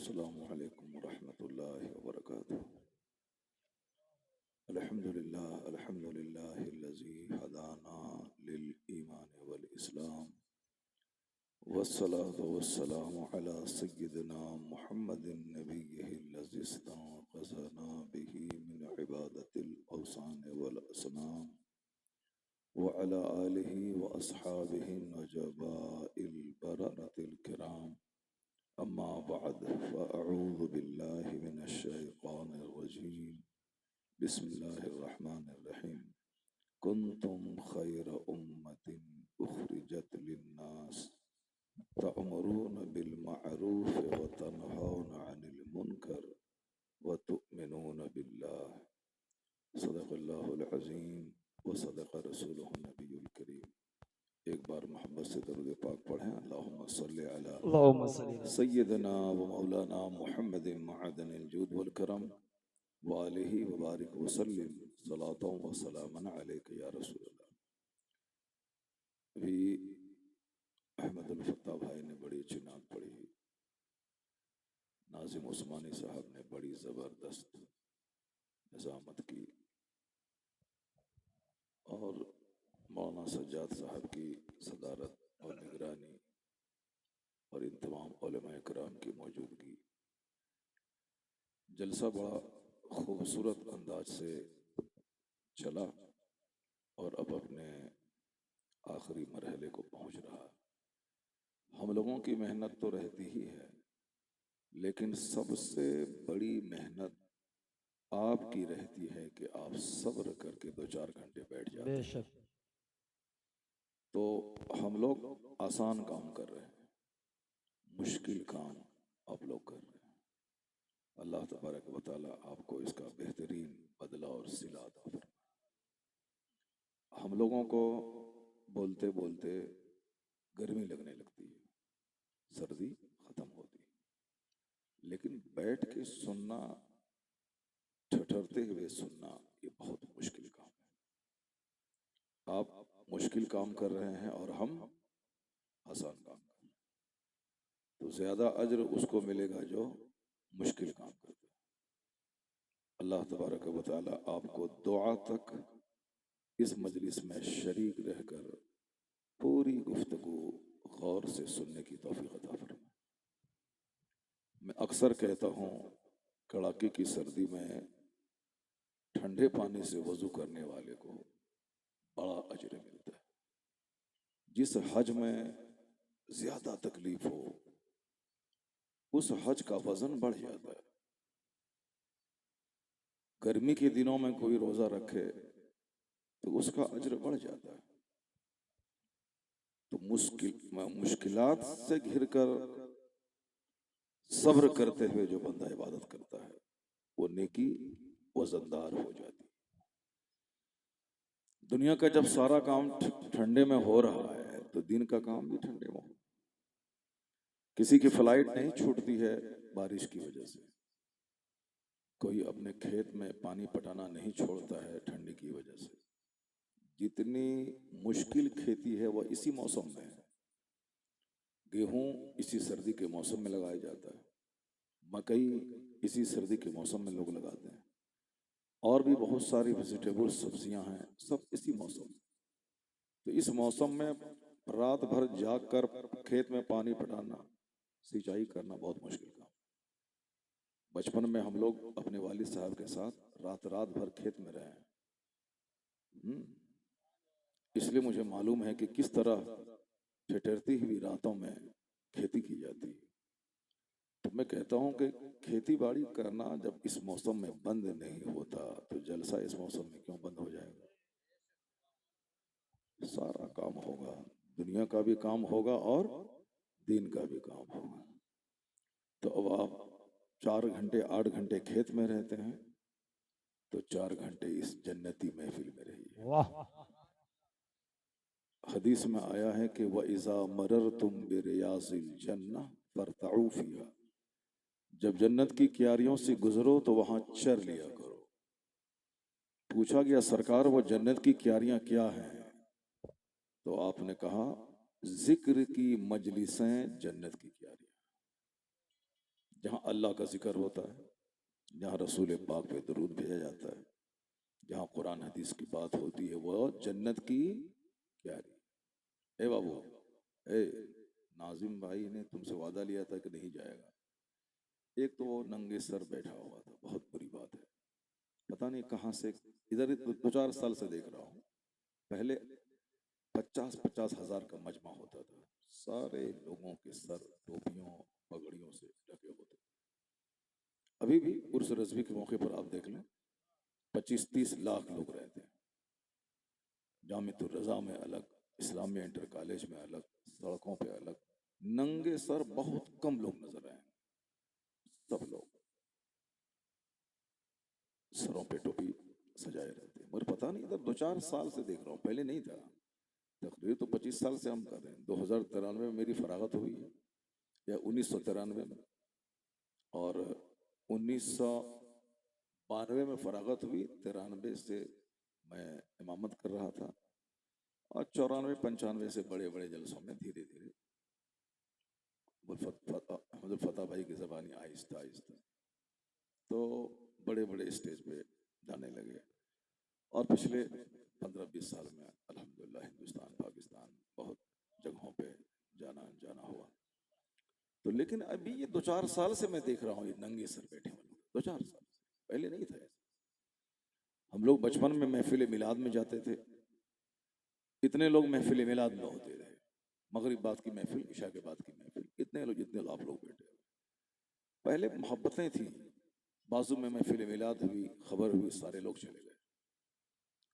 अस्सलामु अलैकुम वरहमतुल्लाहि वबरकातुहू। अल्हम्दुलिल्लाहिल्लज़ी हदाना लिल ईमान वल इस्लाम वस्सलातु वस्सलामु अला सय्यिदिना मुहम्मदिन नबिय्यिहिल्लज़ी इस्तग़फ़रना बिही मिन इबादतिल औसान वल असनाम व अला आलिहि व अस्हाबिहि नजबाइल बररतिल किराम। अम्मा बअद फ़अऊज़ु बिल्लाहि मिनश शैतानिर रजीम। बिस्मिल्लाहिर्रहमानिर्रहीम। कुन्तुम खैर उम्मतिन उखरिजत लिन्नास तअमुरून बिल मअरूफ व तन्हौन अनिल मुनकर व तुअमिनून बिल्लाह। सदक़ल्लाहुल अज़ीम व सदक़ रसूलुहुन नबियुल करीम। एक बार मोहब्बत से दरूद पाक पढ़ें। अल्लाहुम्मा सल्लि अला अल्लाहुम्मा सल्लि अला सय्यिदना व मौलाना मुहम्मदिन मअदनिल जूद वल करम व आलिहि व बारिक व सल्लिम सलातों व सलामन अलैका या रसूलल्लाह। अभी अहमदुल फत्ता भाई ने बड़ी अच्छी नात पढ़ी। नाजिम उस्मानी साहब ने बड़ी ज़बरदस्त निज़ामत की और मौलाना सज्जाद साहब की सदारत और निगरानी और इन तमाम उलमा इकराम की मौजूदगी जलसा बड़ा खूबसूरत अंदाज से चला और अब अपने आखिरी मरहले को पहुंच रहा। हम लोगों की मेहनत तो रहती ही है, लेकिन सबसे बड़ी मेहनत आपकी रहती है कि आप सब्र करके 2-4 घंटे बैठ जाते हैं। बेशक तो हम लोग आसान काम कर रहे हैं, मुश्किल काम आप लोग कर रहे हैं। अल्लाह तबारक व तआला आपको इसका बेहतरीन बदला और सिला अता फरमाए। हम लोगों को बोलते बोलते गर्मी लगने लगती है, सर्दी खत्म होती है, लेकिन बैठ के सुनना, ठठरते हुए सुनना, ये बहुत मुश्किल काम है। आप मुश्किल काम कर रहे हैं और हम आसान काम कर रहे हैं, तो ज्यादा अज्र उसको मिलेगा जो मुश्किल काम करता है। अल्लाह तबारक व तआला आपको दुआ तक इस मजलिस में शरीक रहकर पूरी गुफ्तगू गौर से सुनने की तौफीक अता फरमाए। मैं अक्सर कहता हूँ, कड़ाके की सर्दी में ठंडे पानी से वजू करने वाले को बड़ा अजर मिलता है। जिस हज में ज्यादा तकलीफ हो, उस हज का वजन बढ़ जाता है। गर्मी के दिनों में कोई रोजा रखे तो उसका अजर बढ़ जाता है। तो मुश्किलात से घिरकर सब्र करते हुए जो बंदा इबादत करता है, वो नेकी वजनदार हो जाती है। दुनिया का जब सारा काम ठंडे में हो रहा है, तो दिन का काम भी ठंडे में हो। किसी की फ्लाइट नहीं छूटती है बारिश की वजह से, कोई अपने खेत में पानी पटाना नहीं छोड़ता है ठंडी की वजह से। जितनी मुश्किल खेती है वह इसी मौसम में है। गेहूं इसी सर्दी के मौसम में लगाया जाता है, मकई इसी सर्दी के मौसम में लोग लगाते हैं, और भी बहुत सारी वेजिटेबल सब्जियां हैं, सब इसी मौसम में। तो इस मौसम में रात भर जाग कर खेत में पानी पटाना, सिंचाई करना बहुत मुश्किल काम। बचपन में हम लोग अपने वालिद साहब के साथ रात रात भर खेत में रहे हैं। इसलिए मुझे मालूम है कि किस तरह ठिठुरती हुई रातों में खेती की जाती है। तो मैं कहता हूं कि खेती बाड़ी करना जब इस मौसम में बंद नहीं होता, तो जलसा इस मौसम में क्यों बंद हो जाएगा? सारा काम होगा, दुनिया का भी काम होगा और दीन का भी काम होगा। तो अब आप 4 घंटे 8 घंटे खेत में रहते हैं, तो 4 घंटे इस जन्नती महफिल में रहिए। वाह हदीस में आया है कि व इज़ा मररतुम बिरियाज़िल जन्नह फरतऊ फ़ीहा, जब जन्नत की क्यारियों से गुजरो तो वहां चर लिया करो। पूछा गया सरकार वो जन्नत की क्यारियां क्या हैं? तो आपने कहा जिक्र की मजलिसें जन्नत की क्यारियां। जहाँ अल्लाह का जिक्र होता है, जहाँ रसूल पाक पे दरूद भेजा जाता है, जहाँ कुरान हदीस की बात होती है, वो जन्नत की क्यारी। ए बाबू, ए नाजिम भाई ने तुमसे वादा लिया था कि नहीं जाएगा। एक तो वो नंगे सर बैठा हुआ था, बहुत बुरी बात है। पता नहीं कहाँ से, इधर 2-4 साल से देख रहा हूँ। पहले 50-50 हजार का मजमा होता था, सारे लोगों के सर टोपियों पगड़ियों से ढके होते। अभी भी उर्स रज़वी के मौके पर आप देख लें, 25-30 लाख लोग रहते हैं। जामिअतुर रज़ा में अलग, इस्लामिया इंटर कॉलेज में अलग, सड़कों पे अलग। नंगे सर बहुत कम लोग नजर आए, सब लोग सरों पे टोपी सजाए रहते हैं। मगर पता नहीं, इधर 2-4 साल से देख रहा हूँ, पहले नहीं था। तकरीर तो 25 साल से हम कर रहे हैं। 2093 में मेरी फरागत हुई है, या 1993 में, और 1992 में फरागत हुई। 93 से मैं इमामत कर रहा था, और 94-95 से बड़े बड़े जलसों में धीरे धीरे अहमद फतेह भाई की ज़बानी आहिस्ता आहिस्ता तो बड़े बड़े स्टेज पे जाने लगे। और पिछले 15-20 साल में अल्हम्दुलिल्लाह हिंदुस्तान पाकिस्तान बहुत जगहों पे जाना जाना हुआ। तो लेकिन अभी ये 2-4 साल से मैं देख रहा हूँ ये नंगे सर बैठे हुए लोग, 2-4 साल से, पहले नहीं था ऐसा। हम लोग बचपन में महफिल मिलाद में जाते थे, इतने लोग महफिल मिलाद में होते रहे। मगरिब बाद की महफिल, इशा के बाद की महफिल, इतने लोग जितने आप लोग बैठे। पहले मोहब्बतें थी, बाजू में महफिल मिलाद हुई, खबर हुई, सारे लोग चले गए।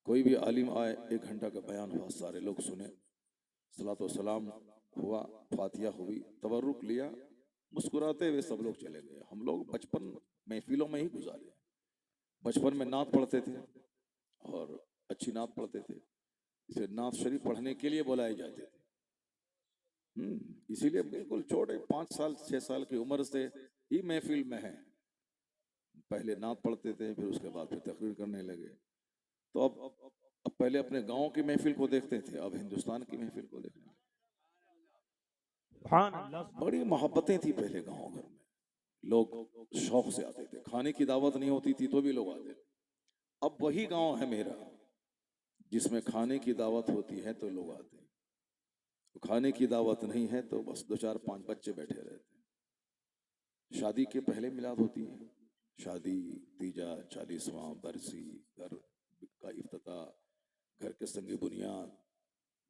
कोई भी आलिम आए, 1 घंटा का बयान हुआ, सारे लोग सुने, सलात व सलाम हुआ, फातिहा हुई, तबरुक लिया, मुस्कुराते हुए सब लोग चले गए। हम लोग बचपन महफिलों में ही गुजारे। बचपन में नात पढ़ते थे, और अच्छी नात पढ़ते थे, इसे नात शरीफ पढ़ने के लिए बुलाए जाते थे। इसीलिए बिल्कुल छोटे 5 साल 6 साल की उम्र से ही महफिल में है। पहले नात पढ़ते थे, फिर उसके बाद फिर तकरीर करने लगे। तो अब पहले अपने गांव की महफिल को देखते थे, अब हिंदुस्तान की महफिल को देखने लगे। बड़ी मोहब्बतें थी पहले गांव घर में, लोग शौक से आते थे। खाने की दावत नहीं होती थी तो भी लोग आते थे। अब वही गांव है मेरा जिसमें खाने की दावत होती है तो लोग आते हैं, तो खाने की दावत नहीं है तो बस 2-4-5 बच्चे बैठे रहते हैं। शादी के पहले मिलाद होती है, शादी, तीजा, 40वां बरसी, घर का इफ्तिताह, घर के संगे बुनियाद,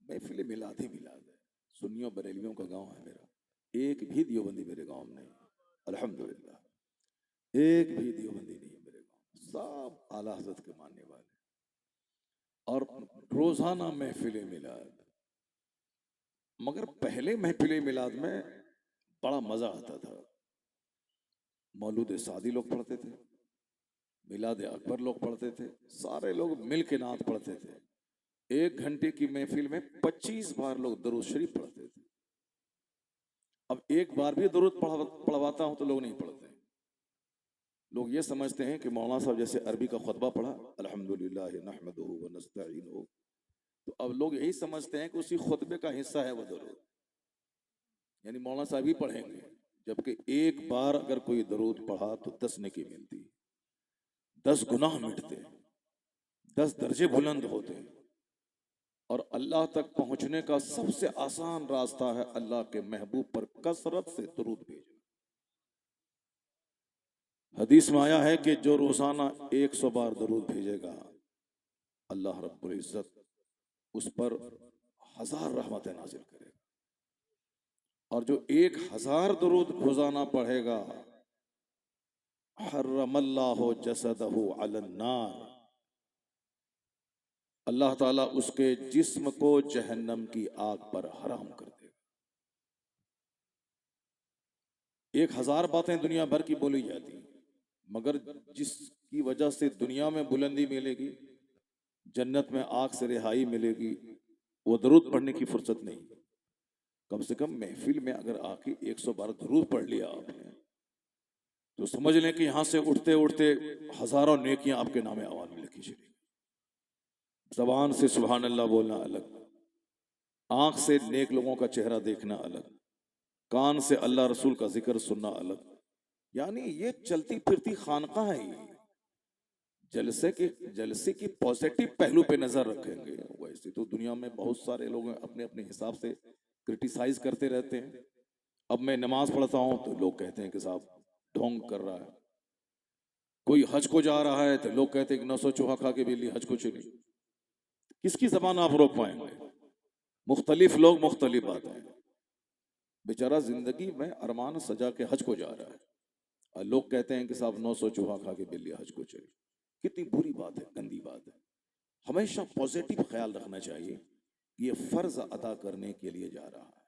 महफिल मिलाद ही मिलाद है। सुन्नियों बरेलियों का गांव है मेरा, एक भी देवबंदी मेरे गांव में नहीं, अल्हम्दुलिल्लाह, एक भी देवबंदी नहीं है मेरे गांव में, सब आला हज़रत के मानने वाले। और रोजाना महफिल मिलाद। मगर पहले महफिल मिलाद में बड़ा मजा आता था। मौलूद सादी लोग पढ़ते थे, मिलाद अकबर लोग पढ़ते थे, सारे लोग मिल के नात पढ़ते थे। 1 घंटे की महफिल में 25 बार लोग दरूद शरीफ पढ़ते थे। अब एक बार भी दरूद पढ़वाता हूं तो लोग नहीं पढ़ते। लोग ये समझते हैं कि मौलाना साहब जैसे अरबी का खुतबा पढ़ा, अल्हम्दुलिल्लाह नहमदुहु व नस्तईनुहु, तो अब लोग यही समझते हैं कि उसी खुतबे का हिस्सा है वो दरूद, यानी मौलाना साहब ही पढ़ेंगे। जबकि एक बार अगर कोई दरूद पढ़ा तो 10 नेकी मिलती, 10 गुनाह मिटते, 10 दर्जे बुलंद होते। और अल्लाह तक पहुंचने का सबसे आसान रास्ता है अल्लाह के महबूब पर कसरत से दरूद भेजना। हदीस में आया है कि जो रोजाना 100 बार दरूद भेजेगा, अल्लाह रब्बुल इज्जत उस पर 1000 रहमतें नाजिल करेगा। और जो 1000 दरूद रोजाना पढ़ेगा, हर्रमल्लाहु जसदहु अलन्नार, अल्लाह ताला उसके जिस्म को जहन्नम की आग पर हराम कर देगा। 1000 बातें दुनिया भर की बोली जाती, मगर जिसकी वजह से दुनिया में बुलंदी मिलेगी, जन्नत में आग से रिहाई मिलेगी, वो दरूद पढ़ने की फुर्सत नहीं। कम से कम महफिल में अगर आके 100 बार दरूद पढ़ लिया आपने, तो समझ लें कि यहां से उठते उठते हजारों नेकियां आपके नामे आवाज में लिखी चलेगी। जबान से सुभान अल्लाह बोलना अलग, आंख से नेक लोगों का चेहरा देखना अलग, कान से अल्लाह रसूल का जिक्र सुनना अलग, यानी ये चलती फिरती खानका है ये। जलसे की पॉजिटिव पहलू पे नजर रखेंगे। वैसे तो दुनिया में बहुत सारे लोग अपने अपने हिसाब से क्रिटिसाइज करते रहते हैं। अब मैं नमाज पढ़ता हूं तो लोग कहते हैं कि साहब ढोंग कर रहा है। कोई हज को जा रहा है तो लोग कहते हैं कि 900 चूहा खा के भी लिए हज को चली। किसकी जबान आप रोक पाएंगे? मुख्तलिफ लोग मुख्तलिफ बातें हैं। बेचारा जिंदगी में अरमान सजा के हज को जा रहा है और लोग कहते हैं कि साहब 900 चूहा खा के बिल्ली हज को चली। कितनी बुरी बात है, गंदी बात है। हमेशा पॉजिटिव ख्याल रखना चाहिए कि ये फर्ज अदा करने के लिए जा रहा है।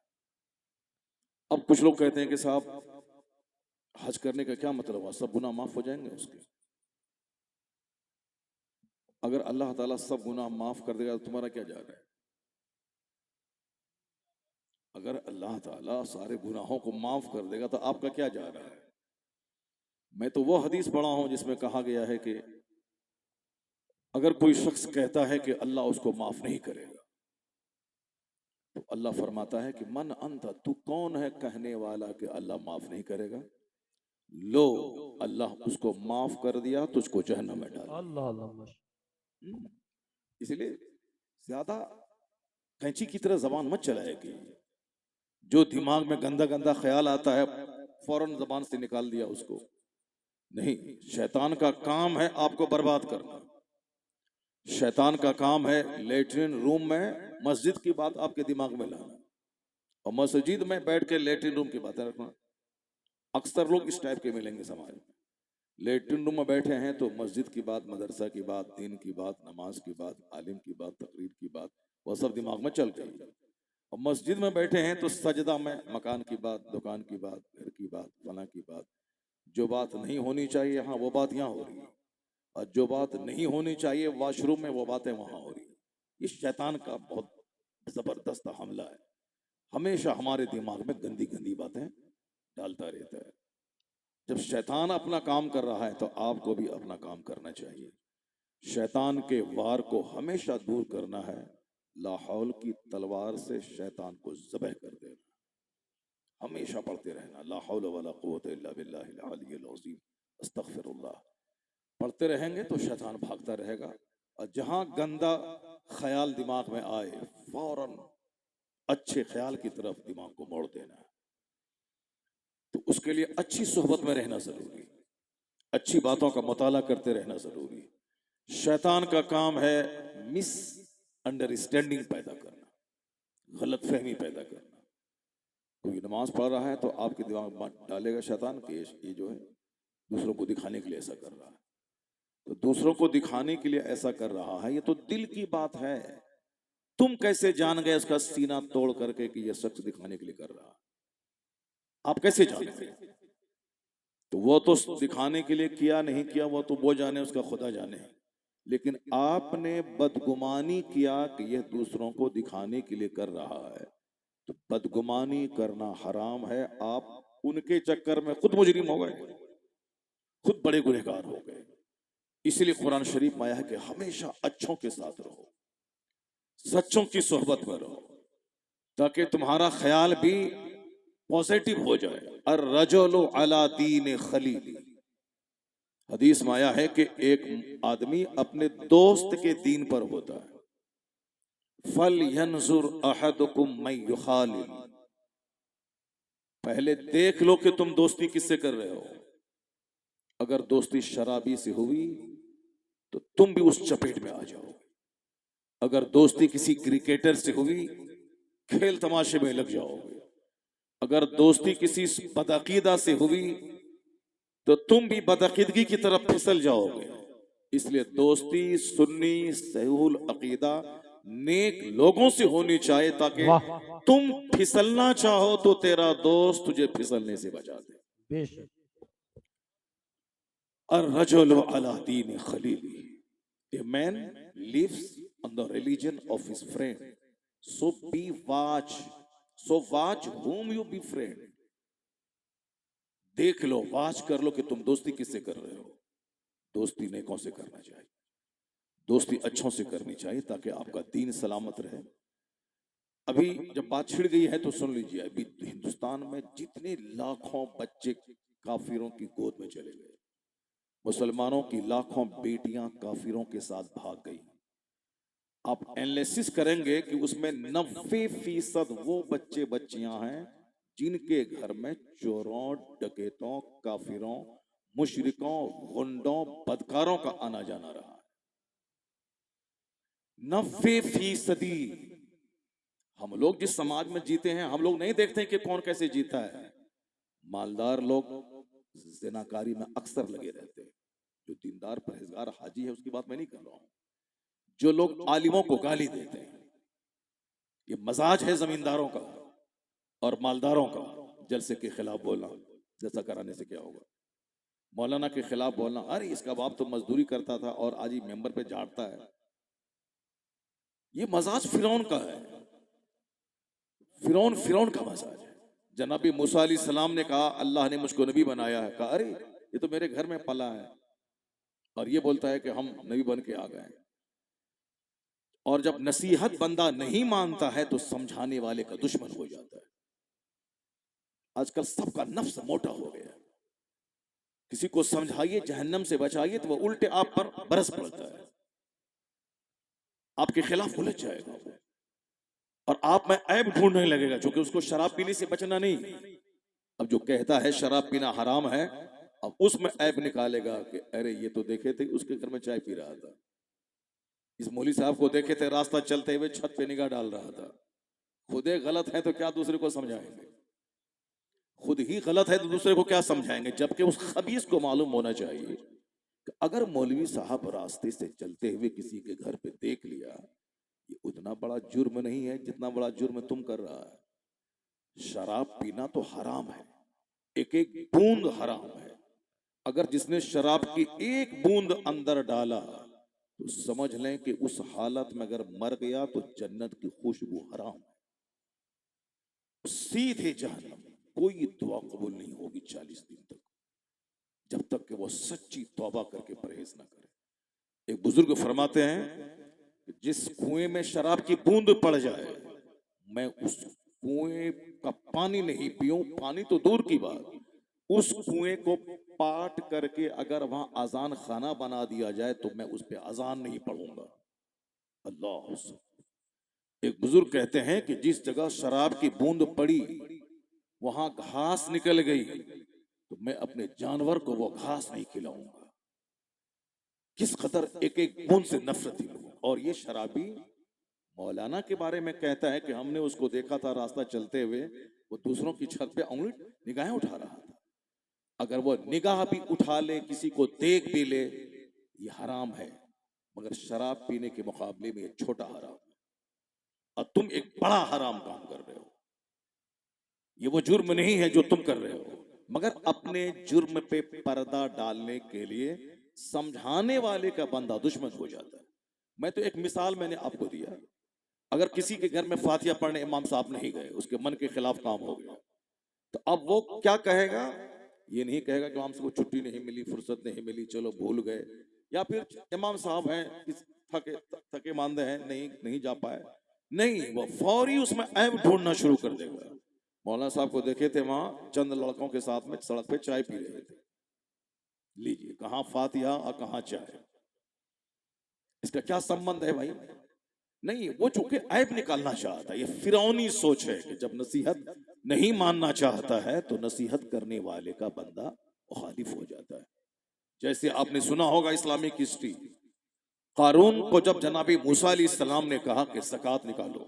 अब कुछ लोग कहते हैं कि साहब हज करने का क्या मतलब हुआ, सब गुनाह माफ हो जाएंगे उसके। अगर अल्लाह ताला सब गुनाह माफ कर देगा तो तुम्हारा क्या जा रहा है? अगर अल्लाह ताला सारे गुनाहों को माफ कर देगा तो आपका क्या जा रहा है? मैं तो वो हदीस पढ़ा हूं जिसमें कहा गया है कि अगर कोई शख्स कहता है कि अल्लाह उसको माफ नहीं करेगा तो अल्लाह फरमाता है कि मन अंत, तू कौन है कहने वाला कि अल्लाह माफ नहीं करेगा? लो, अल्लाह उसको माफ कर दिया, तुझको जहन्नम में डाल। अल्लाह। इसलिए ज्यादा कैंची की तरह जबान मत चलाएगी। जो दिमाग में गंदा गंदा ख्याल आता है फौरन जबान से निकाल दिया उसको। नहीं, शैतान का काम है आपको बर्बाद करना। शैतान का काम है लेटरिन रूम में मस्जिद की बात आपके दिमाग में लाना और मस्जिद में बैठ के लेटरिन रूम की बातें रखना। अक्सर लोग इस टाइप के मिलेंगे समाज में। लेटरिन रूम में बैठे हैं तो मस्जिद की बात, मदरसा की बात, दीन की बात, नमाज की बात, आलिम की बात, तकरीर की बात, वह सब दिमाग में चल रही है। और मस्जिद में बैठे हैं तो सजदा में मकान की बात, दुकान की बात, घर की बात, फला की बात। जो बात नहीं होनी चाहिए यहाँ वो बात यहाँ हो रही है और जो बात नहीं होनी चाहिए वॉशरूम में वो बातें वहां हो रही है। ये शैतान का बहुत जबरदस्त हमला है। हमेशा हमारे दिमाग में गंदी गंदी बातें डालता रहता है। जब शैतान अपना काम कर रहा है तो आपको भी अपना काम करना चाहिए। शैतान के वार को हमेशा दूर करना है। लाहौल की तलवार से शैतान को ज़बह कर देना। हमेशा पढ़ते रहना ला हौल वला कुव्वता इल्ला बिल्लाहिल अलिय्यिल अज़ीम, अस्तगफिरुल्लाह। पढ़ते रहेंगे तो शैतान भागता रहेगा और जहां गंदा ख्याल दिमाग में आए फौरन अच्छे ख्याल की तरफ दिमाग को मोड़ देना है। तो उसके लिए अच्छी सोहबत में रहना जरूरी, अच्छी बातों का मुताला करते रहना जरूरी। शैतान का काम है मिस अंडरस्टैंडिंग पैदा करना, गलत फहमी पैदा करना। कोई नमाज पढ़ रहा है तो आपके दिमाग में डालेगा शैतान कि ये जो है दूसरों को दिखाने के लिए ऐसा कर रहा है। तो दूसरों को दिखाने के लिए ऐसा कर रहा है, ये तो दिल की बात है। तुम कैसे जान गए उसका सीना तोड़ करके कि यह शख्स दिखाने के लिए कर रहा है? आप कैसे जान गए? तो वो तो दिखाने के लिए किया नहीं किया वो तो वो जाने, उसका खुदा जाने। लेकिन आपने बदगुमानी किया कि यह दूसरों को दिखाने के लिए कर रहा है, तो बदगुमानी करना हराम है। आप उनके चक्कर में खुद मुजरिम हो गए, खुद बड़े गुनहगार हो गए। इसलिए कुरान शरीफ में आया है कि हमेशा अच्छों के साथ रहो, सच्चों की सोहबत में रहो, ताकि तुम्हारा ख्याल भी पॉजिटिव हो जाए। और रजुलु अला दीन खलीली, हदीस में आया है कि एक आदमी अपने दोस्त के दीन पर होता है। फल यंजुर अहदुकुम मै युखालिल, पहले देख लो कि तुम दोस्ती किससे कर रहे हो। अगर दोस्ती शराबी से हुई तो तुम भी उस चपेट में आ जाओ। अगर दोस्ती किसी क्रिकेटर से हुई, खेल तमाशे में लग जाओगे। अगर दोस्ती किसी बदअकीदा से हुई तो तुम भी बदअकीदगी की तरफ फिसल जाओगे। इसलिए दोस्ती सुन्नी सहीहुल अकीदा नेक लोगों से होनी चाहिए, ताकि तुम फिसलना चाहो तो तेरा दोस्त तुझे फिसलने से बचा दे। बेशक। अर्रजुलु अला दीन Khalili, a man lives on the religion of his friend. So be watch. So watch whom you befriend. देख लो, वाच कर लो कि तुम दोस्ती किससे कर रहे हो। दोस्ती नेकों से करना चाहिए, दोस्ती अच्छों से करनी चाहिए ताकि आपका दीन सलामत रहे। अभी जब बात छिड़ गई है तो सुन लीजिए, अभी हिंदुस्तान में जितने लाखों बच्चे काफिरों की गोद में चले गए। मुसलमानों की लाखों बेटियां काफिरों के साथ भाग गई। आप एनालिसिस करेंगे कि उसमें 90% वो बच्चे बच्चियां हैं जिनके घर में चोरों, डकैतों, काफिरों, मुशरिकों, गुंडों, बदकारों का आना जाना रहा है। 90%। हम लोग जिस समाज में जीते हैं, हम लोग नहीं देखते कि कौन कैसे जीता है। मालदार लोग जिनाकारी में अक्सर लगे रहते हैं। जो दीनदार परहेजगार हाजी है उसकी बात मैं नहीं कर रहा हूं। जो लोग आलिमों को गाली देते हैं, ये मजाज है जमींदारों का और मालदारों का। जलसे के खिलाफ बोलना, जैसा कराने से क्या होगा। मौलाना के खिलाफ बोलना, अरे इसका बाप तो मजदूरी करता था और आज ही मेंबर पे झाड़ता है। ये मजाज फिरौन का है। फिरौन फिरौन का मजाज है। जनाबी मूसा अलैहिस्सलाम ने कहा अल्लाह ने मुझको नबी बनाया है। कहा अरे ये तो मेरे घर में पला है और ये बोलता है कि हम नबी बन के आ गए। और जब नसीहत बंदा नहीं मानता है तो समझाने वाले का दुश्मन हो जाता है। आजकल सबका नफ्स मोटा हो गया। किसी को समझाइए, जहन्नम से बचाइए, तो वो उल्टे आप पर बरस पड़ता है, आपके खिलाफ उलझ जाएगा और आप में ऐब ढूंढने लगेगा, क्योंकि उसको शराब पीने से बचना नहीं। अब जो कहता है शराब पीना हराम है, अब उसमें ऐब निकालेगा कि अरे ये तो देखे थे उसके घर में चाय पी रहा था, इस मौली साहब को देखे थे रास्ता चलते हुए छत पे निगाह डाल रहा था। खुद गलत है तो क्या दूसरे को समझाएंगे? खुद ही गलत है तो दूसरे को क्या समझाएंगे? जबकि उस खबीस को मालूम होना चाहिए कि अगर मौलवी साहब रास्ते से चलते हुए किसी के घर पे देख लिया, ये उतना बड़ा जुर्म नहीं है जितना बड़ा जुर्म तुम कर रहा है। शराब पीना तो हराम है, एक एक बूंद हराम है। अगर जिसने शराब की एक बूंद अंदर डाला तो समझ लें कि उस हालत में अगर मर गया तो जन्नत की खुशबू हराम है, सीधे जहन्नम। कोई दुआ कबूल नहीं होगी 40 दिन तक, जब तक कि वो सच्ची तौबा करके परहेज ना करे। एक बुजुर्ग फरमाते हैं कि जिस कुएं में शराब की बूंद पड़ जाए, मैं उस कुएं का पानी नहीं पीऊं, पानी तो दूर की बात, उस कुएं को पाट करके अगर वहां अजान खाना बना दिया जाए तो मैं उस पर अजान नहीं पढ़ूंगा। अल्लाह। एक बुजुर्ग कहते हैं कि जिस जगह शराब की बूंद पड़ी वहां घास निकल गई तो मैं अपने जानवर को वो घास नहीं खिलाऊंगा। किस कदर एक एक बूंद से नफरत थी। और ये शराबी मौलाना के बारे में कहता है कि हमने उसको देखा था रास्ता चलते हुए, वो दूसरों की छत पे उंगली निगाहें उठा रहा था। अगर वो निगाह भी उठा ले, किसी को देख भी ले, ये हराम है, मगर शराब पीने के मुकाबले में ये छोटा हराम है और तुम एक बड़ा हराम काम कर रहे हो। ये वो जुर्म नहीं है जो तुम कर रहे हो, मगर अपने जुर्म पे पर्दा डालने के लिए समझाने वाले का बंदा दुश्मन हो जाता है। मैं तो एक मिसाल मैंने आपको दिया। अगर किसी के घर में फातिहा पढ़ने इमाम साहब नहीं गए, उसके मन के खिलाफ काम हो गया, तो अब वो क्या कहेगा? ये नहीं कहेगा कि इमाम साहब को छुट्टी नहीं मिली, फुर्सत नहीं मिली, चलो भूल गए, या फिर इमाम साहब हैं थके थके मांदे हैं, नहीं जा पाए। नहीं, वो फौरी उसमें ऐब ढूंढना शुरू कर देगा। मौलाना साहब को देखे थे वहां चंद लड़कों के साथ में सड़क पे चाय पी रहे थे। लीजिए, कहां फातिहा और कहां चाय, इसका क्या संबंध है भाई? नहीं, वो चूंकि ऐब निकालना चाहता है। ये फिरौनी सोच है कि जब नसीहत नहीं मानना चाहता है तो नसीहत करने वाले का बंदा मुखालिफ हो जाता है। जैसे आपने सुना होगा इस्लामिक हिस्ट्री, कारून को जब जनाबी मूसा अलैहिस्सलाम ने कहा कि ज़कात निकालो,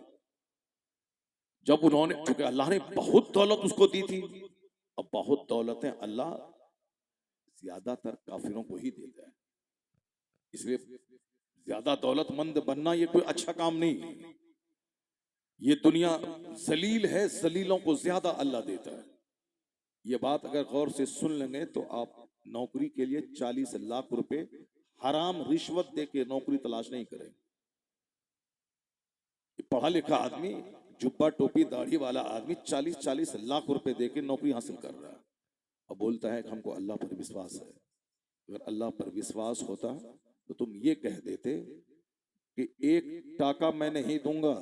जब उन्होंने, क्योंकि अल्लाह ने बहुत दौलत उसको दी थी, अब बहुत दौलतें अल्लाह ज्यादातर काफिरों को ही देता है, इसलिए ज्यादा दौलतमंद बनना ये कोई अच्छा काम नहीं है। ये दुनिया जलील है, जलीलों को ज्यादा अल्लाह देता है। ये बात अगर गौर से सुन लेंगे तो आप नौकरी के लिए 40 लाख रुपए हराम रिश्वत दे के नौकरी तलाश नहीं करेंगे। पढ़ा लिखा आदमी, जुब्बा टोपी दाढ़ी वाला आदमी 40-40 लाख रुपए दे के नौकरी हासिल कर रहा है और बोलता है कि हमको अल्लाह पर विश्वास है। अगर अल्लाह पर विश्वास होता तो तुम ये कह देते कि 1 टाका मैं नहीं दूंगा,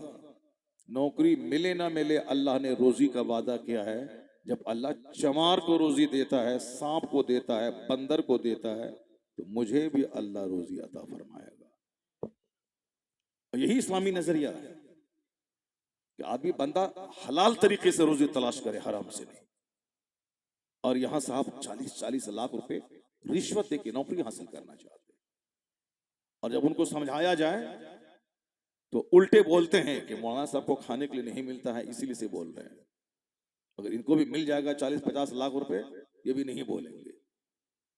नौकरी मिले ना मिले, अल्लाह ने रोजी का वादा किया है, जब अल्लाह चमार को रोजी देता है, सांप को देता है, बंदर को देता है, तो मुझे भी अल्लाह रोजी अता फरमाएगा। और यही इस्लामी नजरिया है कि आदमी बंदा हलाल तरीके से रोजी तलाश करे, हराम से नहीं। और यहां साहब 40-40 लाख रुपए रिश्वत देके नौकरी हासिल करना चाहते हैं, और जब उनको समझाया जाए तो उल्टे बोलते हैं कि मौलाना साहब को खाने के लिए नहीं मिलता है, इसीलिए से बोल रहे हैं। अगर इनको भी मिल जाएगा 40-50 लाख रुपए, ये भी नहीं बोलेंगे।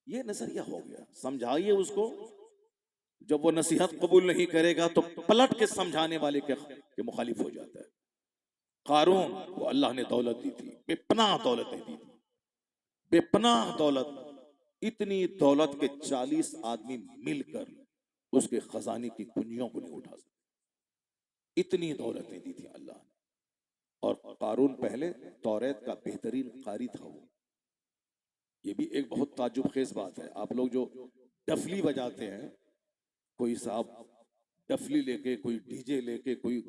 ये नजरिया हो गया। समझाइए उसको, जब वो नसीहत कबूल नहीं करेगा तो पलट के समझाने वाले के मुखालिफ हो जाता है। कारून को अल्लाह ने दौलत दी थी, बेपनाह दौलत दी थी, बेपनाह दौलत। इतनी दौलत के 40 आदमी मिलकर उसके खजाने की कुंजियों को नहीं उठा सकते। इतनी दौलतें दी थी अल्लाह ने। और कारून पहले तौरेत का बेहतरीन कारी था वो। ये भी एक बहुत ताज्जुब खेज बात है। आप लोग जो डफली बजाते हैं, कोई साहब डफली लेके, कोई डीजे लेके, कोई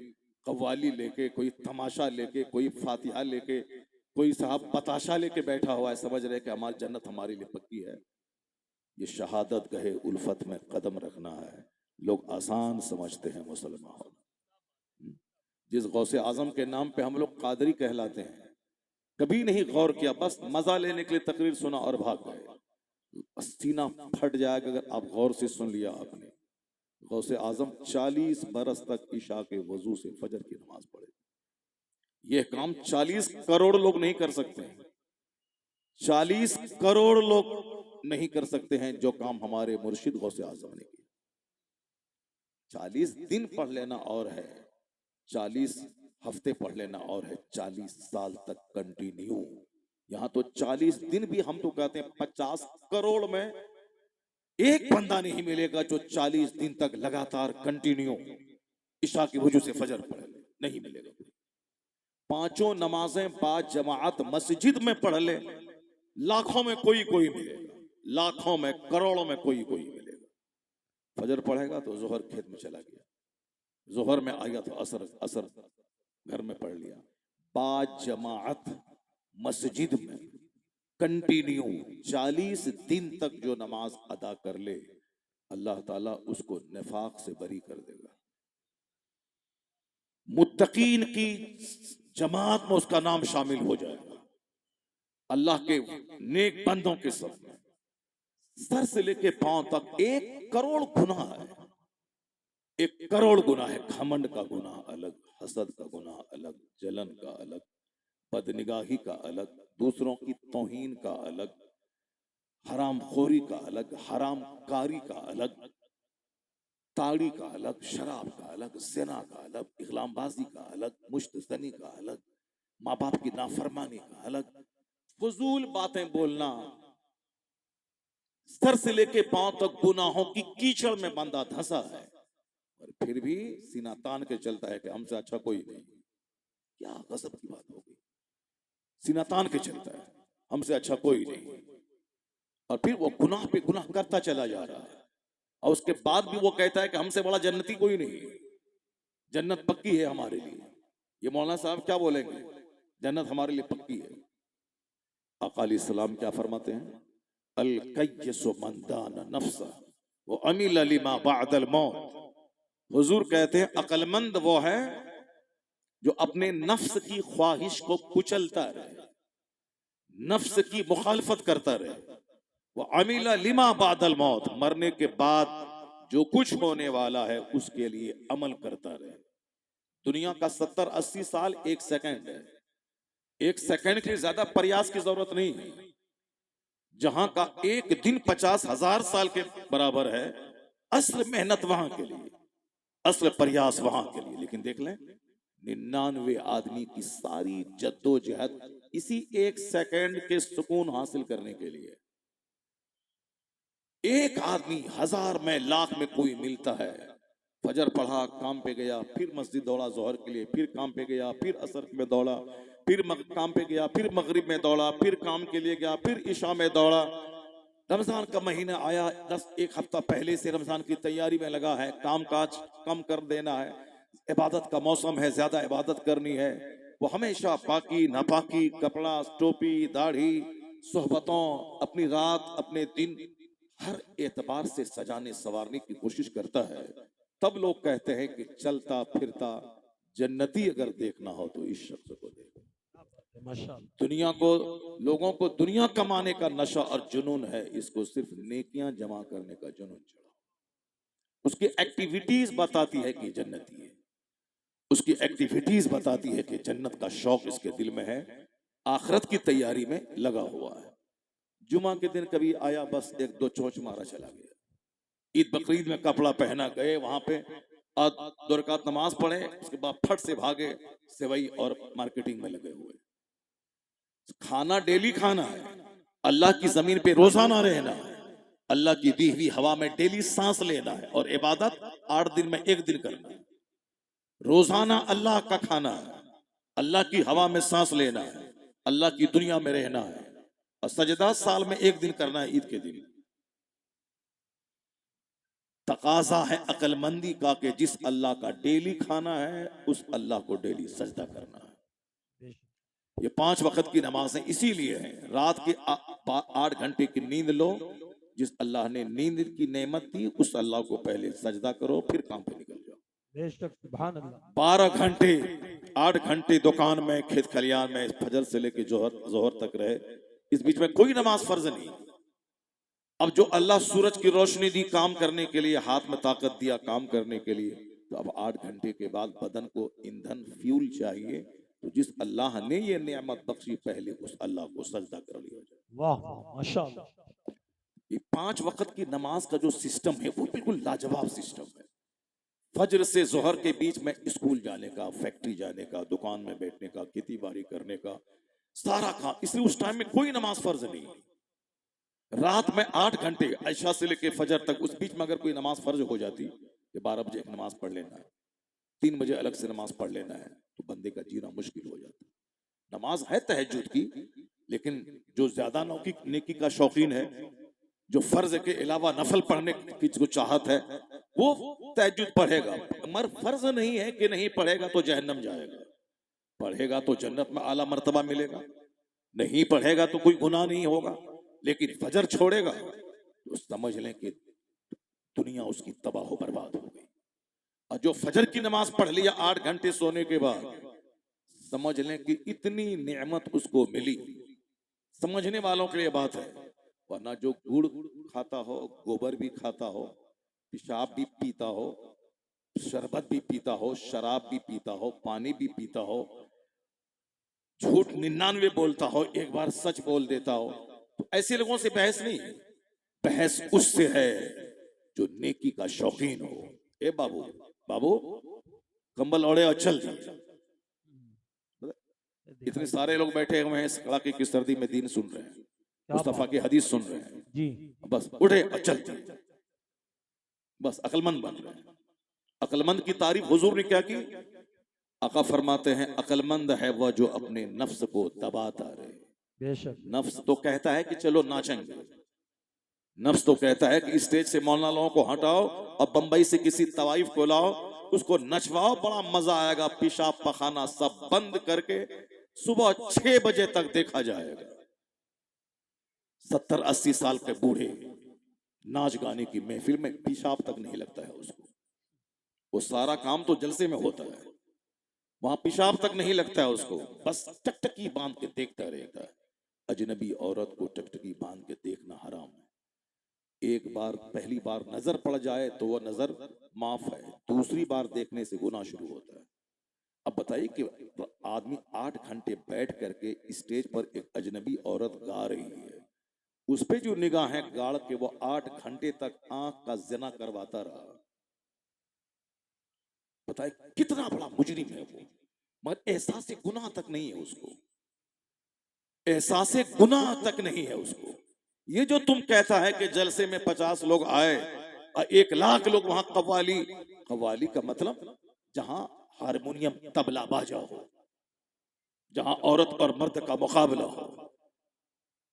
कव्वाली लेके, कोई तमाशा लेके, कोई फातिहा लेके, कोई साहब बताशा लेके बैठा हुआ है, समझ रहे कि हमारी जन्नत हमारे लिए पक्की है। ये शहादत गहे उल्फत में कदम रखना है। लोग आसान समझते हैं मुसलमान होना। जिस गौसे आजम के नाम पे हम लोग कादरी कहलाते हैं, कभी नहीं गौर किया, बस मजा लेने के लिए तकरीर सुना और भाग गए। सीना फट जाएगा अगर आप गौर से सुन लिया आपने। गौसे आजम 40 बरस तक इशा के वजू से फजर की नमाज पढ़े। यह काम 40 करोड़ लोग नहीं कर सकते हैं। 40 करोड़ लोग नहीं कर सकते हैं जो काम हमारे मुर्शिद गौसे आजम ने किया। 40 दिन पढ़ लेना और है, 40 हफ्ते पढ़ लेना और है, 40 साल तक कंटिन्यू। यहां तो 40 दिन भी हम तो कहते हैं 50 करोड़ में एक बंदा नहीं मिलेगा जो 40 दिन तक लगातार कंटिन्यू इशा की वजह से फजर पढ़े, नहीं मिलेगा। पांचों नमाजें बाद जमाअत मस्जिद में पढ़ ले, लाखों में कोई कोई मिलेगा, लाखों में करोड़ों में कोई कोई मिलेगा। फजर पढ़ेगा तो जोहर खेत में चला गया, जोहर में आया तो असर घर में पढ़ लिया। बाद जमाअत मस्जिद में कंटिन्यू 40 दिन तक जो नमाज अदा कर ले, अल्लाह ताला उसको निफाक से बरी कर देगा। मुत्तकीन की जमात में उसका नाम शामिल हो जाएगा। अल्लाह के नेक बंदों के सब में सर से लेके पांव तक 1 करोड़ गुनाह है। 1 करोड़ गुनाह है। घमंड का गुनाह अलग, हसद का गुनाह अलग, जलन का अलग, बदनिगाही का अलग, दूसरों की तौहीन का अलग, हराम खोरी का अलग, हराम कारी का अलग, ताड़ी का अलग, शराब का अलग, ज़िना का अलग, इग़लामबाजी का अलग, मुश्तज़नी का अलग, माँ बाप की नाफरमानी का अलग, फजूल बातें बोलना, सर से लेके पांव तक गुनाहों की कीचड़ में बंदा धंसा है, और फिर भी सीना तान के चलता है कि हमसे अच्छा कोई नहीं। क्या गजब की बात होगी। सीना तान के चलता है, हमसे अच्छा कोई नहीं, और फिर वो गुनाह पे गुनाह करता चला जा रहा है। और उसके बाद भी वो कहता है कि हमसे बड़ा जन्नती कोई नहीं, जन्नत पक्की है हमारे लिए। ये मौलाना साहब क्या बोलेंगे, जन्नत हमारे लिए पक्की है। आका अलैहिस्सलाम क्या फरमाते हैं, अल कय्यसु मन दाना नफ्सा व अमिल लिमा बअदल मौत। हुजूर कहते हैं अक्लमंद वो है जो अपने नफ्स की ख्वाहिश को कुचलता रहे, नफ्स की मुखालफत करता रहे, वो अमीला लिमा बादल मौत, मरने के बाद जो कुछ होने वाला है उसके लिए अमल करता रहे। दुनिया का 70-80 साल 1 सेकंड है। 1 सेकंड के लिए ज्यादा प्रयास की जरूरत नहीं है। जहां का 1 दिन 50,000 साल के बराबर है। असल मेहनत वहां के लिए, असल प्रयास वहां के लिए। लेकिन देख लें 99 आदमी की सारी जद्दोजहद इसी 1 सेकंड के सुकून हासिल करने के लिए। एक आदमी 1000 में, लाख में कोई मिलता है। फजर पढ़ा, काम पे गया, फिर मस्जिद दौड़ा जोहर के लिए, फिर काम पे गया, फिर असर में दौड़ा, फिर काम पे गया, फिर मगरिब में दौड़ा, फिर काम के लिए गया, फिर इशा में दौड़ा। रमजान का महीना आया, 1 हफ्ता पहले से रमजान की तैयारी में लगा है, काम काज कम कर देना है, इबादत का मौसम है, ज्यादा इबादत करनी है। वो हमेशा पाकी नापाकी, कपड़ा, टोपी, दाढ़ी, सोहबतों, अपनी रात, अपने दिन, हर एतबार से सजाने संवारने की कोशिश करता है। तब लोग कहते हैं कि चलता फिरता जन्नती अगर देखना हो तो इस शख्स को देखो। माशाअल्लाह। दुनिया को, लोगों को दुनिया कमाने का नशा और जुनून है, इसको सिर्फ नेकियां जमा करने का जुनून चढ़ा। उसकी एक्टिविटीज बताती है कि जन्नती है, उसकी एक्टिविटीज बताती है कि जन्नत का शौक इसके दिल में है, आखिरत की तैयारी में लगा हुआ है। जुमा के दिन कभी आया, बस एक दो चोंच मारा, चला गया। ईद बकरीद में कपड़ा पहना, गए वहां पे और 2 रकात नमाज पढ़े, उसके बाद फट से भागे सेवई और मार्केटिंग में लगे हुए। खाना डेली खाना है, अल्लाह की जमीन पे रोजाना रहना है, अल्लाह की दी हुई हवा में डेली सांस लेना है, और इबादत 8 दिन में 1 दिन करना है। रोजाना अल्लाह का खाना है, अल्लाह की हवा में सांस लेना है, अल्लाह की दुनिया में रहना है, और सजदा साल में 1 दिन करना है, ईद के दिन। तकाजा है अक्लमंदी का कि जिस अल्लाह का डेली खाना है उस अल्लाह को डेली सजदा करना है। ये 5 वक्त की नमाजें इसीलिए हैं। रात के 8 घंटे की नींद लो, जिस अल्लाह ने नींद की नेमत दी उस अल्लाह को पहले सजदा करो, फिर काम पे निकल जाओ। बेशक सुभान अल्लाह। 12 घंटे 8 घंटे दुकान में, खेत खलियान में, फजर से लेके जोहर तक रहे, इस बीच में कोई नमाज फर्ज नहीं। अब जो अल्लाह सूरज की रोशनी दी काम करने के लिए, हाथ में ताकत दिया काम करने के लिए, तो अब 8 घंटे के बाद बदन को ईंधन, फ्यूल चाहिए। तो जिस अल्लाह ने ये नेमत बख्शी, पहले उस अल्लाह को सजदा कर लिया जाए। वाह माशाअल्लाह। ये 5 वक्त की नमाज का जो सिस्टम है वो बिल्कुल लाजवाब सिस्टम है। फजर से जोहर के बीच में स्कूल जाने का, फैक्ट्री जाने का, दुकान में बैठने का, खेती बाड़ी करने का, सारा काम, इसलिए उस टाइम में कोई नमाज फर्ज नहीं। रात में 8 घंटे ऐशा से लेके फजर तक, उस बीच में अगर कोई नमाज फर्ज हो जाती, 12 बजे एक नमाज पढ़ लेना है, 3 बजे अलग से नमाज पढ़ लेना है, तो बंदे का जीना मुश्किल हो जाता है। नमाज है तहज्जुद की, लेकिन जो ज्यादा नेकी का शौकीन है, जो फर्ज के अलावा नफल पढ़ने की जो चाहत है, वो तहज्जुद पढ़ेगा। मगर फर्ज नहीं है कि नहीं पढ़ेगा तो जहन्नम जाएगा, पढ़ेगा तो जन्नत में आला मर्तबा मिलेगा, नहीं पढ़ेगा तो कोई गुनाह नहीं होगा। लेकिन फजर छोड़ेगा तो समझ लें कि दुनिया उसकी तबाह हो बर्बाद हो गई। और जो फजर की नमाज पढ़ लिया 8 घंटे सोने के बाद, समझ लें कि इतनी नेमत उसको मिली। समझने वालों के लिए बात है, वरना जो गुड़ खाता हो, गोबर भी खाता हो, पेशाब भी पीता हो, शरबत भी पीता हो, शराब भी पीता हो, पानी भी पीता हो, झूठ 99 बोलता हो, एक बार सच बोल देता हो, तो ऐसे लोगों से बहस नहीं है। बहस उससे है जो नेकी का शौकीन हो। ए बाबू, बाबू कंबल ओढ़े और चल जाए। इतने सारे लोग बैठे हुए हैं, इस कड़ाके की सर्दी में दीन सुन रहे हैं, मुस्तफा की हदीस सुन रहे हैं जी, बस उठे और चल जाए, बस अक्लमंद बन रहे हैं। अक्लमंद की तारीफ हुजूर ने क्या की? आका फरमाते हैं, अक्लमंद है वह जो अपने नफ्स को दबाता रहे। बेशक। नफ्स तो कहता है कि चलो नाचेंगे, नफ्स तो कहता है कि स्टेज से मौलाना लोगों को हटाओ और बंबई से किसी तवाइफ को लाओ, उसको नचवाओ, बड़ा मजा आएगा, पेशाब पखाना सब बंद करके सुबह 6 बजे तक देखा जाएगा। 70-80 साल के बूढ़े नाच गाने की महफिल में पेशाब तक नहीं लगता है उसको। वो सारा काम तो जलसे में होता है, वहां पेशाब तक नहीं लगता है उसको, बस टकटकी बांध के देखता रहता है। अजनबी औरत को टकटकी बांध के देखना हराम है। एक बार, पहली बार नजर पड़ जाए तो वह नजर माफ है, दूसरी बार देखने से गुनाह शुरू होता है। अब बताइए कि आदमी 8 घंटे बैठ करके स्टेज पर एक अजनबी औरत गा रही है, उस पे जो निगाहें गाड़ के वो 8 घंटे तक आंख का ज़िना करवाता रहा। बताए कितना बड़ा मुजरिम है वो, मगर एहसास गुनाह तक नहीं है उसको, एहसास गुनाह तक नहीं है उसको। ये जो तुम कहता है कि जलसे में 50 लोग आए और 1 लाख लोग वहां कव्वाली, कव्वाली का मतलब जहां हारमोनियम तबला बाजा हो, जहां औरत और मर्द का मुकाबला हो,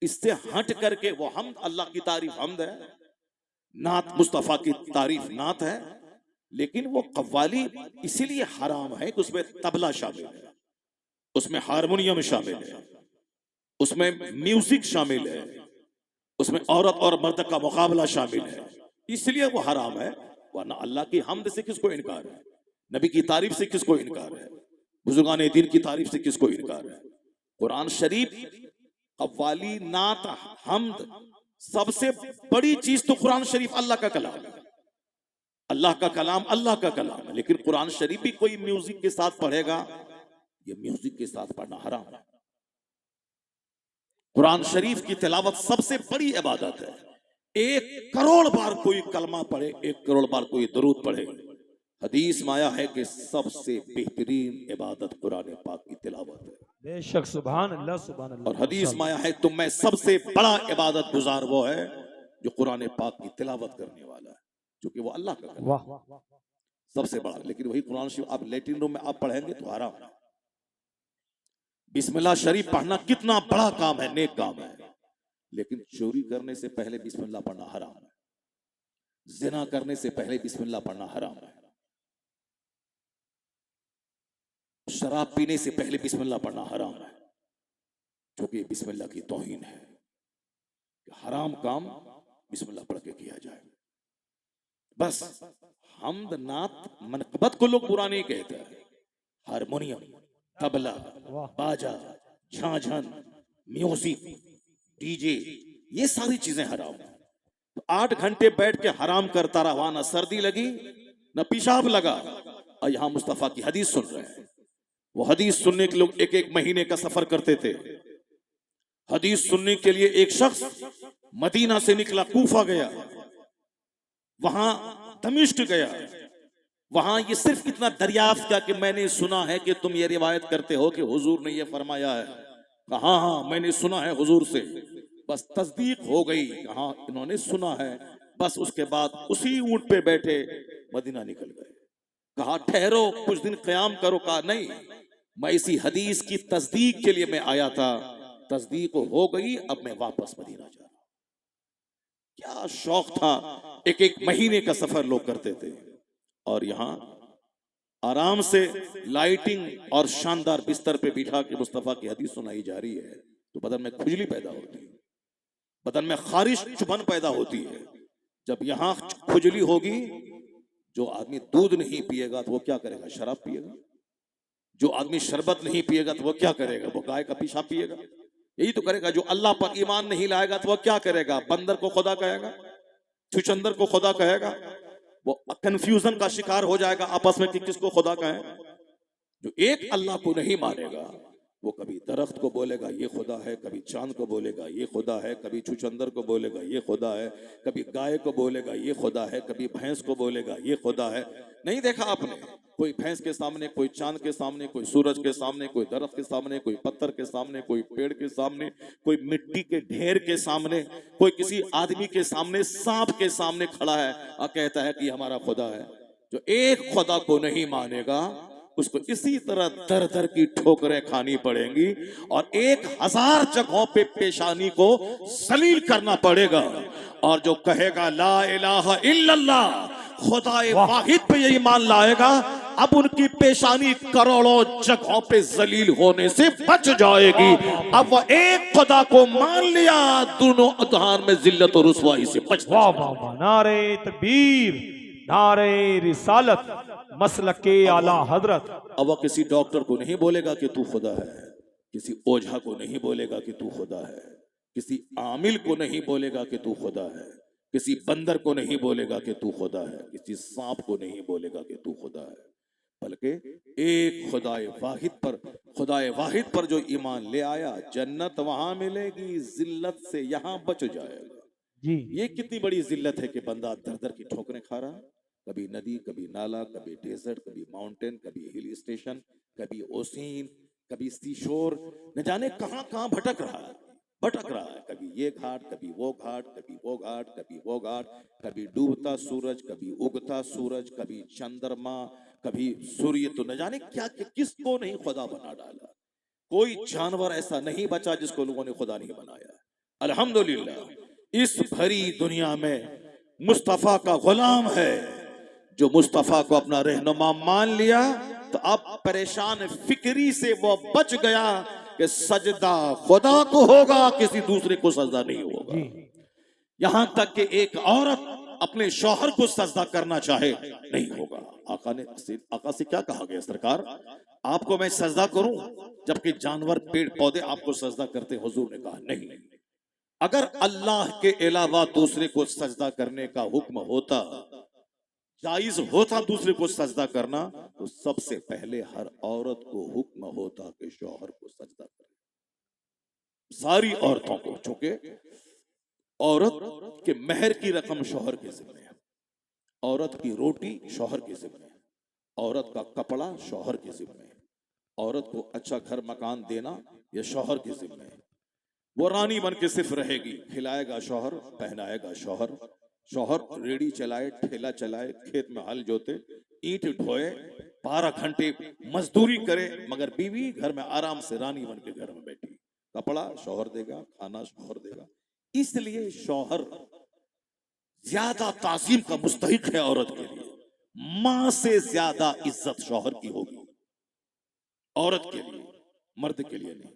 इससे हट करके वो हम अल्लाह की तारीफ हमद है, नात मुस्तफा की तारीफ नात है, लेकिन वो कव्वाली इसीलिए हराम है कि उसमें तबला शामिल है, उसमें हारमोनियम शामिल है, उसमें म्यूजिक शामिल है, उसमें औरत और मर्द का मुकाबला शामिल है, इसलिए वो हराम है। वरना अल्लाह की हम्द से किसको इनकार है, नबी की तारीफ से किसको इनकार है, बुजुर्गान दीन की तारीफ से किसको इनकार है। कुरान शरीफ, कव्वाली, नात, हम्द, सबसे बड़ी चीज तो कुरान शरीफ अल्लाह का कलाम है। अल्लाह का कलाम अल्लाह का कलाम है, लेकिन कुरान शरीफ भी कोई म्यूजिक के साथ पढ़ेगा, ये म्यूजिक के साथ पढ़ना हराम है। कुरान शरीफ की तिलावत सबसे बड़ी इबादत है। 1 करोड़ बार कोई कलमा पढ़े, 1 करोड़ बार कोई दरूद पढ़े। हदीस में आया है कि सबसे बेहतरीन इबादत कुरान पाक की तिलावत है। बेशक, सुभान अल्लाह, सुभान अल्लाह। और हदीस में आया है तुम में सबसे बड़ा इबादत गुजार वो है जो कुरान पाक की तिलावत करने वाला है, क्योंकि वो अल्लाह का कलाम है। वाह, सबसे बड़ा। लेकिन वही कुरान शरीफ आप लेटिन रूम में आप पढ़ेंगे तो हराम है। बिस्मिल्लाह शरीफ पढ़ना कितना बड़ा काम है, नेक काम है, लेकिन चोरी करने से पहले बिस्मिल्लाह पढ़ना हराम है, जिना करने से पहले बिस्मिल्लाह पढ़ना हराम है, शराब पीने से पहले बिस्मिल्लाह पढ़ना हराम है, क्योंकि बिस्मिल्लाह की तौहीन है। हराम काम बिस्मिल्लाह पढ़ के किया जाए। बस हम्द, नात, मनकबत को लोग बुरा नहीं कहते हैं। हारमोनियम, तबला, बाजा, झांझन, म्यूजिक, डीजे, ये सारी चीजें हराम है। तो 8 घंटे बैठ के हराम करता रहा, वहां ना सर्दी लगी ना पेशाब लगा, और यहां मुस्तफा की हदीस सुन रहे हैं। वो हदीस सुनने के लोग 1-1 महीने का सफर करते थे। हदीस सुनने के लिए एक शख्स मदीना से निकला, कूफा गया, वहां दमिश्क गया, वहां ये सिर्फ इतना दरियाफ्त किया कि मैंने सुना है कि तुम ये रिवायत करते हो कि हुजूर ने ये फरमाया है। कहा हाँ मैंने सुना है हुजूर से। बस तस्दीक हो गई, कहा इन्होंने सुना है। बस उसके बाद उसी ऊंट पे बैठे मदीना निकल गए। कहा ठहरो कुछ दिन क़याम करो। कहा नहीं, मैं इसी हदीस की तस्दीक के लिए मैं आया था, तस्दीक हो गई, अब मैं वापस मदीना जा रहा हूं। क्या शौक था, 1-1 महीने का सफर लोग करते थे। और यहां आराम से लाइटिंग और शानदार बिस्तर पे बिठा के मुस्तफा की हदीस सुनाई जा रही है, तो बदन में खुजली पैदा होती है, बदन में खारिश, चुभन पैदा होती है। जब यहां खुजली होगी, जो आदमी दूध नहीं पिएगा तो वो क्या करेगा, शराब पिएगा। जो आदमी शरबत नहीं पिएगा तो वो क्या करेगा, वो गाय का पेशाब पिएगा। यही तो करेगा। जो अल्लाह पर ईमान नहीं लाएगा तो वह क्या करेगा, बंदर को खुदा कहेगा, छुचंदर को खुदा कहेगा। वो कंफ्यूजन का शिकार हो जाएगा आपस में कि किसको खुदा कहें। जो एक अल्लाह को नहीं मानेगा वो कभी दरख्त को बोलेगा ये खुदा है, कभी चांद को बोलेगा ये खुदा है, कभी छुचंदर को बोलेगा ये खुदा है, कभी गाय को बोलेगा ये खुदा है, कभी भैंस को बोलेगा ये खुदा है। नहीं देखा आपने कोई भैंस के सामने, कोई चांद के सामने, कोई सूरज के सामने, कोई दरख्त के सामने, कोई पत्थर के सामने, कोई पेड़ के सामने, कोई मिट्टी के ढेर के सामने, कोई किसी आदमी के सामने, सांप के सामने खड़ा है और कहता है कि हमारा खुदा है। जो एक खुदा को नहीं मानेगा उसको इसी तरह दर दर की ठोकरें खानी पड़ेंगी और 1000 जगहों पे पेशानी को जलील करना पड़ेगा। और जो कहेगा ला इलाहा इल्लल्लाह, खुदाए वाहिद पे ये ईमान लाएगा, अब उनकी पेशानी करोड़ों जगहों पे जलील होने से बच जाएगी। अब वह एक खुदा को मान लिया, दोनों उधार में जिल्लत और रुसवाई से बच जाएगा। नारे तकबीर, नारे रिसालत, मसलके आला हजरत। अब वह किसी डॉक्टर को नहीं बोलेगा कि तू खुदा है, किसी ओझा को नहीं बोलेगा कि तू खुदा है, किसी आमिल को नहीं बोलेगा कि तू खुदा है, किसी बंदर को नहीं बोलेगा कि तू खुदा है, किसी सांप को नहीं बोलेगा कि तू खुदा है, बल्कि एक खुदाए वाहिद पर जो ईमान ले आया, जन्नत वहां मिलेगी, जिल्लत से यहां बच जाएगा। जी, ये कितनी बड़ी जिल्लत है कि बंदा दर दर की ठोकरें खा रहा है। कभी नदी, कभी नाला, कभी डेजर्ट, कभी माउंटेन, कभी हिल स्टेशन, कभी ओसीन, कभी सीशोर, न जाने कहां कहां भटक रहा है। कभी ये घाट, कभी वो घाट, कभी वो घाट, कभी वो घाट, कभी डूबता सूरज, कभी उगता सूरज, कभी चंद्रमा, कभी सूर्य। तो न जाने क्या किसको नहीं खुदा बना डाला। कोई जानवर ऐसा नहीं बचा जिसको लोगों ने खुदा नहीं बनाया। अल्हम्दुलिल्लाह इस भरी दुनिया में मुस्तफा का गुलाम है जो मुस्तफा को अपना रहनुमा मान लिया तो अब परेशान फिक्री से वो बच गया कि सजदा खुदा को होगा, किसी दूसरे को सजदा नहीं होगा। जी यहां तक कि एक औरत अपने शौहर को सजदा करना चाहे नहीं होगा। आका से क्या कहा गया, सरकार आपको मैं सजदा करूं, जबकि जानवर पेड़ पौधे आपको सजदा करते। हुजूर ने कहा नहीं, अगर अल्लाह के अलावा दूसरे को सजदा करने का हुक्म होता, जायज होता दूसरे को सजदा करना, तो सबसे पहले हर औरत को हुक्म होता कि शौहर को सजदा करे। सारी औरतों को, चूंकि औरत के मेहर की रकम शौहर के जिम्मे है, औरत की रोटी शौहर के जिम्मे है, औरत का कपड़ा शौहर के जिम्मे है, औरत को अच्छा घर मकान देना यह शौहर के जिम्मे है। वो रानी बन के सिर्फ रहेगी, खिलाएगा शौहर, पहनाएगा शौहर। शौहर रेडी चलाए, ठेला चलाए, खेत में हल जोते, ईंट ढोए, 12 घंटे मजदूरी करे, मगर बीवी घर में आराम से रानी बन के घर में बैठी। कपड़ा शौहर देगा, खाना शौहर देगा। इसलिए शौहर ज्यादा ताजीम का मुस्तहिक है औरत के लिए। मां से ज्यादा इज्जत शौहर की होगी औरत के लिए, मर्द के लिए नहीं।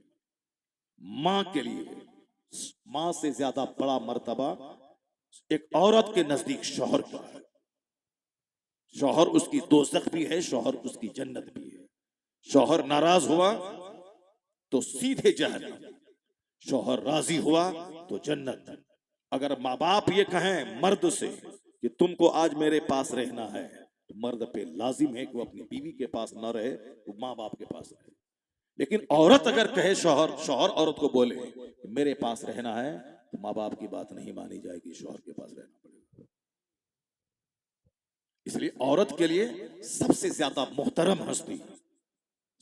मां के लिए, मां से ज्यादा बड़ा मर्तबा एक औरत के नजदीक शौहर का है। शौहर उसकी दोज़ख भी है, शौहर उसकी जन्नत भी है। शौहर नाराज हुआ तो सीधे जहन्नम, शौहर राजी हुआ तो जन्नत। अगर माँ बाप ये कहें मर्द से कि तुमको आज मेरे पास रहना है, तो मर्द पे लाजिम है कि वो अपनी बीवी के पास न रहे, वो माँ बाप के पास रहे। लेकिन औरत अगर कहे, शौहर औरत को बोले कि मेरे पास रहना है, तो माँ बाप की बात नहीं मानी जाएगी, शौहर के पास रहना पड़ेगा। इसलिए औरत के लिए सबसे ज्यादा मोहतरम हस्ती,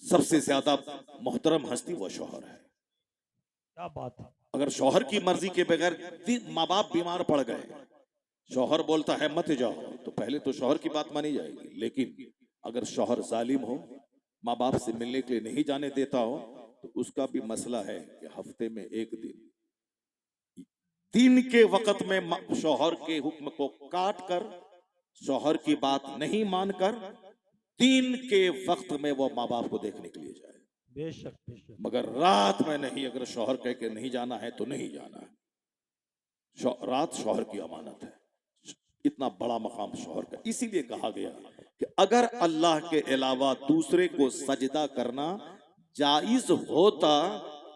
सबसे ज्यादा मोहतरम हस्ती वो शौहर है। क्या बात है। अगर शौहर की मर्जी के बगैर माँ बाप बीमार पड़ गए, शौहर बोलता है मत जाओ, तो पहले तो शौहर की बात मानी जाएगी। लेकिन अगर शौहर जालिम हो, माँ बाप से मिलने के लिए नहीं जाने देता हो, तो उसका भी मसला है कि हफ्ते में एक दिन के वक्त में शौहर के हुक्म को काट कर, शौहर की बात नहीं मानकर, दिन के वक्त में वो माँ बाप को देखने के लिए जाए। बेशक बेशक। मगर रात में नहीं। अगर शौहर कह के नहीं जाना है तो नहीं जाना है। रात शौहर की अमानत है। इतना बड़ा मकाम शौहर का, इसीलिए कहा गया कि अगर अल्लाह के अलावा दूसरे को सजदा करना जायज होता,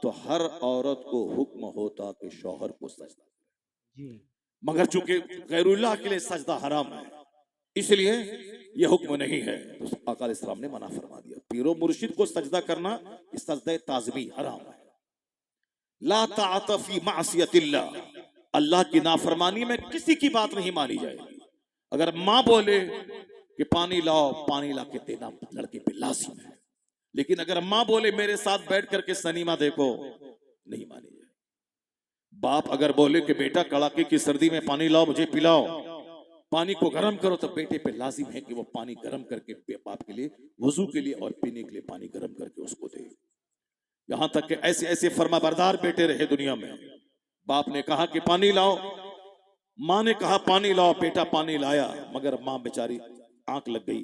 तो हर औरत को हुक्म होता कि शौहर को सजदा करे। जी मगर चूंकि गैरुल्लाह के लिए सजदा हराम है, इसलिए यह हुक्म नहीं है, तो आका इस्लाम ने मना फरमा दिया। पीरो मुर्शिद को सजदा करना इस सजदे ताज़मी हराम है। ला ताअत फी मासियतिल्लाह, अल्लाह की नाफरमानी में किसी की बात नहीं मानी जाएगी। अगर माँ बोले कि पानी लाओ, पानी ला के देना लड़के पे लाजिम है। लेकिन अगर माँ बोले मेरे साथ बैठ करके सनीमा देखो, नहीं मानी जाए। बाप अगर बोले कि बेटा कड़ाके की सर्दी में पानी लाओ, मुझे पिलाओ, पानी को गर्म करो, तो बेटे पे लाजिम है कि वो पानी गर्म करके बाप के लिए वजू के लिए और पीने के लिए पानी गर्म करके उसको दे। यहां तक कि ऐसे ऐसे फर्माबरदार बेटे रहे दुनिया में। बाप ने कहा कि पानी लाओ, माँ ने कहा पानी लाओ, बेटा पानी लाया, मगर माँ बेचारी आंख लग गई,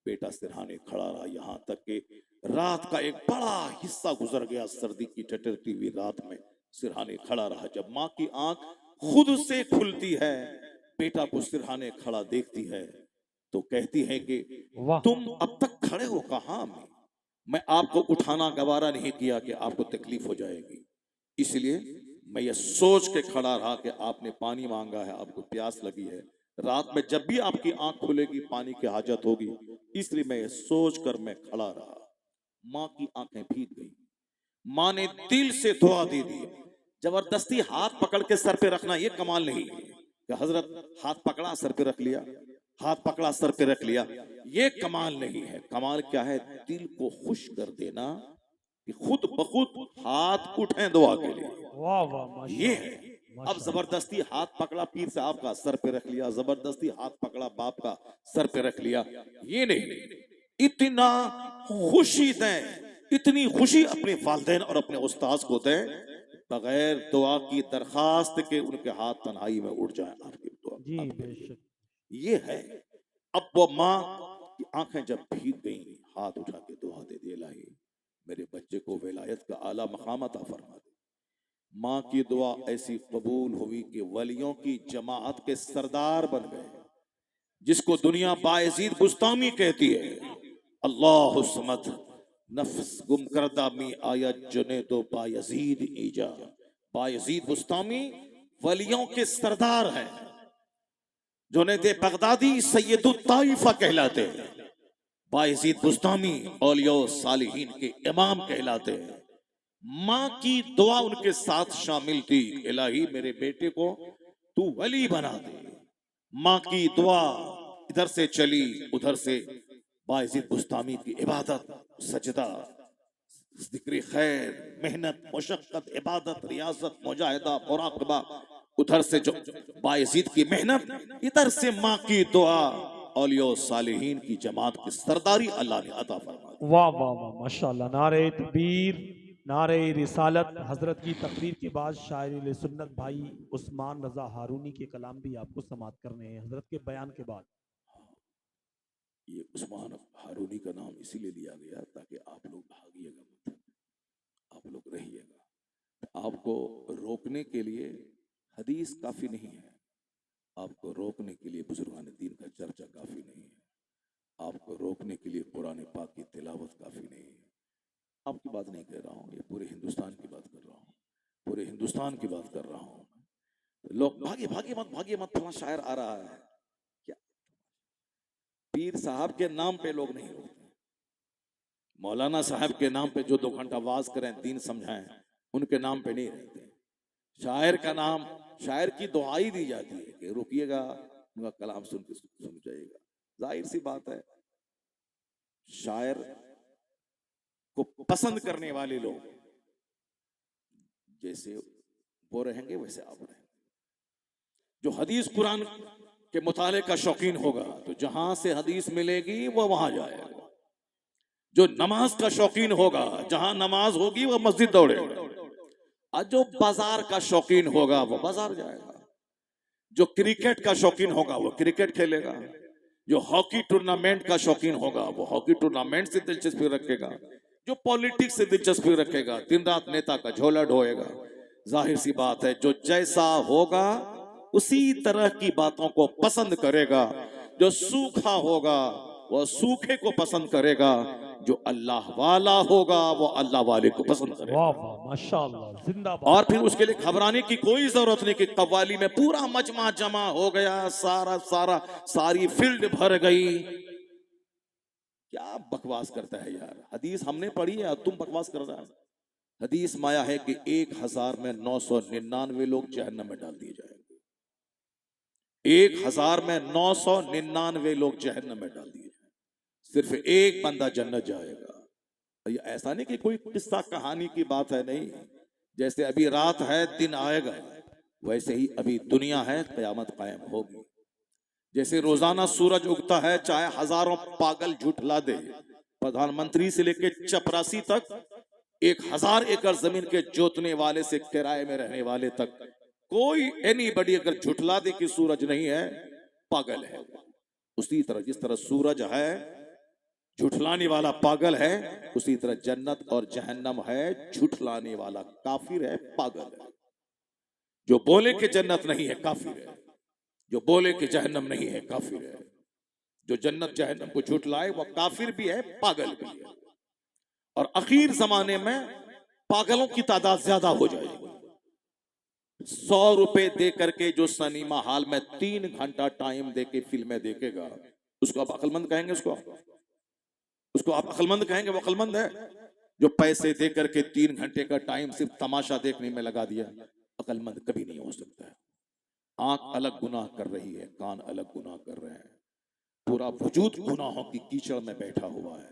बेटा सिरहाने खड़ा रहा। यहां तक कि रात का एक बड़ा हिस्सा गुजर गया, सर्दी की टटरती हुई रात में सिरहाने खड़ा रहा। जब माँ की आंख खुद से खुलती है, बेटा को सिरहाने खड़ा देखती है, तो कहती है कि तुम अब तक खड़े हो कहां? मैं आपको उठाना गवारा नहीं किया कि आपको तकलीफ हो जाएगी, इसलिए मैं ये सोच के खड़ा रहा कि आपने पानी मांगा है, आपको प्यास लगी है, रात में जब भी आपकी आंख खुलेगी पानी की हाजत होगी, इसलिए मैं ये सोच कर मैं खड़ा रहा। माँ की आंखें भीग गई। माँ ने दिल से दुआ दे दी। जबरदस्ती हाथ पकड़ के सर पे रखना ये कमाल नहीं है कि हजरत हाथ पकड़ा सर पे रख लिया, हाथ पकड़ा सर पे रख लिया, ये कमाल नहीं है। कमाल क्या है? दिल को खुश कर देना कि खुद बखुद हाथ उठे दुआ के लिए। वाह वाह, ये है। अब जबरदस्ती हाथ पकड़ा पीर साहब का सर पे रख लिया, जबरदस्ती हाथ पकड़ा बाप का सर पे रख लिया, ये नहीं। इतना खुशी दें, इतनी खुशी अपने वालिदैन और अपने उस्ताद को दें, बगैर दुआ की दरखास्त के उनके हाथ तन्हाई में उड़ जाए आपकी दुआ। जी बेशक। ये है। अब वो माँ की आंखें जब भीग गई, हाथ उठा के दुआ दे दी, इलाही मेरे बच्चे को विलायत का आला मकाम अता फरमा दे। माँ की दुआ ऐसी कबूल हुई कि वलियों की जमात के सरदार बन गए, जिसको दुनिया बायजीद बुस्तामी कहती है। अल्लाह समद नफ्स गुम करदा मी आया जुने तो बायजीद ईजा। बायजीद बुस्तामी वलियों के सरदार हैं। जुनैद बगदादी सैयदुत ताइफा कहलाते हैं। बायजीद बुस्तामी औलिया सालिहीन के इमाम कहलाते हैं। माँ की दुआ उनके साथ शामिल थी, इलाही मेरे बेटे को तू वली बना दे। माँ की दुआ इधर से चली, उधर से बायजीद बुस्तामी की इबादत, सजदा, जिक्र खैर, मेहनत, मुशक्कत, इबादत, रियाजत, मुजाहिदा, मुराकबा, उधर से जो बायजीद की मेहनत, इधर से माँ की दुआ, औलिया सालिहीन की जमात की सरदारी अल्लाह ने अता फरमा दी। वाह वाह वाह माशाल्लाह। नारे तकबीर, नारे रिसालत। हजरत की तकरीर के बाद शायर सुन्नत भाई उस्मान रजा हारूनी के कलाम भी आपको समात करने हैं हजरत के बयान के बाद। ये उस्मान हारूनी का नाम इसीलिए लिया गया ताकि आप लोग भागिएगा मत, आप लोग रहिएगा। आपको रोकने के लिए हदीस काफी नहीं है, आपको रोकने के लिए बुजुर्गान दीन का चर्चा काफी नहीं है, आपको रोकने के लिए कुरान पाक की तिलावत काफी नहीं है। आपकी बात नहीं कर रहा हूँ, ये पूरे हिंदुस्तान की बात कर रहा हूँ, पूरे हिंदुस्तान की बात कर रहा हूँ। लोग भागे भागे मत फला शायर आ रहा है, क्या पीर साहब के नाम पे लोग नहीं रोकते। मौलाना साहब के नाम पे जो 2 घंटा वाज करें, दीन समझाएं, उनके नाम पे नहीं रहते। शायर का नाम, शायर की दुआई दी जाती है कि रुकिएगा, उनका कलाम सुन के सुन जाइएगा। जाहिर सी बात है, शायर को पसंद करने वाले लोग जैसे वो रहेंगे वैसे आप रहेंगे। जो हदीस कुरान के मुताले का शौकीन होगा तो जहां से हदीस मिलेगी वो वहां जाएगा। जो नमाज का शौकीन होगा, जहां नमाज होगी वो मस्जिद दौड़ेगा। और जो बाजार का शौकीन होगा वो बाजार जाएगा। जो क्रिकेट का शौकीन होगा वो क्रिकेट खेलेगा। जो हॉकी टूर्नामेंट का शौकीन होगा वो हॉकी टूर्नामेंट से दिलचस्पी रखेगा। जो पॉलिटिक्स से दिलचस्पी रखेगा दिन रात नेता का झोला ढोएगा। जाहिर सी बात है, जो जैसा होगा उसी तरह की बातों को पसंद करेगा। जो सूखा होगा वो सूखे को पसंद करेगा। जो अल्लाह वाला होगा वो अल्लाह वाले को पसंद करेगा। वाह वाह माशाल्लाह, जिंदाबाद। और फिर उसके लिए घबराने की कोई जरूरत नहीं कि कव्वाली में पूरा मजमा जमा हो गया, सारी फील्ड भर गई। क्या बकवास करता है यार, हदीस हमने पढ़ी है, तुम बकवास कर रहा है। हदीस माया है कि 1000 में 999 लोग जहन्नम में डाल दिए जाएंगे। 1000 में 999 लोग जहन्नम में डाल दिए जाएंगे, सिर्फ एक बंदा जन्नत जाएगा। ये ऐसा नहीं कि कोई किस्सा कहानी की बात है, नहीं। जैसे अभी रात है दिन आएगा, वैसे ही अभी दुनिया है कयामत कायम होगी। जैसे रोजाना सूरज उगता है, चाहे हजारों पागल झूठला दे, प्रधानमंत्री से लेकर चपरासी तक, 1000 एकड़ जमीन के जोतने वाले से किराए में रहने वाले तक, कोई एनीबडी अगर झूठला दे कि सूरज नहीं है, पागल है। उसी तरह जिस तरह सूरज है झूठलाने वाला पागल है, उसी तरह जन्नत और जहन्नम है, झूठलाने वाला काफिर है, पागल है। जो बोले कि जन्नत नहीं है काफिर है, जो बोले कि जहन्नम नहीं है काफिर है। जो जन्नत जहन्नम को झूठलाए वो काफिर भी है, पागल भी है। और आखिर जमाने में पागलों की तादाद ज्यादा हो जाएगी। 100 रुपए दे करके जो सिनेमा हॉल में 3 घंटा टाइम देके फिल्में देखेगा, उसको आप अक्लमंद कहेंगे? उसको आप अक्लमंद कहेंगे? वो अक्लमंद है जो पैसे दे करके 3 घंटे का टाइम सिर्फ तमाशा देखने में लगा दिया? अक्लमंद कभी नहीं हो सकता है। आंख अलग गुनाह कर रही है, कान अलग गुनाह कर रहे हैं, पूरा वजूद गुनाहों की कीचड़ में बैठा हुआ है,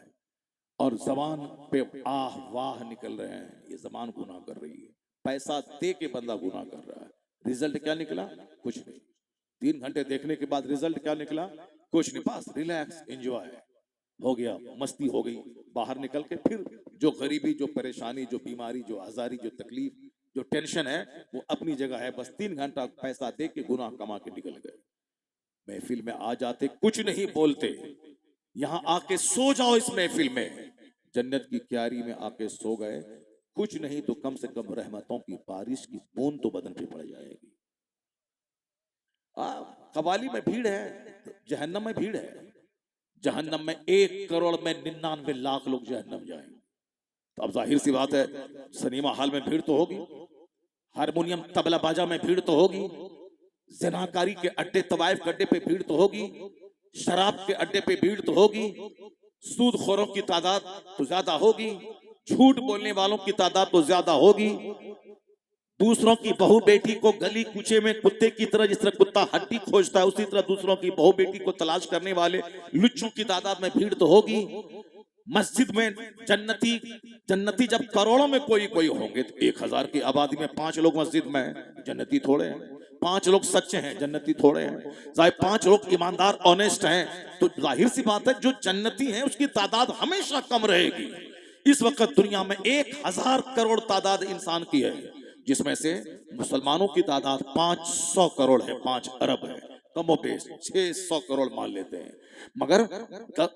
और जबान पे आह वाह निकल रहे हैं। ये जबान गुनाह कर रही है, पैसा दे के बंदा गुनाह कर रहा है। रिजल्ट क्या निकला? कुछ नहीं। 3 घंटे देखने के बाद रिजल्ट क्या निकला? कुछ नहीं। बस रिलैक्स, एंजॉय हो गया, मस्ती हो गई। बाहर निकल के फिर जो गरीबी, जो परेशानी, जो बीमारी, जो आजारी, जो तकलीफ, जो टेंशन है वो अपनी जगह है। बस 3 घंटा पैसा दे के गुनाह कमा के निकल गए। महफिल में आ जाते, कुछ नहीं बोलते, यहां आके सो जाओ इस महफिल में, जन्नत की क्यारी में आके सो गए, कुछ नहीं तो कम से कम रहमतों की बारिश की बूंद तो बदन पे पड़ जाएगी। कवाली में भीड़ है, जहन्नम में भीड़ है। जहन्नम में 1,99,00,000 लोग जहन्नम जाएंगे। तो अब जाहिर सी बात है, सिनेमा हॉल में भीड़ तो होगी, हारमोनियम तबला बाजा में भीड़ तो होगी, ज़िनाकारी के अड्डे तवाइफ के अड्डे पे भीड़ तो होगी, शराब के अड्डे पे भीड़ तो होगी, सूदखोरों की तादाद तो ज्यादा होगी, झूठ बोलने वालों की तादाद तो ज्यादा होगी, दूसरों की बहू बेटी को गली कूचे में कुत्ते की तरह, जिस तरह कुत्ता हड्डी खोजता है उसी तरह दूसरों की बहू बेटी को तलाश करने वाले लुच्चों की तादाद में भीड़ तो होगी। मस्जिद में जन्नती जब करोड़ों में कोई कोई होंगे तो 1,000 की आबादी में 5 लोग मस्जिद में हैं, जन्नती थोड़े हैं। 5 लोग सच्चे हैं, जन्नती थोड़े हैं। जाहिर 5 लोग ईमानदार ऑनेस्ट हैं, तो जाहिर सी बात है जो जन्नती हैं उसकी तादाद हमेशा कम रहेगी। इस वक्त दुनिया में 1,000 करोड़ तादाद इंसान की है, जिसमें से मुसलमानों की तादाद 500 करोड़ है, 5 अरब है, कमो बेश 600 करोड़ मान लेते हैं। मगर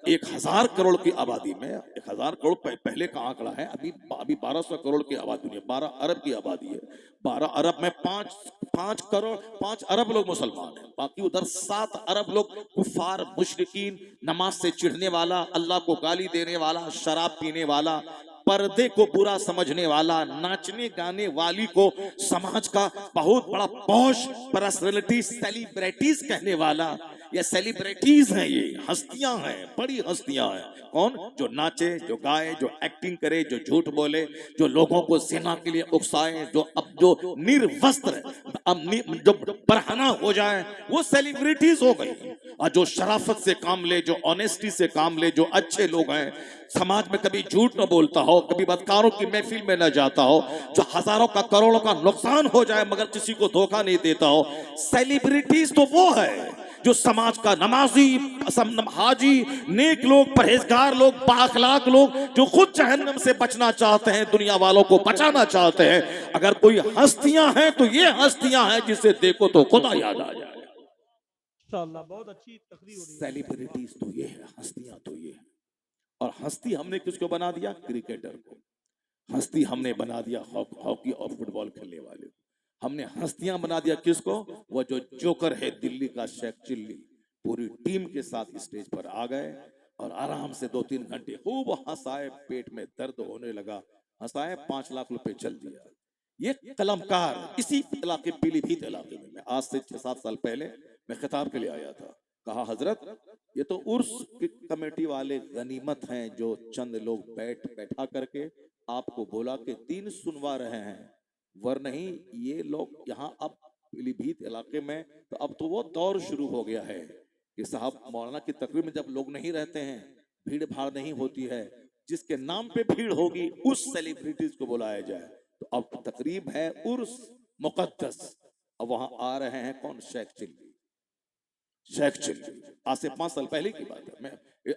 1,000 करोड़ की आबादी में 1,000 करोड़ पहले का आंकड़ा है, अभी 1200 करोड़ की आबादी है, 12 अरब की आबादी है। 12 अरब में 5 अरब लोग मुसलमान हैं, बाकी उधर 7 अरब लोग कुफार, मुशरिकीन, नमाज से चिढ़ने वाला, अल्लाह को गाली देने वाला, शराब पीने वाला, पर्दे को बुरा समझने वाला, नाचने गाने वाली को समाज का बहुत बड़ा पॉश पर्सनैलिटी, सेलिब्रिटीज कहने वाला, ये सेलिब्रिटीज हैं, ये हस्तियां हैं, बड़ी हस्तियां हैं। कौन? जो नाचे, जो गाए, जो एक्टिंग करे, जो झूठ बोले, जो लोगों को सेना के लिए उकसाए, जो निर्वस्त्र, जो बरहना हो जाए, वो सेलिब्रिटीज हो गई। और जो शराफत से काम ले, जो ऑनेस्टी से काम ले, जो अच्छे लोग हैं, समाज में कभी झूठ न बोलता हो, कभी बदकारों की महफिल में न जाता हो, जो हजारों का करोड़ों का नुकसान हो जाए मगर किसी को धोखा नहीं देता हो, सेलिब्रिटीज तो वो है जो समाज का नमाजी, हाजी, नेक लोग, परहेजगार लोग, बाअखलाक लोग, जो खुद जहन्नम से बचना चाहते हैं, दुनिया वालों को बचाना चाहते हैं। अगर कोई हस्तियां हैं तो ये हस्तियां हैं जिसे देखो तो खुदा याद आ जाए। इंशाअल्लाह बहुत अच्छी तकरीर हो रही है। सेलिब्रिटीज तो ये है, हस्तियां तो ये है। और हस्ती हमने किसको बना दिया? क्रिकेटर को। हस्ती हमने बना दिया हॉकी और फुटबॉल खेलने वाले को। हमने हस्तियां बना दिया किसको? वो जो जोकर है दिल्ली का, शेख चिल्ली, पूरी टीम के साथ स्टेज पर आ गए और आराम से 2-3 घंटे खूब हंसाए, पेट में दर्द होने लगा, हंसाए, 5 लाख रुपए चल दिया। ये कलमकार इसी इलाके, पीलीभीत इलाके में, मैं आज से 6-7 साल पहले मैं खिताब के लिए आया था। कहा हजरत ये तो उर्स की कमेटी वाले गनीमत हैं जो चंद लोग बैठा करके आपको बोला कि दीन सुनवा रहे हैं, वरना नहीं ये लोग यहाँ अब पीलीभीत इलाके में तो अब तो वो दौर शुरू हो गया है कि साहब मौलाना की तकरीर में जब लोग नहीं रहते हैं, भीड़ भाड़ नहीं होती है, जिसके नाम पे भीड़ होगी उस सेलिब्रिटीज को बुलाया जाए। तो अब तकरीब है उर्स मुकद्दस, अब वहां आ रहे हैं कौन? शेख चिल्ली। शेख चिल्ली आज से 5 साल पहले की बात है। मैं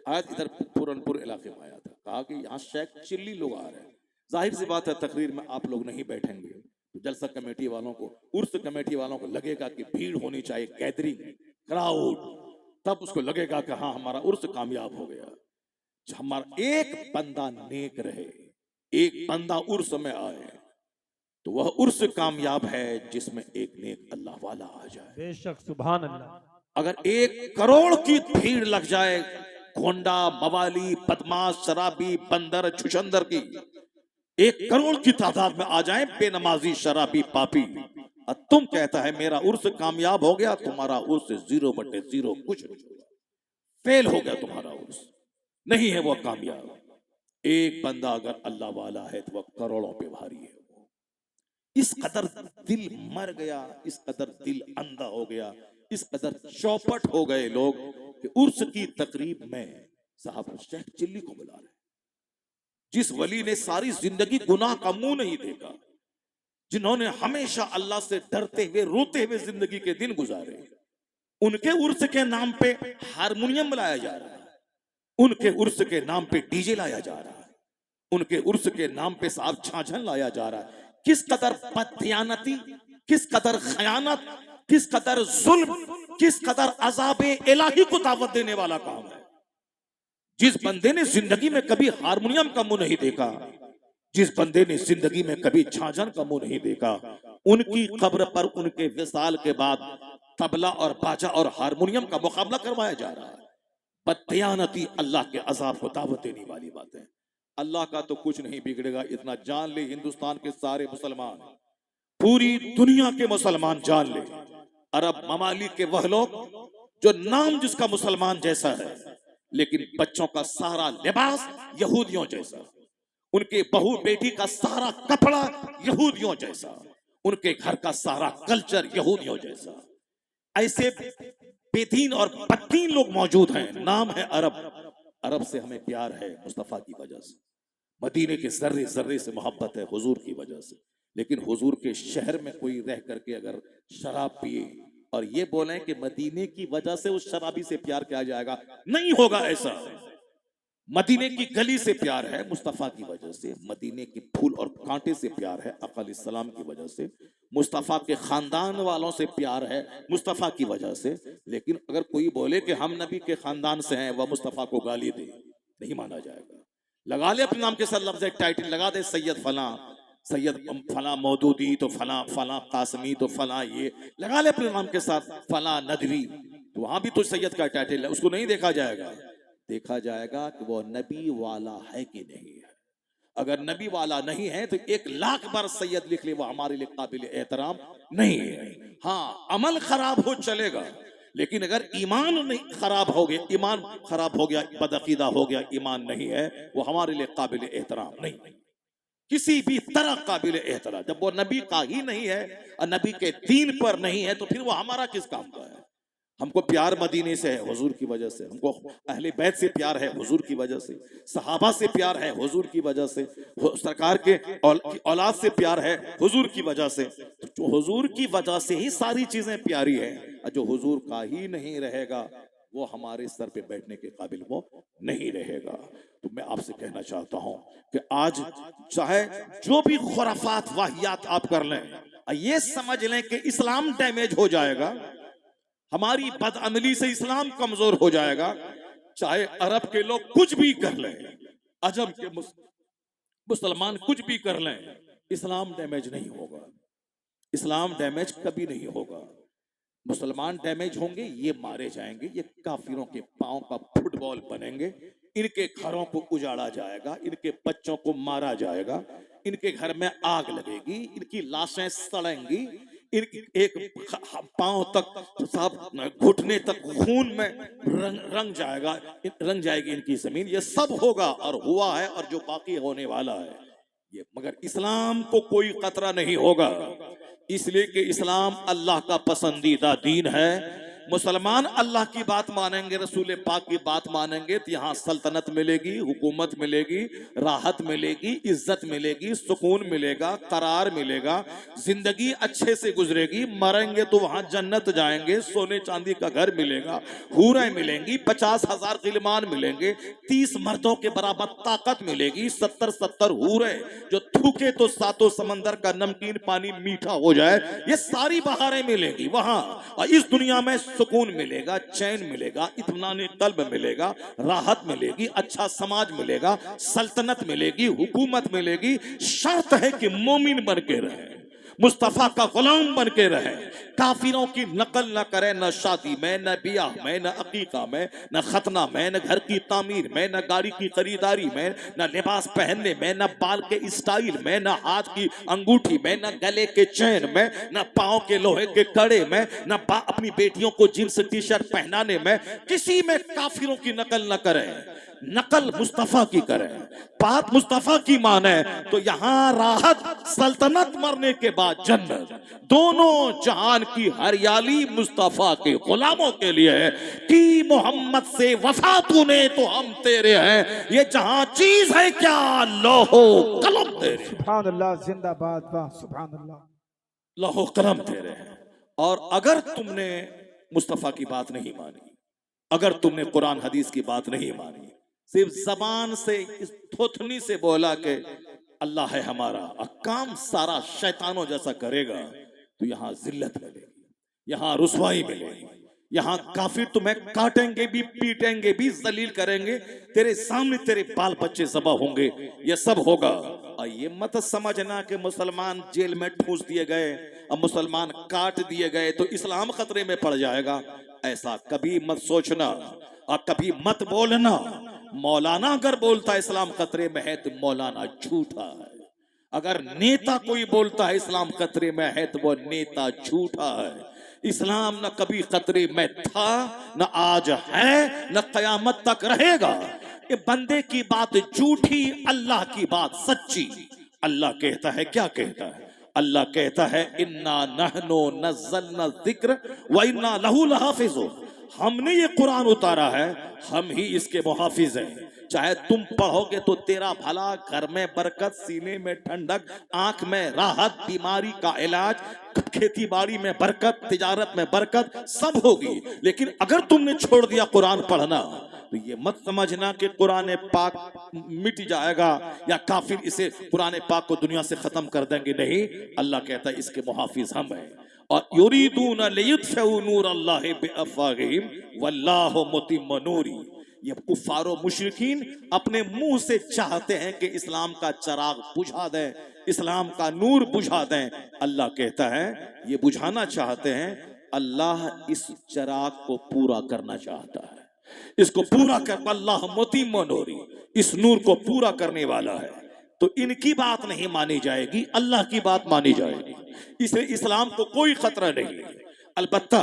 आज इधर पूरनपुर इलाके में आया था, कहा कि यहाँ शेख चिल्ली लोग आ रहे हैं। जाहिर सी बात है तकरीर में आप लोग नहीं बैठेंगे, तो जलसा कमेटी वालों को, उर्स कमेटी वालों को लगेगा कि भीड़ होनी चाहिए, गैदरिंग, क्राउड, तब उसको लगेगा कि हाँ हमारा उर्स कामयाब हो गया। हमारा एक बंदा नेक रहे, एक बंदा उर्स में आए, तो वह उर्स कामयाब है जिसमें एक नेक अल्लाह वाला आ जाए। बेशक, सुभान अल्लाह। अगर 1 करोड़ की भीड़ लग जाए, गोंडा, मवाली, बदमाश, शराबी, बंदर, छुछंदर की 1 करोड़ की तादाद में आ जाए, बेनमाजी, शराबी, पापी, और तुम कहता है मेरा उर्स कामयाब हो गया, तुम्हारा उर्स 0/0 कुछ नहीं होगा, फेल हो गया तुम्हारा उर्स, नहीं है वो कामयाब। एक बंदा अगर अल्लाह वाला है तो वह करोड़ों पे भारी है। इस कदर दिल मर गया, इस कदर दिल अंधा हो गया, इस कदर चौपट हो गए लोग कि उर्स की तकरीब में साहब शेख चिल्ली को बुला रहे, जिस वली ने सारी जिंदगी गुनाह का मुंह नहीं देखा, जिन्होंने हमेशा अल्लाह से डरते हुए, रोते हुए जिंदगी के दिन गुजारे, उनके उर्स के नाम पे हारमोनियम लाया जा रहा है, उनके उर्स के नाम पे डीजे लाया जा रहा है, उनके उर्स के नाम पे साहब छाछन लाया जा रहा है। किस कदर बददियानती, किस कदर खयानत, किस कदर जुल्म, किस कदर अज़ाबे इलाही को दावत देने वाला काम है। जिस बंदे ने जिंदगी में कभी हारमोनियम का मुंह नहीं देखा, जिस बंदे ने जिंदगी में कभी झांझन का मुंह नहीं देखा, उनकी कब्र पर उनके विसाल के बाद तबला और बाजा और हारमोनियम का मुकाबला करवाया जा रहा है। बददियानती अल्लाह के अजाब को दावत देने वाली बात है। अल्लाह का तो कुछ नहीं बिगड़ेगा, इतना जान ले हिंदुस्तान के सारे मुसलमान, पूरी दुनिया के मुसलमान जान ले, अरब ममालिक के वह लोग जो नाम जिसका मुसलमान जैसा है, लेकिन बच्चों का सारा लिबास यहूदियों जैसा, उनके बहू बेटी का सारा कपड़ा यहूदियों जैसा, उनके घर का सारा कल्चर यहूदियों जैसा। ऐसे बेदीन और बददीन लोग मौजूद हैं। नाम है अरब, अरब से हमें प्यार है मुस्तफा की वजह से, मदीने के जर्रे जर्रे से मोहब्बत है हुजूर की वजह से। लेकिन हुजूर के शहर में कोई रह करके अगर शराब पिए और ये बोले कि मदीने की वजह से उस शराबी से प्यार किया जाएगा, नहीं होगा ऐसा। मदीने की गली से प्यार है मुस्तफा की वजह से, मदीने के फूल और कांटे से प्यार है आका अलैहिस्सलाम की वजह से, मुस्तफा के खानदान वालों से प्यार है मुस्तफा की वजह से। लेकिन अगर कोई बोले कि हम नबी के खानदान से हैं, वह मुस्तफा को गाली दे, नहीं माना जाएगा। लगा ले अपने नाम के साथ लफ्ज़ टाइटल लगा दे, सैयद फला, सैयद फला मौदूदी तो फला, फला कासमी तो फला, ये लगा ले अपने नाम के साथ फला नदवी, तो वहां भी तो सैयद का टाइटल है, उसको नहीं देखा जाएगा। देखा जाएगा कि वो नबी वाला है कि नहीं है। अगर नबी वाला नहीं है तो 1,00,000 बार सैयद लिख ले, वो हमारे लिए काबिल एहतराम नहीं है। हाँ, अमल खराब हो चलेगा, लेकिन अगर ईमान नहीं खराब हो गया, ईमान खराब हो गया, बदअकीदा हो गया, ईमान नहीं है, वो हमारे लिए काबिल एहतराम नहीं, किसी भी तरह काबिल एहतराम। जब वो नबी का ही नहीं है और नबी के दीन पर नहीं है, तो फिर वो हमारा किस काम का है। हमको प्यार मदीने से है हुजूर की वजह से, हमको अहले बैत से प्यार है हुजूर की वजह से, सहाबा से प्यार है हुजूर की वजह से, सरकार के औलाद से प्यार है हुजूर की वजह से। तो हुजूर की वजह से ही सारी चीजें प्यारी है। जो हुजूर का ही नहीं रहेगा, वो हमारे सर पे बैठने के काबिल वो नहीं रहेगा। तो मैं आपसे कहना चाहता हूं कि आज चाहे जो भी खुराफात वाहियात आप कर लें, ये समझ लें कि इस्लाम डैमेज हो जाएगा, हमारी बदअमली से इस्लाम कमजोर हो जाएगा। चाहे अरब के लोग कुछ भी कर लें, अजम के मुसलमान कुछ भी कर लें, इस्लाम डैमेज नहीं होगा। इस्लाम डैमेज कभी नहीं होगा। मुसलमान डैमेज होंगे, ये मारे जाएंगे, ये काफिरों के पांव का फुटबॉल बनेंगे, इनके घरों को उजाड़ा जाएगा, इनके बच्चों को मारा जाएगा, इनके घर में आग लगेगी, इनकी लाशें सड़ेंगी, एक पांव तक साहब घुटने तक खून में रंग जाएगी इनकी जमीन। ये सब होगा और हुआ है और जो बाकी होने वाला है ये, मगर इस्लाम को कोई खतरा नहीं होगा, इसलिए कि इस्लाम अल्लाह का पसंदीदा दीन है। मुसलमान अल्लाह की बात मानेंगे, रसूल पाक की बात मानेंगे, तो यहाँ सल्तनत मिलेगी, हुकूमत मिलेगी, राहत मिलेगी, इज्जत मिलेगी, सुकून मिलेगा, करार मिलेगा, जिंदगी अच्छे से गुजरेगी। मरेंगे तो वहां जन्नत जाएंगे, सोने चांदी का घर मिलेगा, हूरें मिलेंगी, 50,000 गिलमान मिलेंगे, 30 मर्दों के बराबर ताकत मिलेगी, 70 हूरें जो थूके तो सातों समंदर का नमकीन पानी मीठा हो जाए, ये सारी बहारें मिलेंगी वहां। और इस दुनिया में सुकून मिलेगा, चैन मिलेगा, इत्मीनान कल्ब मिलेगा, राहत मिलेगी, अच्छा समाज मिलेगा, सल्तनत मिलेगी, हुकूमत मिलेगी। शर्त है कि मोमिन बन के रहे, मुस्तफा का गुलाम बन के रहे, काफिरों की नकल न करे, न शादी में, न बियाह में, न अकीका में, न खतना में, न घर की तामीर में, न गाड़ी की खरीदारी में, न लिबास पहनने में, न बाल के स्टाइल में, न हाथ की अंगूठी में, न गले के चैन में, न पांव के लोहे के कड़े में, न अपनी बेटियों को जींस टी शर्ट पहनाने में, किसी में काफिरों की नकल न करें। नकल मुस्तफा की करें, बात मुस्तफा की माने, तो यहां राहत, सल्तनत, मरने के बाद जन्नत, दोनों जहान की हरियाली मुस्तफा के गुलामों के लिए है। कि मोहम्मद से वफा तूने तो हम तेरे हैं, ये जहां चीज है क्या लोहो कलम तेरे। सुभान अल्लाह, जिंदाबाद, वाह सुभान अल्लाह। लोहो कलम तेरे हैं। और अगर तुमने मुस्तफा की बात नहीं मानी, अगर तुमने कुरान हदीस की बात नहीं मानी, सिर्फ जबान से इस थोथनी से बोला कि अल्लाह है हमारा, काम सारा शैतानों जैसा करेगा, तो यहां जिल्लत मिलेगी, यहां रुसवाई मिलेगी, यहाँ काफिर तुम्हें काटेंगे भी, पीटेंगे भी, जलील करेंगे, तेरे सामने तेरे बाल बच्चे ज़बह होंगे, ये सब होगा। और ये मत समझना कि मुसलमान जेल में ठूस दिए गए और मुसलमान काट दिए गए तो इस्लाम खतरे में पड़ जाएगा, ऐसा कभी मत सोचना और कभी मत बोलना। मौलाना अगर बोलता है इस्लाम खतरे में है तो मौलाना झूठा है। अगर नेता कोई बोलता है इस्लाम खतरे में है तो वो नेता झूठा है। इस्लाम न कभी खतरे में था, न आज है, न कयामत तक रहेगा। ये बंदे की बात झूठी, अल्लाह की बात सच्ची। अल्लाह कहता है, क्या कहता है? अल्लाह कहता है इन्ना नहनु नज़्ज़लना ज़िक्र व इन्ना लहू लहाफ़िज़ून। हमने ये कुरान उतारा है, हम ही इसके मुहाफिज हैं। चाहे तुम पढ़ोगे तो तेरा भला, घर में बरकत, सीने में ठंडक, आंख में राहत, बीमारी का इलाज, खेती बाड़ी में बरकत, तिजारत में बरकत, सब होगी। लेकिन अगर तुमने छोड़ दिया कुरान पढ़ना तो ये मत समझना कि कुरान पाक मिट जाएगा या काफिर इसे कुरान पाक को दुनिया से खत्म कर देंगे। नहीं, अल्लाह कहता है इसके मुहाफिज हम हैं। और युरीदून लियुत्फिउ नूरल्लाहि बिअफ़वाहिहिम वल्लाहु मुतिम्मु नूरी। ये कुफारो मुशरिकीन अपने मुंह से चाहते हैं कि इस्लाम का चिराग बुझा दें, इस्लाम का नूर बुझा दें। अल्लाह कहता है ये बुझाना चाहते हैं, अल्लाह इस चिराग को पूरा करना चाहता है। इसको पूरा कर, अल्लाह मुतिम्मु नूरी, इस नूर को पूरा करने वाला है। तो इनकी बात नहीं मानी जाएगी, अल्लाह की बात मानी जाएगी। इसलिए इस्लाम को कोई खतरा नहीं है। अलबत्ता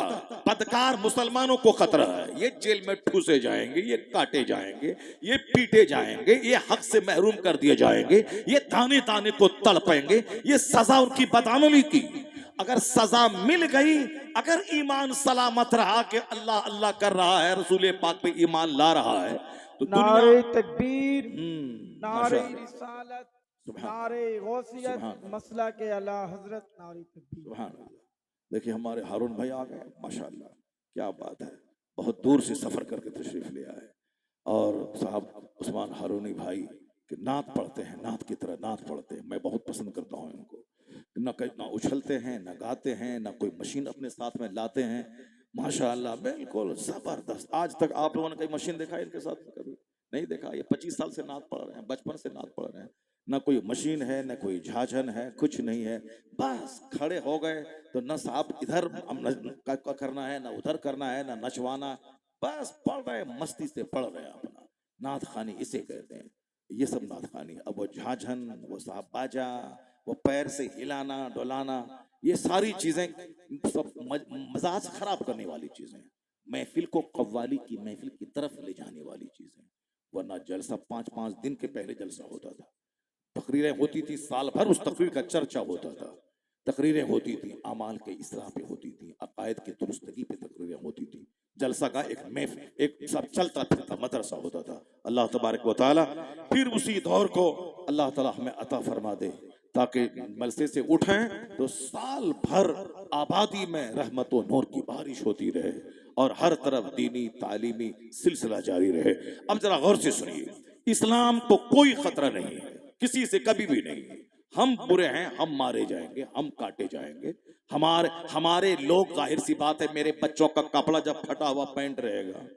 बदकार मुसलमानों को खतरा है। ये जेल में ठूसे जाएंगे, ये काटे जाएंगे, ये पीटे जाएंगे, ये हक से महरूम कर दिए जाएंगे, ये दाने दाने को तड़पेंगे। ये सजा उनकी बदअमली की। अगर सजा मिल गई, अगर ईमान सलामत रहा कि अल्लाह अल्लाह कर रहा है, रसूल पाक पे ईमान ला रहा है, तो नारे तकबीर, नारे माशाअल्लाह, रिसालत, सुभान नारे गौसियत, सुभान मसला के अला हजरत, नारे तकबीर। सुभान अल्लाह। देखिए हमारे हारून भाई आ गए, माशाअल्लाह, क्या बात है। बहुत दूर से सफर करके तशरीफ ले आए और साहब उस्मान हारूनी भाई के नात पढ़ते हैं, नात की तरह नात पढ़ते हैं। मैं बहुत पसंद करता हूँ इनको। ना उछलते हैं, ना गाते हैं, ना कोई मशीन अपने साथ में लाते हैं। माशाअल्लाह बिल्कुल जबरदस्त। आज तक आप लोगों ने कोई मशीन देखा है इनके साथ? कभी नहीं देखा। ये 25 साल से नात पढ़ रहे हैं, बचपन से नात पढ़ रहे हैं। ना कोई मशीन है, ना कोई झाझन है, कुछ नहीं है। बस खड़े हो गए तो न साहब इधर करना है, ना उधर करना है, ना नचवाना, बस पढ़ रहे, मस्ती से पढ़ रहे हैं अपना। नात खानी इसे कहते हैं। ये सब नात खानी। अब वो झाझन, वो साहब बाजा, वो पैर से हिलाना डुलाना, ये सारी चीजें सब मजाज खराब करने वाली चीजें, महफिल को कव्वाली की महफिल की तरफ ले जाने वाली चीजें। वरना जलसा 5-5 दिन के पहले जलसा होता था, तकरीरें होती थी, साल भर उस तकरीर का चर्चा होता था। तकरीरें होती थी, अमाल के इसलाह पे होती थी, अकायद की दुरुस्तगी पे तकरीरें होती थी। जलसा का एक सब चलता फिरता मदरसा होता था। अल्लाह तबारक व तआला फिर उसी दौर को अल्लाह ताला हमें अता फरमा दे ताकि मलसे से उठें तो साल भर आबादी में रहमत व नूर की बारिश होती रहे और हर तरफ दीनी तालीमी सिलसिला जारी रहे। अब जरा गौर से सुनिए, इस्लाम को कोई खतरा नहीं है, किसी से कभी भी नहीं। हम बुरे हैं, हम मारे जाएंगे, हम काटे जाएंगे। हमारे लोग, जाहिर सी बात है, मेरे बच्चों का कपड़ा जब फटा हुआ पैंट रहेगा,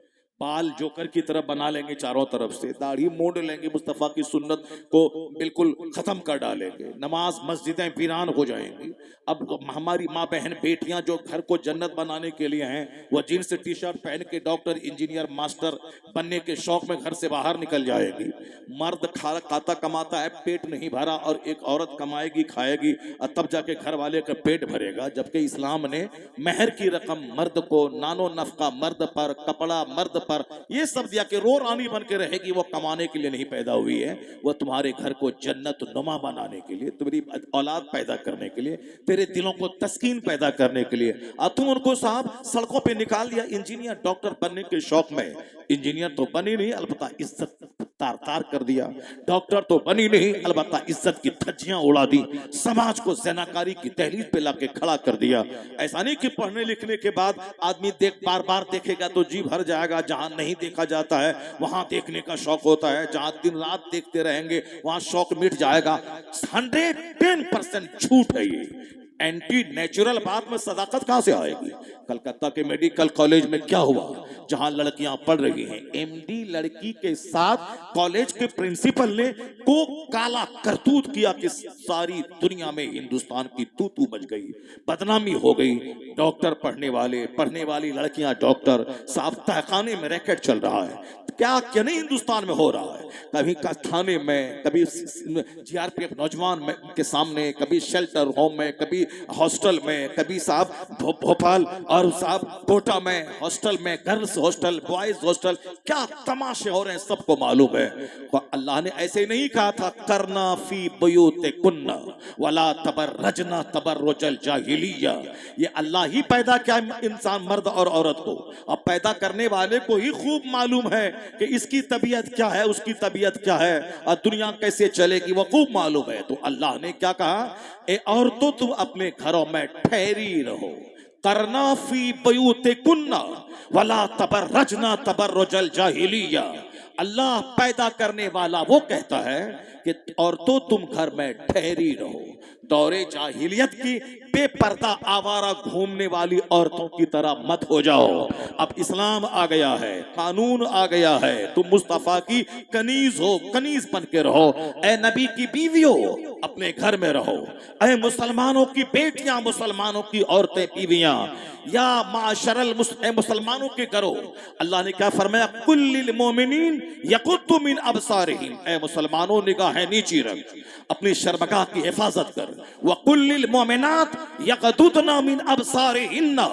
बाल जोकर की तरह बना लेंगे चारों तरफ से, दाढ़ी मोड़ लेंगे, मुस्तफ़ा की सुन्नत को बिल्कुल खत्म कर डालेंगे, नमाज मस्जिदें वीरान हो जाएंगी। अब हमारी माँ बहन बेटियां जो घर को जन्नत बनाने के लिए हैं, वह जीन्स टी शर्ट पहन के डॉक्टर इंजीनियर मास्टर बनने के शौक में घर से बाहर निकल जाएगी। मर्द खाता कमाता है, पेट नहीं भरा, और एक औरत कमाएगी खाएगी और तब जाके घर वाले का पेट भरेगा। जबकि इस्लाम ने महर की रकम मर्द को, नानो नफका मर्द पर, कपड़ा मर्द पर, ये सब दिया कि रो रानी बन के रहेगी। वो कमाने के लिए नहीं पैदा हुई है, वो तुम्हारे घर को जन्नत नुमा बनाने के लिए, तुम्हारी औलाद पैदा करने के लिए, तेरे दिलों को तस्कीन पैदा करने के लिए। और तुम उनको साहब सड़कों पे निकाल दिया इंजीनियर डॉक्टर बनने के शौक में। इंजीनियर तो बनी नहीं, अलबत्ता इज्जत तार तार कर दिया। डॉक्टर तो बनी नहीं, अलबत्ता इज्जत की धज्जियां उड़ा दी, समाज को ज़नाकारी की दहलीज पे लाके खड़ा कर दिया। ऐसा नहीं कि पढ़ने लिखने के बाद आदमी बार बार देखेगा तो जी भर जाएगा। जहां नहीं देखा जाता है वहां देखने का शौक होता है, जहां दिन रात देखते रहेंगे वहां शौक मिट जाएगा। 110% झूठ है ये। एंटी नेचुरल बात में सदाकत कहां से आएगी? कलकत्ता के मेडिकल कॉलेज में क्या हुआ जहां लड़कियां पढ़ रही हैं, एमडी लड़की के साथ कॉलेज के प्रिंसिपल ने को काला करतूत किया कि सारी दुनिया में हिंदुस्तान की तू मच गई, बदनामी हो गई। डॉक्टर पढ़ने वाली लड़कियां डॉक्टर, साहब तहखाने में रैकेट चल रहा है। क्या क्या नहीं हिंदुस्तान में हो रहा है, कभी थाने में, कभी जीआरपीएफ नौजवान के सामने, कभी शेल्टर होम में, कभी हॉस्टल में, कभी साहब भोपाल और साहब कोटा में हॉस्टल में, गर्ल्स हॉस्टल, बॉयज हॉस्टल, क्या तमाशे हो रहे हैं सबको मालूम है। अल्लाह ने ऐसे नहीं कहा था करना फी बुयूतिकुन्ना वला तबर्रजना तबर्रुजल जाहिलिया। ये अल्लाह ही पैदा किया इंसान मर्द और औरत को, अब पैदा करने वाले को ही खूब मालूम है कि इसकी तबीयत क्या है, उसकी तबीयत क्या है और दुनिया कैसे चलेगी, वो खूब मालूम है। तो अल्लाह ने क्या कहा, ए औरतों तुम अपने घरों में ठहरी रहो, करना फी बुयूतिकुन्ना वला तबर्रजना तबर्रुजल जाहिलिया। अल्लाह पैदा करने वाला वो कहता है कि औरतों तुम घर में ठहरी रहो, दौरे जाहिलियत की बेपर्दा आवारा घूमने वाली औरतों की तरह मत हो जाओ। अब इस्लाम आ गया है, कानून आ गया है, तुम मुस्तफा की कनीज हो, कनीज बन के रहो। ए नबी की बीवियों अपने घर में रहो, ए मुसलमानों की बेटियां, मुसलमानों की औरतें बीवियां, या माशरल मुसलमानों के घरों। अल्लाह ने क्या फरमाया, कुल्लिल मोमिनीन यकुद्दु मिन अबसारिहिम, ए मुसलमानों निगाहें नीची रख, अपनी शर्मगाह की हिफाजत कर। व कुल्लिल मोमिनात यगदुदना मिन अबसारिहिन्ना,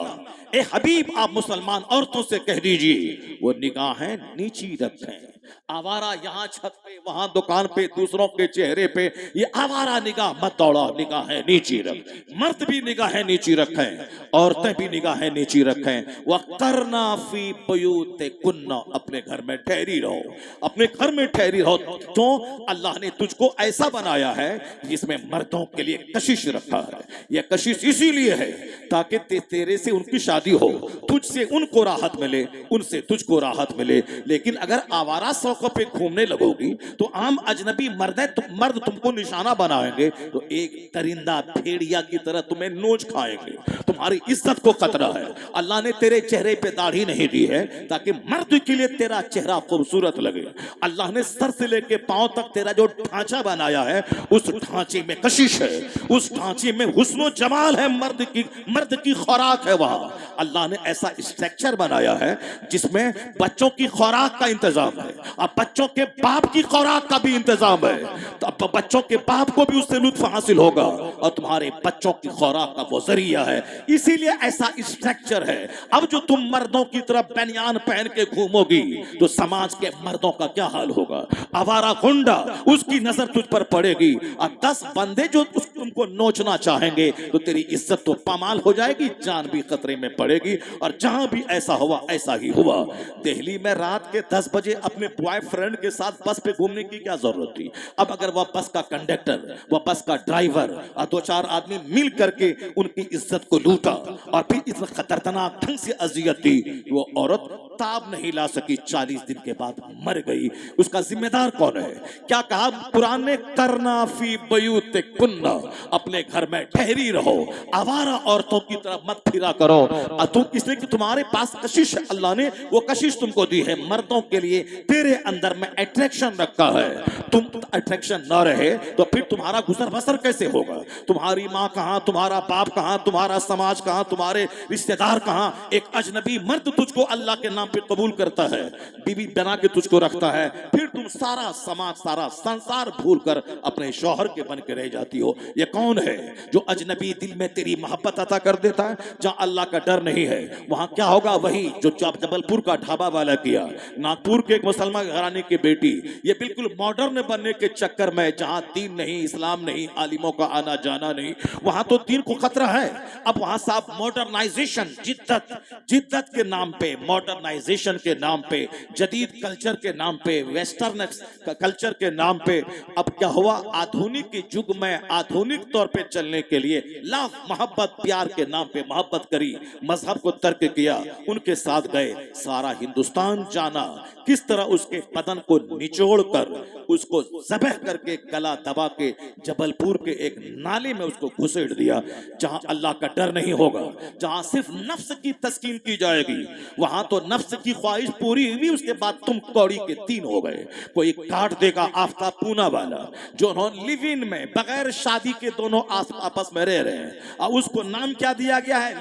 ए हबीब आप मुसलमान औरतों से कह दीजिए वो निगाहें नीची रखें। आवारा यहाँ छत पे, वहां दुकान पे, दूसरों के चेहरे पे ये आवारा निगाह मत दौड़ा, निगाहें नीची रख। मर्द भी निगाहें नीची रखें, औरतें भी निगाहें नीची रखें। वक़रना फी बुयूतिकुन्ना, अपने घर में ठहरी रहो, अपने घर में ठहरी रहो। तो अल्लाह ने तुझको ऐसा बनाया है जिसमें मर्दों के लिए कशिश रखा है। यह कशिश इसीलिए है ताकि तेरे से उनकी शादी हो, तुझसे उनको राहत मिले, उनसे तुझको राहत मिले। लेकिन अगर आवारा सड़कों पे घूमने लगोगी तो आम अजनबी मर्द तुमको निशाना बनाएंगे, तो एक दरिंदा भेड़िया की तरह तुम्हें नोच खाएंगे, तुम्हारी इज्जत को खतरा है। अल्लाह ने तेरे चेहरे पे दाढ़ी नहीं दी है ताकि मर्द के लिए तेरा चेहरा खूबसूरत लगे। अल्लाह ने सर से लेके पांव तक तेरा जो ढांचा बनाया है, उस ढांचे में कशिश है, उस ढांचे में हुस्न जमाल है, मर्द की खुराक है। वहां अल्लाह ने ऐसा स्ट्रक्चर बनाया है जिसमें बच्चों की खुराक का इंतजाम है, अब बच्चों के बाप की खुराक का भी इंतजाम है, तो अब बच्चों के बाप को भी उससे लुत्फ हासिल होगा और तुम्हारे बच्चों की खुराक का वो जरिया है। इसीलिए ऐसा स्ट्रक्चर है। अब जो तुम मर्दों की तरफ बनियान पहन के घूमोगी तो समाज के मर्दों का क्या हाल होगा? आवारा गुंडा, उसकी नजर तुझ पर पड़ेगी और 10 बंदे जो तुमको नोचना चाहेंगे तो तेरी इज्जत तो पामाल हो जाएगी, जान भी खतरे में पड़ेगी। और जहां भी ऐसा हुआ ऐसा ही हुआ। दिल्ली में रात के 10 बजे अपने बॉयफ्रेंड के साथ बस पे घूमने की क्या जरूरत थी? अब अगर वह बस का कंडक्टर, वह बस का ड्राइवर और 2-4 आदमी मिल करके उनकी इज्जत को लूटा और फिर इतना खतरनाक ढंग से अजियत दी, वो औरत ताब नहीं ला सकी, 40 दिन के बाद मर गई। उसका जिम्मेदार कौन है? क्या कहा कुरान ने, करना फी बुयूतिकुन्ना, अपने घर में ठहरी रहो, आवारा औरतों की तरफ मत फिरा करो। तुम इसलिए कि तुम्हारे पास कशिश है, अल्लाह ने वो कशिश तुमको दी है मर्दों के लिए, तेरे अंदर में अट्रैक्शन रखा है। तुम अट्रैक्शन ना रहे तो फिर तुम्हारा गुजर बसर कैसे होगा? तुम्हारी माँ कहाँ, तुम्हारा बाप कहाँ, तुम्हारा समाज कहाँ, तुम्हारे रिश्तेदार कहाँ? एक अजनबी मर्द तुझको अल्लाह के नाम पे कबूल करता है, बीवी बना के तुझको रखता है, फिर तुम सारा समाज, सारा संसार भूल कर अपने शौहर के बन के रह जाती हो। ये कौन है जो अजनबी दिल में तेरी मोहब्बत अता कर देता है? जहां अल्लाह का डर नहीं है वहां क्या होगा? वही जो जबलपुर का ढाबा वाला किया, नागपुर के एक मुसलमान घराने की बेटी, ये बिल्कुल मॉडर्न बनने के चक्कर में, जहां दीन नहीं, इस्लाम नहीं, आलिमों का आना जाना नहीं, वहां तो दीन को खतरा है। अब वहां साहब मॉडर्नाइजेशन, जिद्दत के नाम पे, मॉडर्नाइजेशन के नाम पे, जदीद कल्चर के नाम पे, वेस्टर्न कल्चर के नाम पे, अब क्या हुआ? आधुनिक के युग में आधुनिक तौर पे चलने के लिए लव, मोहब्बत, प्यार के नाम पे मोहब्बत करी, मजहब को तर्क किया, उनके साथ गए। सारा हिंदुस्तान जाना किस तरह उसके बदन को निचोड़ कर उसको ज़बह करके गला दबा के जबलपुर के एक नाले में उसको घुसेड़ दिया, जहां अल्लाह का डर नहीं होगा, जहां सिर्फ नफ्स की तस्कीन की जाएगी। वहां तो नफ्स की ख्वाहिश पूरी हुई, उसके बाद तुम कौड़ी के तीन हो गए। कोई काट देगा आफ्ताब पूना वाला, जो लिव इन में बगैर शादी के दोनों आपस में रह रहे हैं, और उसको नाम क्या दिया गया है?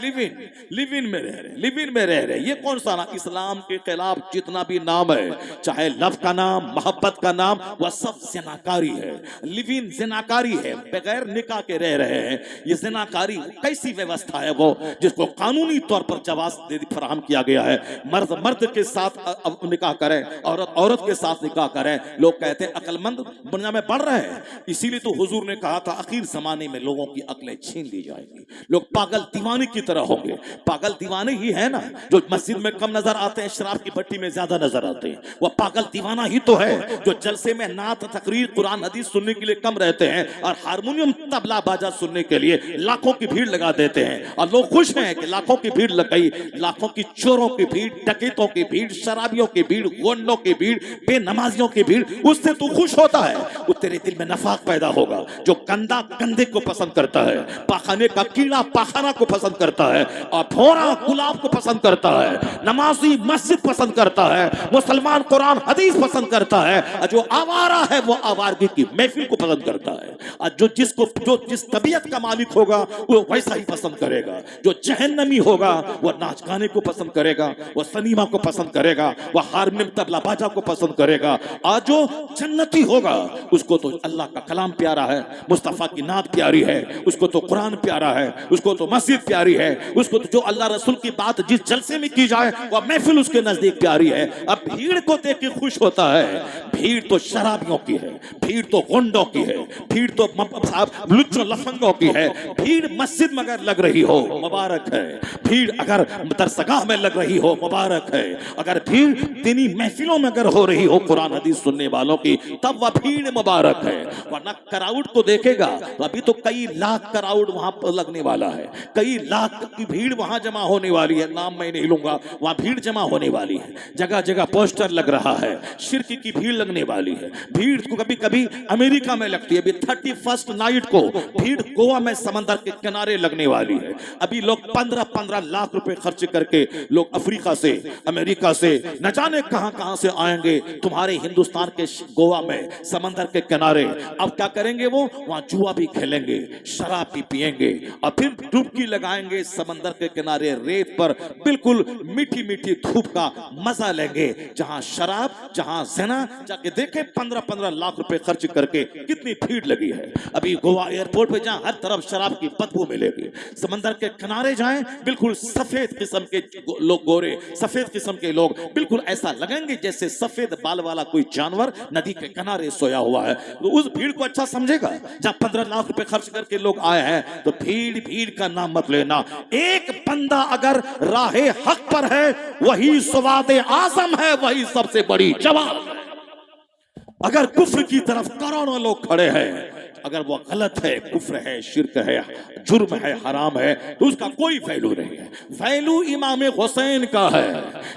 लिव इन में रह रहे, लिव इन में रह रहे। ये कौन सा नाम? इस्लाम के खिलाफ जितना भी नाम है, चाहे लव का नाम, मोहब्बत का नाम, वह सब जिनाकारी है। लिव इन जिनाकारी है, बगैर निकाह के रह रहे हैं। ये जिनाकारी कैसी व्यवस्था है वो, जिसको कानूनी तौर पर जवाब फराहम किया गया है? मर्द मर्द के साथ निकाह करें, औरत औरत के साथ निकाह करें। लोग कहते हैं अक्लमंद दुनिया में बढ़ रहे हैं, इसीलिए तो हुजूर ने कहा था आखिर जमाने में लोगों की अक्लें छीन ली जाएंगी, लोग पागल दीवाने की तरह होंगे। पागल दीवाने ही है ना, जो मस्जिद में कम नजर आते हैं, शराब की भट्टी में ज्यादा नजर आते हैं, वह पागल दीवाना ही तो है। जो जलसे में नात, तकरीर, कुरान हदीस सुनने के लिए कम रहते हैं और हारमोनियम तबला बाजा सुनने के लिए लाखों की भीड़ लगा देते हैं, और लोग खुश हैं कि लाखों की भीड़ लग गई। लाखों की चोरों की भीड़, डकैतों की भीड़, शराबियों की भीड़, गुंडों की भीड़, बेनमाजियों की भीड़, उससे तू खुश होता है। वो तेरे दिल में नफाक पैदा होगा। जो गंदा गंदे को पसंद करता है, पाखाने का कीड़ा पाखाना को पसंद करता है, और भोरा गुलाब को पसंद करता है, नमाजी मस्जिद पसंद करता है, मुसलमान कुरान हदीस पसंद करता है, और जो आवारा है वो आवारगी की महफिल को पसंद करता है। और जो जिस तबीयत का मालिक होगा वो वैसा ही पसंद करेगा। जो जहन्नमी होगा वो नाच गाने को पसंद करेगा, वो सनीमा को पसंद करेगा, वो हारमोनियम तबला बाजा को पसंद करेगा। और जो जन्नती होगा उसको तो अल्लाह का कलाम प्यारा है, मुस्तफा की नात प्यारी है, उसको तो कुरान प्यारा है, उसको तो मस्जिद प्यारी है, उसको तो जो अल्लाह रसूल की बात जिस जलसे में की जाए वह महफिल उसके नजदीक प्यारी है। अब भीड़ को देख के खुश होता है। भीड़ तो शराबियों की है, भीड़ तो गुंडों की है, भीड़ तो लुच्चों लफंगों की है। भीड़ मस्जिद में अगर लग रही हो मुबारक है, भीड़ अगर दरसगाह में लग रही हो मुबारक है, अगर भीड़ दीनी महफिलों में अगर हो रही हो कुरान हदीस सुनने वालों की, तब वह भीड़ मुबारक है। वरना क्राउड को देखेगा तो अभी तो कई लाख क्राउड वहां पर लगने वाला है, कई लाख की भीड़ वहां जमा होने वाली है। नाम मैं नहीं लूंगा, वहां भीड़ जमा होने वाली है, जगह जगह पोस्टर लग रहा है, शिर्क की भीड़ लगने वाली है। भीड़ को कभी कभी अमेरिका में लगती है, अभी 31st नाइट को भीड़ गोवा में समंदर के किनारे लगने वाली है। अभी लोग 15-15 लाख रुपए खर्च करके लोग अफ्रीका से, अमेरिका से, न जाने कहां कहां से आएंगे तुम्हारे हिंदुस्तान के गोवा में समंदर के किनारे। अब क्या करेंगे? वो वहां जुआ भी खेलेंगे, शराब भी पिएंगे, और फिर डुबकी लगाएंगे समंदर के किनारे रेत पर, बिल्कुल मीठी मीठी धूप का मजा लेंगे। जहां शराब, जहां ज़िना, जाके देखे 15-15 लाख रुपए खर्च करके कितनी भीड़ लगी है। अभी गोवा एयरपोर्ट पे जहां हर तरफ शराब की बदबू मिलेगी, समंदर के किनारे जाएं, बिल्कुल सफेद किस्म के लोग, गोरे सफेद किस्म के लोग, बिल्कुल ऐसा लगेंगे जैसे सफेद बाल वाला कोई जानवर नदी के किनारे सोया हुआ है। तो उस भीड़ को अच्छा समझेगा। जहां 15 लाख रुपए खर्च करके लोग आए हैं, तो भीड़ भीड़ का नाम मत लेना। एक बंदा अगर राहे हक पर है, वही सवादे आजम है, वही सबसे बड़ी जवाब है। अगर कुफ्र की तरफ करोड़ों लोग खड़े हैं, अगर वो गलत है, कुफ्र है, शिर्क है, जुर्म है, हराम है, तो उसका कोई वैल्यू नहीं है। वैल्यू इमाम हुसैन का है,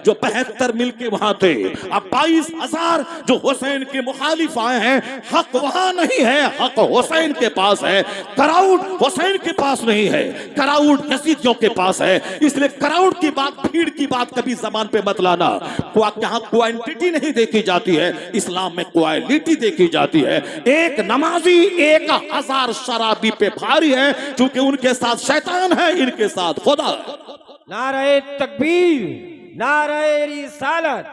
जो 72 मिल के वहां थे। अब 22,000 जो हुसैन के मुखालिफ आए हैं, हक वहां नहीं है, हक हुसैन के पास है। क्राउड हुसैन के पास नहीं है, क्राउड यजीदियों के पास है। इसलिए क्राउड की बात, भीड़ की बात कभी जबान पे मत लाना। यहाँ क्वांटिटी नहीं देखी जाती है, इस्लाम में क्वालिटी देखी जाती है। एक नमाजी 1,000 शराबी पे भारी है, क्योंकि उनके साथ शैतान है, इनके साथ खुदा। नारे तकबीर, नारे रिसालत,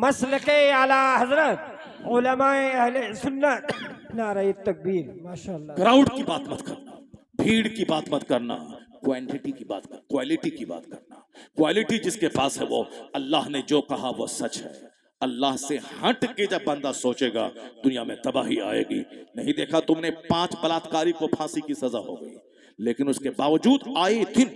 मसलके आला हजरत, उलमाए अहले सुन्नत, नारे तकबीर। माशाअल्लाह। क्राउड की बात मत करना, भीड़ की बात मत करना, क्वांटिटी की बात कर, क्वालिटी की बात करना। क्वालिटी जिसके पास है, वो अल्लाह ने जो कहा वो सच है। अल्लाह से हट के जब बंदा सोचेगा, दुनिया में तबाही आएगी। नहीं देखा तुमने 5 बलात्कारी को फांसी की सजा हो गई, लेकिन उसके बावजूद आए दिन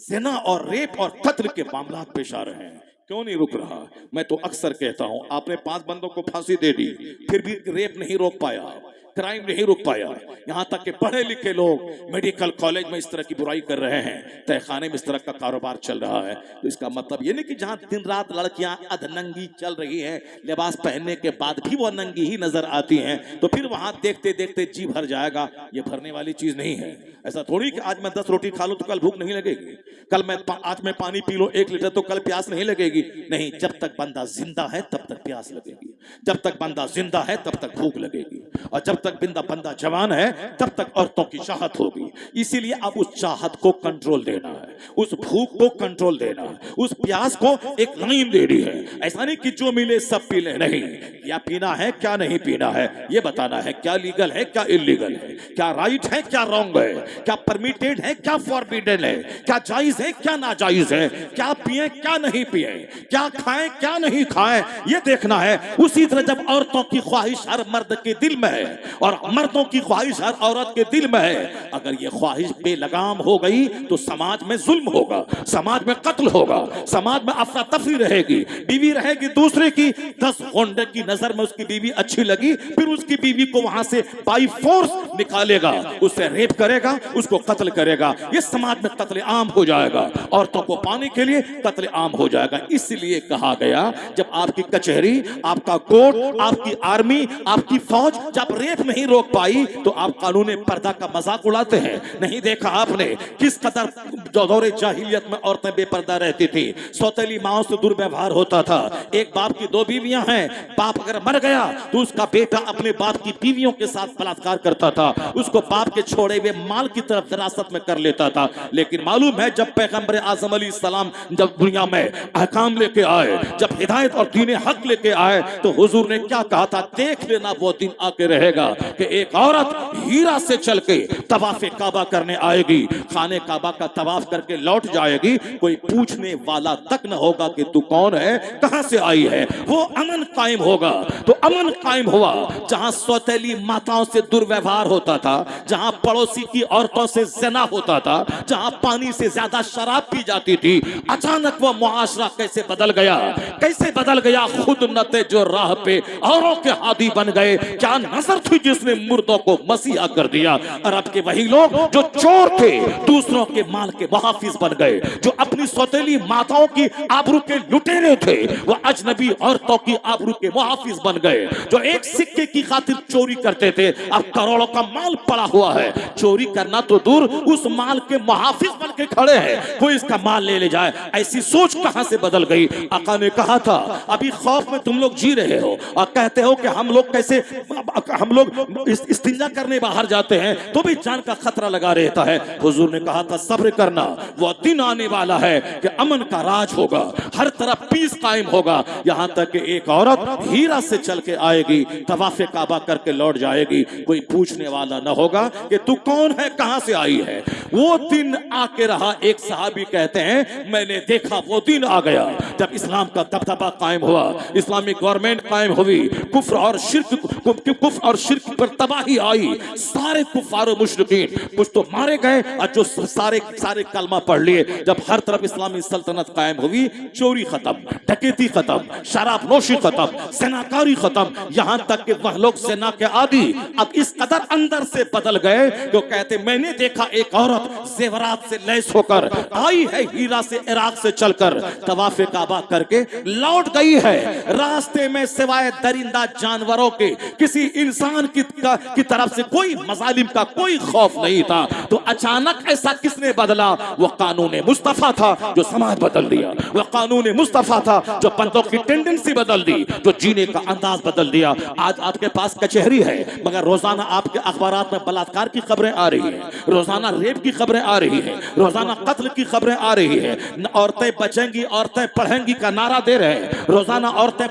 ज़िना और रेप और कत्ल के मामला पेश आ रहे हैं। क्यों नहीं रुक रहा? मैं तो अक्सर कहता हूं, आपने 5 बंदों को फांसी दे दी, फिर भी रेप नहीं रोक पाया। क्राइम नहीं रुक पाया। यहाँ तक कि पढ़े लिखे लोग मेडिकल कॉलेज में इस तरह की बुराई कर रहे हैं, तहखाने में इस तरह का कारोबार चल रहा है। तो इसका मतलब ये नहीं कि जहाँ दिन रात लड़कियां अधनंगी चल रही हैं, लिबास पहनने के बाद भी वो नंगी ही नजर आती हैं, तो फिर वहां देखते देखते जी भर जाएगा। ये भरने वाली चीज नहीं है। ऐसा थोड़ी कि आज मैं 10 रोटी खा लूं तो कल भूख नहीं लगेगी, कल मैं आज मैं पानी पी लूं 1 लीटर तो कल प्यास नहीं लगेगी। नहीं, जब तक बंदा जिंदा है तब तक प्यास लगेगी, जब तक बंदा जिंदा है तब तक भूख लगेगी, और जब तक बंदा जवान है तब तक औरतों की चाहत होगी। इसीलिए अब उस चाहत को कंट्रोल देना है, उस भूख को कंट्रोल देना है, उस प्यास को एक लाइन देनी है। ऐसा नहीं कि जो मिले सब पी ले, नहीं, क्या पीना है क्या नहीं पीना है ये बताना है। क्या लीगल है क्या इलीगल है, क्या राइट है क्या रॉन्ग है, क्या परमिटेड है क्या फॉरबिडन है, क्या जायज है क्या नाजायज है, क्या पिए क्या नहीं पिए, क्या खाएं क्या नहीं खाएं, ये देखना है। उसी तरह जब औरतों की ख्वाहिश हर मर्द के दिल में है और मर्दों की ख्वाहिश हर औरत के दिल में है, अगर ये ख्वाहिश बेलगाम हो गई तो समाज में जुल्म होगा, समाज में कत्ल होगा, समाज में अफरा तफरी रहेगी। बीवी रहेगी दूसरे की, 10 गुंडे की नजर में उसकी बीवी अच्छी लगी, फिर उसकी बीवी को वहां से बाई फोर्स निकालेगा, उससे रेप करेगा, उसको कत्ल करेगा। ये समाज में कत्ल आम हो जाएगा, औरतों को पाने के लिए कत्ल आम हो जाएगा। इसलिए कहा गया जब आपकी कचहरी, आपका कोर्ट, आपकी आर्मी, आपकी फौज जब रेप नहीं रोक पाई तो आप कानून पर्दा का मजाक उड़ाते हैं। नहीं देखा आपने किस कदर दौरे जाहिलियत में औरतें बेपर्दा रहती थी, सौतेली माओं से दुर्व्यवहार होता था। एक बाप की 2 बीवियां हैं, बाप अगर मर गया तो उसका बेटा अपने बाप की बीवियों के साथ बलात्कार करता था, उसको बाप के छोड़े हुए माल की तरफ विरासत में कर लेता था। लेकिन मालूम है जब पैगंबर आज़म अलैहिस्सलाम जब दुनिया में अहकाम लेके आए, जब हिदायत और दीन हक लेके आए, तो हुजूर ने क्या कहा था, देख लेना वो दिन आके रहेगा कि एक औरत हीरा से चल के तवाफ़े काबा करने आएगी, खाने काबा का तवाफ करके लौट जाएगी, कोई पूछने वाला तक न होगा कि तू कौन है, कहां से आई है। वो अमन कायम होगा। तो अमन कायम हुआ जहां सौतेली माताओं से दुर्व्यवहार होता था, जहां पड़ोसी की औरतों से ज़िना होता था, जहां पानी से ज्यादा शराब पी जाती थी। अचानक वो मुआशरा कैसे बदल गया, कैसे बदल गया। खुद नते जो राह पे औरों के हादी बन गए। क्या नजर थी जिसने मुर्दों को मसीहा कर दिया। अरब के वही लोग जो चोर थे दूसरों के माल के मुहाफिज बन गए, जो अपनी सौतेली माताओं की आबरू के लुटेरे थे वो अजनबी औरतों की आबरू के मुहाफिज बन गए। जो एक सिक्के की खातिर चोरी करते थे अब करोड़ों का माल पड़ा हुआ है, चोरी करना तो दूर उस माल के मुहाफिज बन के खड़े हैं, कोई इसका माल ले जाए। ऐसी सोच कहां से बदल गई। आका ने कहा था अभी खौफ में तुम लोग जी रहे हो और कहते हो कि हम लोग कैसे, हम लोग इस्तिंजा करने बाहर जाते हैं तो भी जान का खतरा लगा रहता है। हुजूर ने कहा था सब्र करना, वो दिन आने वाला है कि अमन का राज होगा, हर तरफ पीस कायम होगा। यहां तक कि एक औरत हीरा से चल के आएगी, तवाफ़े काबा करके लौट जाएगी, कोई पूछने वाला न होगा कि तू कौन है, कहां से आई है। वो दिन आके रहा। एक सहाबी कहते हैं मैंने देखा वो दिन आ गया जब इस्लाम का दबदबा कायम हुआ, इस्लामिक गवर्नमेंट कायम हुई, कुफ्र और शिर्क पर तबाही आई। सारे कुफ्फार और मुशरिकीन कुछ तो मारे गए और जो सारे कलमा पढ़ लिए। जब हर तरफ इस्लामी सल्तनत कायम हुई, चोरी खत्म, डकैती खत्म, शराब नोशी खत्म, ज़िनाकारी खत्म, यहां तक कि वह लोग ज़िना के आदी अब इस कदर अंदर से बदल गए जो कहते मैंने देखा एक औरत जेवरात से लैस होकर आई है, हीरा से इराक से चलकर तवाफ़े काबा करके लौट गई है। रास्ते में सिवाय दरिंदा जानवरों के किसी इंसान की तरफ से कोई मजालिम का कोई खौफ नहीं था। तो अचानक ऐसा किसने बदला। वो कानून मुस्तफा था जो समाज बदल दिया, वो कानून मुस्तफा था जो बंदों की टेंडेंसी बदल दी, जो जीने का अंदाज बदल दिया। आज आपके पास कचहरी है मगर रोजाना आपके अखबारात में बलात्कार की खबरें आ रही है, रोजाना रेप की खबरें आ रही है, रोजाना कत्ल की खबरें आ रही है। औरतें बचेंगी, औरतें पढ़ेंगी का नारा दे रहे हैं, रोजाना औरतें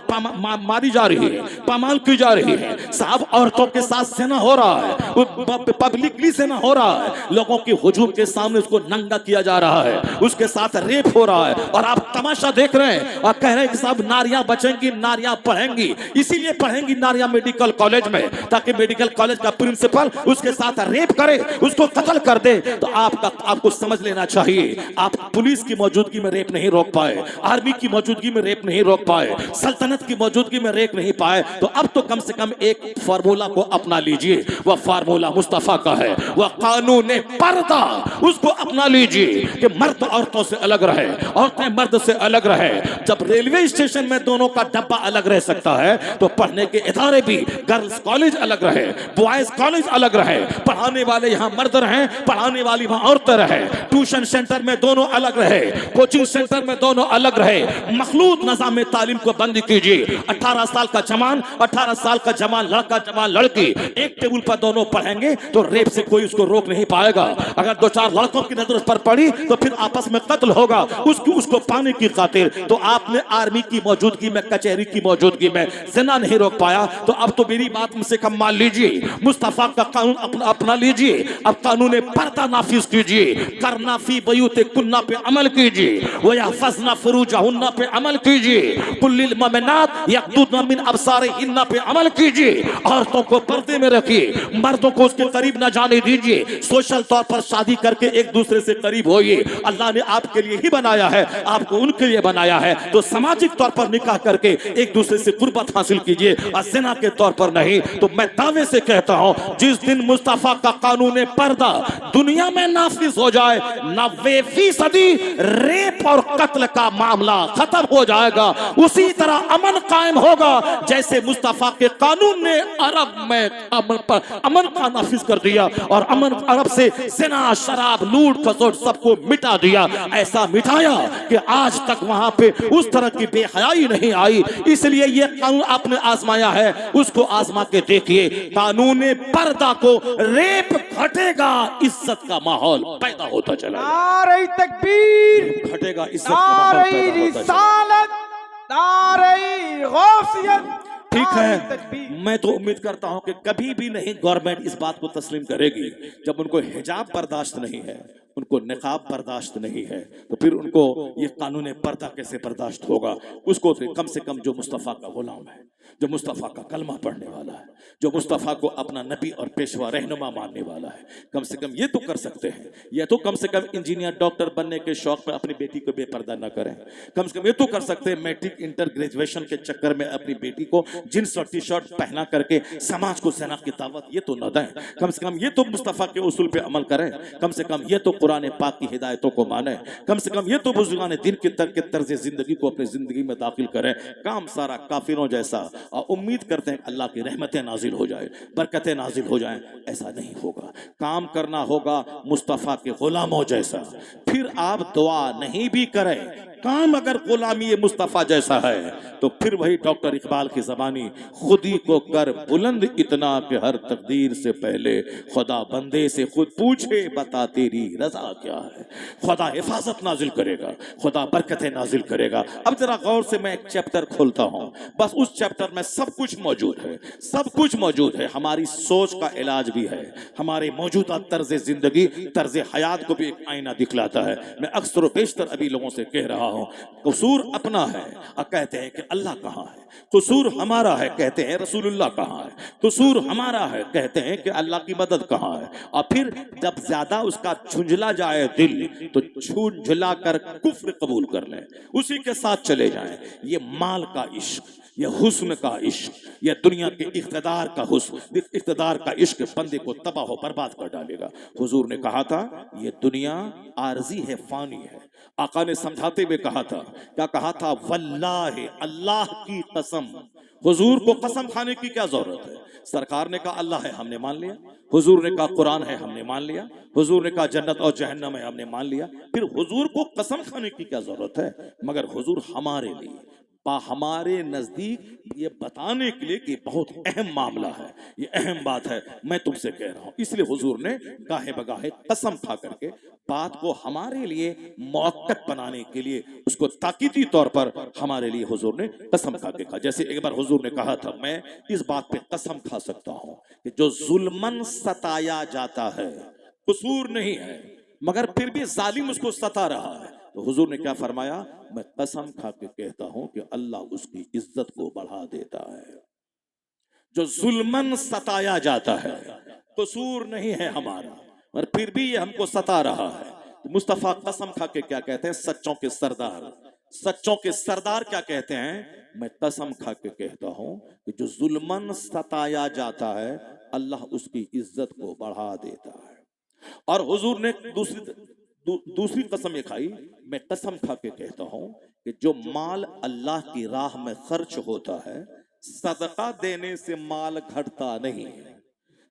मारी जा रही है, पामाल की जा रही है। साहब औरतों के साथ ज़िना हो रहा है, पब्लिकली ज़िना हो रहा है, लोगों की हुजूम के सामने उसको नंगा किया जा रहा है, उसके साथ रेप हो रहा है और आप तमाशा देख रहे हैं और कह रहे हैं कि साहब नारियां बचेंगी, नारियां पढ़ेंगी। इसीलिए पढ़ेंगी नारियां मेडिकल कॉलेज में ताकि मेडिकल कॉलेज का प्रिंसिपल उसके साथ रेप करे, उसको कत्ल कर दे। तो आपको समझ लेना चाहिए आप पुलिस की मौजूदगी में रेप नहीं रोक पाए, आर्मी आर्मी की मौजूदगी में रेप नहीं रोक पाए, सल्तनत की मौजूदगी में रेप नहीं पाए, तो अब तो कम से कम एक फार्मूला को अपना लीजिए। वह फार्मूला मुस्तफा का है, वह कानून पर्दा, उसको अपना लीजिए कि मर्द औरतों से अलग रहे, औरतें मर्द से अलग रहे। जब रेलवे स्टेशन में दोनों का डब्बा अलग रह सकता है, तो पढ़ने के इदारे भी, गर्ल्स कॉलेज अलग रहे, बॉयज कॉलेज अलग रहे, पढ़ाने वाले यहाँ मर्द रहे, पढ़ाने वाली वहां औरतें रहे, ट्यूशन सेंटर में दोनों अलग रहे, कोचिंग सेंटर में दोनों अलग रहे। मखलूत निज़ाम तालीम को बंद कीजिए। 18 साल का जवान, 18 साल का जवान लड़का, जवान लड़की एक टेबल पर दोनों पढ़ेंगे तो रेप से कोई उसको रोक नहीं पाएगा। अगर 2-4 लड़कों की नजर उस पर पड़ी तो फिर आपस में कत्ल होगा उसको पाने की खातिर। तो आपने आर्मी की मौजूदगी में, कचहरी की मौजूदगी में जिना नहीं रोक पाया, तो अब तो मेरी बात मुझसे कम मान लीजिए, मुस्तफा का कानून अपना लीजिए। अब कानून पर्दा नाफिज कीजिए, करना फी बयूते कुन्ना पे अमल कीजिए, वो या फजना फरूजहुन्ना पे अमल कीजिए, कुल्लिल मोमिनात यगदुदना मिन अबसारिहिन्ना पे अमल कीजिए। औरतों को पर्दे में रखिए, मर्दों को उसके करीब न जाने दीजिए। सोशल तौर पर शादी करके एक दूसरे से करीब होइए। अल्लाह ने आपके लिए ही बनाया है, आपको उनके लिए बनाया है, तो सामाजिक तौर पर निकाह करके एक दूसरे से कुर्बत हासिल कीजिए, और ज़िना के तौर पर नहीं। तो मैं दावे से कहता हूं, जिस दिन मुस्तफा का कानून पर्दा दुनिया में नाफिज हो जाए, 90% रेप और कत्ल का मामला खत्म हो जाएगा। उसी तरह अमन कायम होगा जैसे मुस्तफा के कानून ने अरब में अमन का नाफिज कर दिया, और अमन अरब से ज़िना, शराब, लूट खसोट सबको मिटा दिया। ऐसा मिटाया कि आज तक वहां पे उस तरह की बेहयाई नहीं आई। इसलिए ये कानून आपने आजमाया है, उसको आजमा के देखिए। कानून पर्दा को रेप घटेगा, इज्जत का माहौल पैदा होता चला नारे तकबीर, घटेगा, इज्जत का माहौल नारे पैदा होता चला। रिसालत, नारे गौसियत। ठीक है, मैं तो उम्मीद करता हूं कि कभी भी नहीं गवर्नमेंट इस बात को तस्लीम करेगी। जब उनको हिजाब बर्दाश्त नहीं है, उनको निकाब बर्दाश्त नहीं है, तो फिर उनको ये कानून पर्दा कैसे बर्दाश्त होगा। उसको कम से कम जो मुस्तफ़ा का गुलाम है, जो मुस्तफ़ा का कलमा पढ़ने वाला है, जो मुस्तफ़ा को अपना नबी और पेशवा रहनुमा मानने वाला है, कम से कम ये तो कर सकते हैं। ये तो कम से कम इंजीनियर, डॉक्टर बनने के शौक में अपनी बेटी को बेपर्दा न करें। कम से कम ये तो कर सकते हैं, मैट्रिक इंटर ग्रेजुएशन के चक्कर में अपनी बेटी को जींस और टी शर्ट पहना करके समाज को सेना की दावत ये तो न दें। कम से कम ये तो मुस्तफ़ा के उसूल पे अमल करें। कम से कम ये तो कुरान पाक की हिदायतों को माने। कम से कम ये तो बुजुर्गान दिन के तर्ज जिंदगी को अपनी जिंदगी में दाखिल करें। काम सारा काफिरों जैसा, और उम्मीद करते हैं अल्लाह की रहमतें नाजिल हो जाए, बरकतें नाजिल हो जाएं। ऐसा नहीं होगा। काम करना होगा मुस्तफ़ा के गुलामों जैसा। फिर आप दुआ नहीं भी करें, काम अगर गुलामी मुस्तफ़ा जैसा है, तो फिर वही डॉक्टर इकबाल की ज़बानी, खुदी को कर बुलंद इतना कि हर तकदीर से पहले खुदा बंदे से खुद पूछे बता तेरी रजा क्या है। खुदा हिफाजत नाजिल करेगा, खुदा बरकतें नाजिल करेगा। अब जरा गौर से मैं एक चैप्टर खोलता हूँ, बस उस चैप्टर में सब कुछ मौजूद है, सब कुछ मौजूद है। हमारी सोच का इलाज भी है, हमारे मौजूदा तर्ज जिंदगी, तर्ज हयात को भी एक आईना दिखलाता है। मैं अक्सर बेशतर अभी लोगों से कह रहा हूं, कसूर अपना है और कहते हैं कि अल्लाह कहाँ है। कसूर हमारा है, कहते हैं रसूलुल्लाह कहाँ है। कसूर हमारा है, कहते हैं कि अल्लाह की मदद कहाँ है। और फिर जब ज्यादा उसका झुंझला जाए दिल, तो झुंझला कर कुफ्र कबूल कर लें, उसी के साथ चले जाएं। ये माल का इश्क, ये हुस्न का इश्क, ये दुनिया के इख्तिदार का हुस्न, इख्तिदार का इश्क बंदे को तबाह हो बर्बाद कर डालेगा। हुजूर ने कहा था ये दुनिया आरजी है, फानी है। आका ने समझाते हुए कहा था, क्या कहा था? वल्लाहि, अल्लाह की कसम। हुजूर को कसम खाने की क्या जरूरत है? सरकार ने कहा अल्लाह है, हमने मान लिया। हुजूर ने कहा कुरान है, हमने मान लिया। हुजूर ने कहा जन्नत और जहन्नम है, हमने मान लिया। फिर हुजूर को कसम खाने की क्या जरूरत है? मगर हुजूर हमारे लिए, हमारे नजदीक ये बताने के लिए कि बहुत अहम मामला है, ये अहम बात है, मैं तुमसे कह रहा हूं। इसलिए हुजूर ने गाहे बगाहे कसम खा करके बात को हमारे लिए मौक़त बनाने के लिए, उसको ताकीदी तौर पर हमारे लिए हुजूर ने कसम खा के कहा। जैसे एक बार हुजूर ने कहा था, मैं इस बात पे कसम खा सकता हूं कि जो जुल्मन सताया जाता है, कसूर नहीं है मगर फिर भी जालिम उसको सता रहा है, तो हुजूर ने क्या फरमाया? मैं कसम खा के कहता हूं कि अल्लाह उसकी इज्जत को बढ़ा देता है। जो जुल्मन सताया जाता है, कसूर नहीं है हमारा, और फिर भी ये हमको सता रहा है। तो मुस्तफा कसम खा के क्या कहते हैं? सच्चों के सरदार, सच्चों के सरदार क्या कहते हैं, मैं कसम खा के कहता हूं कि जो जुल्मन सताया जाता है अल्लाह उसकी इज्जत को बढ़ा देता है। और हुजूर ने दूसरी कसम ये खाई, मैं कसम खा के कहता हूं कि जो माल अल्लाह की राह में खर्च होता है, सदका देने से माल घटता नहीं है,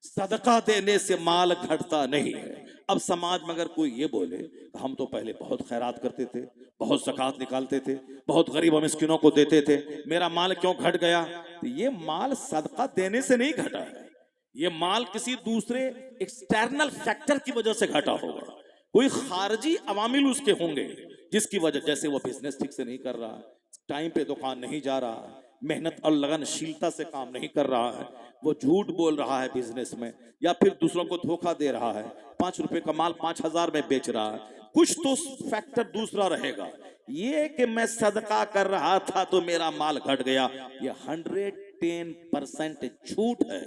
सदका देने से माल घटता नहीं है। अब समाज में अगर कोई ये बोले हम तो पहले बहुत खैरात करते थे, बहुत ज़कात निकालते थे, बहुत गरीब और मिस्किनों को देते थे, मेरा माल क्यों घट गया? तो ये माल सदका देने से नहीं घटा है, ये माल किसी दूसरे एक्सटर्नल फैक्टर की वजह से घटा होगा। कोई खारजी अवामिल उसके होंगे जिसकी वजह, जैसे वो बिजनेस ठीक से नहीं कर रहा, टाइम पे दुकान नहीं जा रहा, मेहनत और लगनशीलता से काम नहीं कर रहा है, वो झूठ बोल रहा है बिजनेस में, या फिर दूसरों को धोखा दे रहा है, 5 रुपए का माल 5000 में बेच रहा है, कुछ तो फैक्टर दूसरा रहेगा। ये कि मैं सदका कर रहा था तो मेरा माल घट गया, ये 110% झूठ है।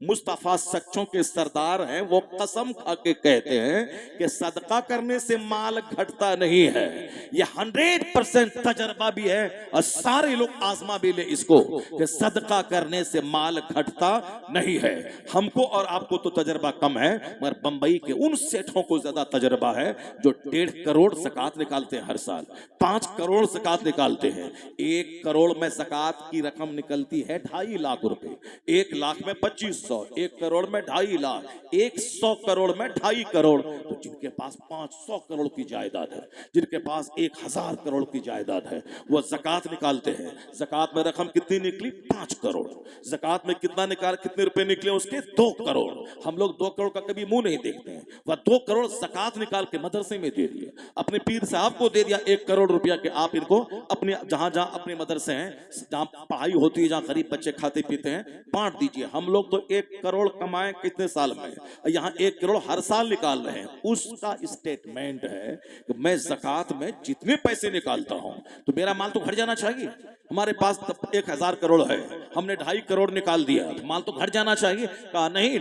मुस्तफा सच्चों के सरदार हैं, वो कसम खा के कहते हैं कि सदका करने से माल घटता नहीं है। ये 100% तजर्बा भी है और सारे लोग आजमा भी ले इसको कि सदका करने से माल घटता नहीं है। हमको और आपको तो तजर्बा कम है, मगर बंबई के उन सेठों को ज्यादा तजर्बा है जो 1.5 करोड़ ज़कात निकालते हैं हर साल, 5 करोड़ ज़कात निकालते हैं। 1 करोड़ में ज़कात की रकम निकलती है 2.5 लाख रुपए, 1 लाख में 2500, 1 करोड़ में 2.5 लाख, 100 करोड़ में 2.5 करोड़। तो जिनके पास 500 करोड़ की जायदाद है, जिनके पास 1000 करोड़ की जायदाद है, वो ज़कात निकालते हैं। ज़कात में रकम कितनी निकली? 5 करोड़। ज़कात में कितने रुपए निकले उसके? 2 करोड़। हम लोग 2 करोड़ का कभी मुंह नहीं देखते हैं। वह 2 करोड़ ज़कात निकाल के मदरसे में दे दिए, अपने पीर साहब को दे दिया 1 करोड़ रुपया के आप इनको अपने जहां जहां अपने मदरसे हैं, जहां पढ़ाई होती है, जहां गरीब बच्चे खाते पीते हैं, बांट दीजिए। हम लोग तो 1 करोड़ कमाए कितने साल में, यहाँ 1 करोड़ हर साल निकाल रहे हैं। उसका स्टेटमेंट है कि मैं ज़कात में जितने पैसे निकालता हूं तो मेरा माल तो घट जाना चाहिए। हमारे पास 1000 करोड़ है, हमने 2.5 करोड़ निकाल दिया, तो माल तो घट जाना चाहिए। कहा नहीं,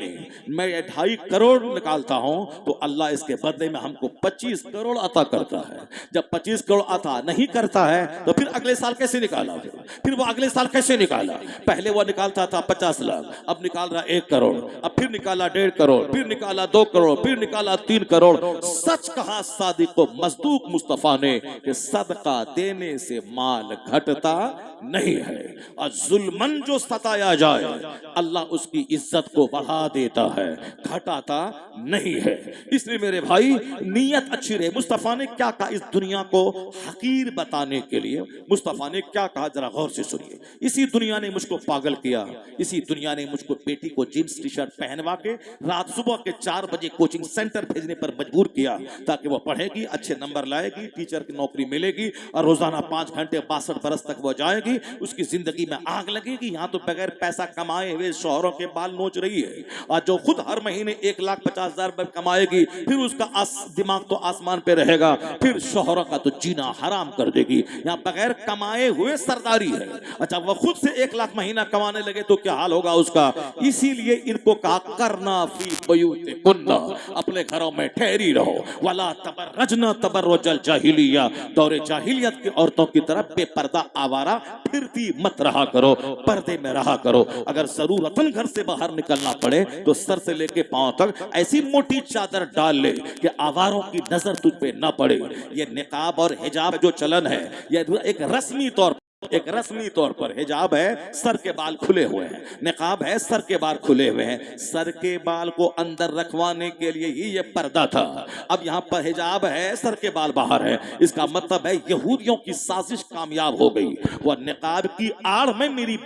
मैं 2.5 करोड़ निकालता हूं तो अल्लाह इसके बदले में हमको 25 करोड़ अता करता है। जब 25 करोड़ अता नहीं करता है तो फिर अगले साल कैसे निकाला? फिर वो अगले साल कैसे निकाला? पहले वो निकालता था 50 लाख, अब निकाल रहा 1 करोड़, अब फिर निकाला 1.5 करोड़, फिर निकाला 2 करोड़, फिर निकाला 3 करोड़। सच कहा सादिक व मसदूक मुस्तफा ने कि सदका देने से माल घटता नहीं है, और जुल्मन जो सताया जाए अल्लाह उसकी इज्जत को बढ़ा देता है, घटाता नहीं है। इसलिए मेरे भाई नीयत अच्छी रहे। मुस्तफा ने क्या कहा इस दुनिया को हकीर बताने के लिए? मुस्तफा ने क्या कहा जरा गौर से सुनिए। इसी दुनिया ने मुझको पागल किया, इसी दुनिया ने मुझको बेटी को जींस टी शर्ट पहनवा के रात सुबह के 4 बजे कोचिंग सेंटर भेजने पर मजबूर किया, ताकि वो पढ़ेगी, अच्छे नंबर लाएगी, टीचर की नौकरी मिलेगी, और रोजाना 5 घंटे 62 बरस तक वो जाएगी, उसकी जिंदगी में आग लगेगी। यहाँ तो बगैर पैसा कमाए हुए शौहरों के बाल नोच रही है, और जो खुद हर महीने 1,50,000 कमाएगी, फिर उसका दिमाग तो आसमान पे रहेगा, फिर शौहरों का तो जीना हराम कर देगी। यहाँ बगैर कमाए हुए सरदारी है। अच्छा, वो खुद से 1 लाख महीना कमाने लगे तो क्या हाल होगा उसका? इसीलिए इनको कहा करना फी बुयूतिकुन्ना, अपने घरों में ठहरी रहो, वला तबर्रजना तबर्रुजल जाहिलिया, दौरे जाहिलियत की औरतों की तरह बेपर्दा आवारा फिरती मत रहा करो, पर्दे में रहा करो। अगर जरूरतन घर से बाहर निकलना पड़े तो सर से लेके पांव तक ऐसी मोटी चादर डाल ले कि आवारों की नजर तुझ पे न पड़े। ये निकाब और हिजाब जो चलन है, यह एक रस्मी तौर पर हिजाब है, सर के बाल खुले हुए हैं, निकाब है, सर के बाल खुले हुए हैं। सर के बाल को अंदर रखवाने के लिए ही ये पर्दा था। अब यहाँ पर हिजाब है, सर के बाल बाहर है। इसका मतलब है यहूदियों की साजिश कामयाब हो गई। वह निकाब की आड़ में मेरी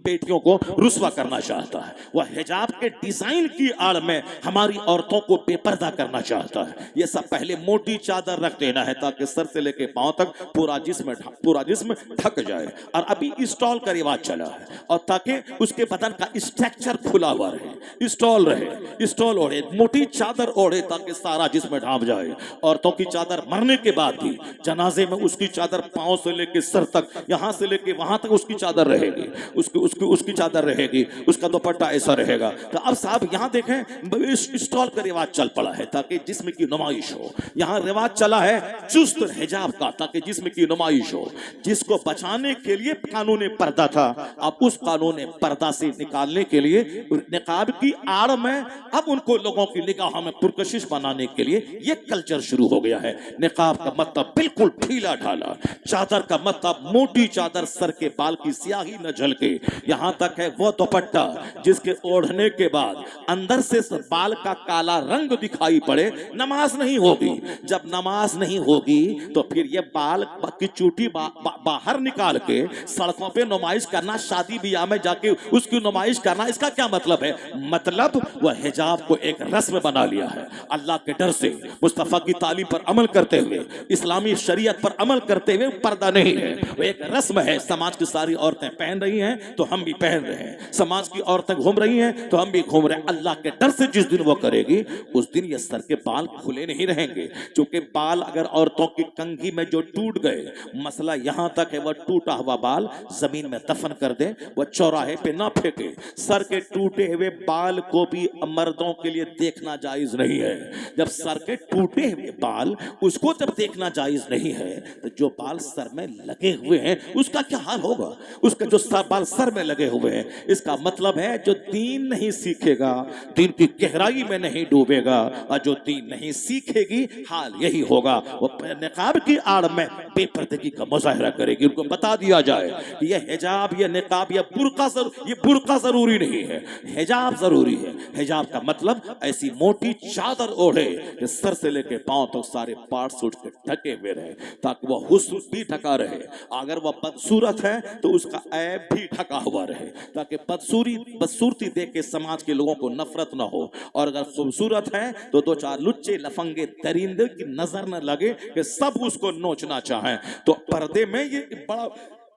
बेटियों को रुस्वा करना चाहता है, वह हिजाब के डिजाइन की आड़ में हमारी औरतों को बेपर्दा करना चाहता है। ये सब पहले मोटी चादर रख देना है ताकि सर से लेके पांव तक पूरा जिस्म ढक जाए। और अभी स्टॉल का रिवाज चला है, और ताकि उसके बदन का स्ट्रक्चर खुला हुआ रहे, स्टॉल रहे, स्टॉल ओढ़े, मोटी चादर ओढ़े ताकि सारा जिस्म ढांप जाए। औरतों की चादर मरने के बाद भी जनाजे में उसकी चादर पांव से लेके सर तक, यहां से लेके वहां तक उसकी चादर रहेगी, उसकी चादर रहेगी, उसका दुपट्टा ऐसा रहेगा। तो अब साहब यहां देखें स्टॉल का रिवाज चल पड़ा है ताकि जिस्म की नुमाइश हो। यहां रिवाज चला है चुस्त हिजाब का ताकि जिस्म की नुमाइश हो। जिसको बचाने के लिए कानून पर्दा था, अब उस कानून पर्दा से निकालने के लिए निकाब की आड़ में अब उनको लोगों की निगाह में पुरकशिश बनाने के लिए ये कल्चर शुरू हो गया है। निकाब का मतलब बिल्कुल ढीला ढाला, चादर का मतलब मोटी चादर, सर के बाल की स्याही न झलके, यहां तक है वो दुपट्टा जिसके ओढ़ने के बाद अंदर से बाल का काला रंग दिखाई पड़े, नमाज नहीं होगी। जब नमाज नहीं होगी तो फिर ये बाल की चूटी बाहर निकाल के सड़कों पे नुमाइश करना, शादी ब्याह में जाके उसकी नुमाइश करना, इसका क्या मतलब है? मतलब वह हिजाब को एक रस्म बना लिया है। अल्लाह के डर से मुस्तफा की तालीम पर अमल करते हुए, इस्लामी शरीयत पर अमल करते हुए पर्दा नहीं है, वो एक रस्म है। समाज की सारी औरतें पहन रही हैं तो हम भी पहन रहे हैं, समाज की औरतें घूम रही हैं तो हम भी घूम रहे हैं। अल्लाह के डर से जिस दिन वो करेगी उस दिन ये सर के बाल खुले नहीं रहेंगे, क्योंकि बाल अगर औरतों की कंघी में जो टूट गए, मसला यहां तक है वह टूटा हुआ बाल जमीन में दफन कर दे, वह चौराहे पे ना फेंके। सर के टूटे हुए बाल को भी मर्दों के लिए देखना जायज नहीं है। जब सर के टूटे हुए बाल उसको जब देखना जायज नहीं है तो जो बाल सर में लगे हुए हैं उसका क्या हाल होगा? उसका जो बाल सर में लगे हुए हैं, इसका मतलब है जो दीन नहीं सीखेगा, दीन की गहराई में नहीं डूबेगा, और जो दीन नहीं सीखेगी हाल यही होगा, वो निकाब की आड़ में बेपर्दगी का मुजाहरा करेगी। उनको बता दिया जाए कि यह हिजाब, यह निकाब, यह बुर्का जरूरी नहीं है, हिजाब जरूरी है। हिजाब का मतलब ऐसी मोटी चादर ओढ़े कि सर से लेके पांव तक सारे पार्ट्स उठ के ढके हुए रहे ताकि वह हुस्न भी ढका रहे। अगर वह बदसूरत है तो उसका ऐब भी ढका हुआ रहे ताकि बदसूरती देख के समाज के लोगों को नफरत ना हो। और अगर खूबसूरत है तो दो चार लुच्चे लफंगे दरिंदे की नजर न लगे कि सब उसको नोचना चाहें। तो पर्दे में ये बड़ा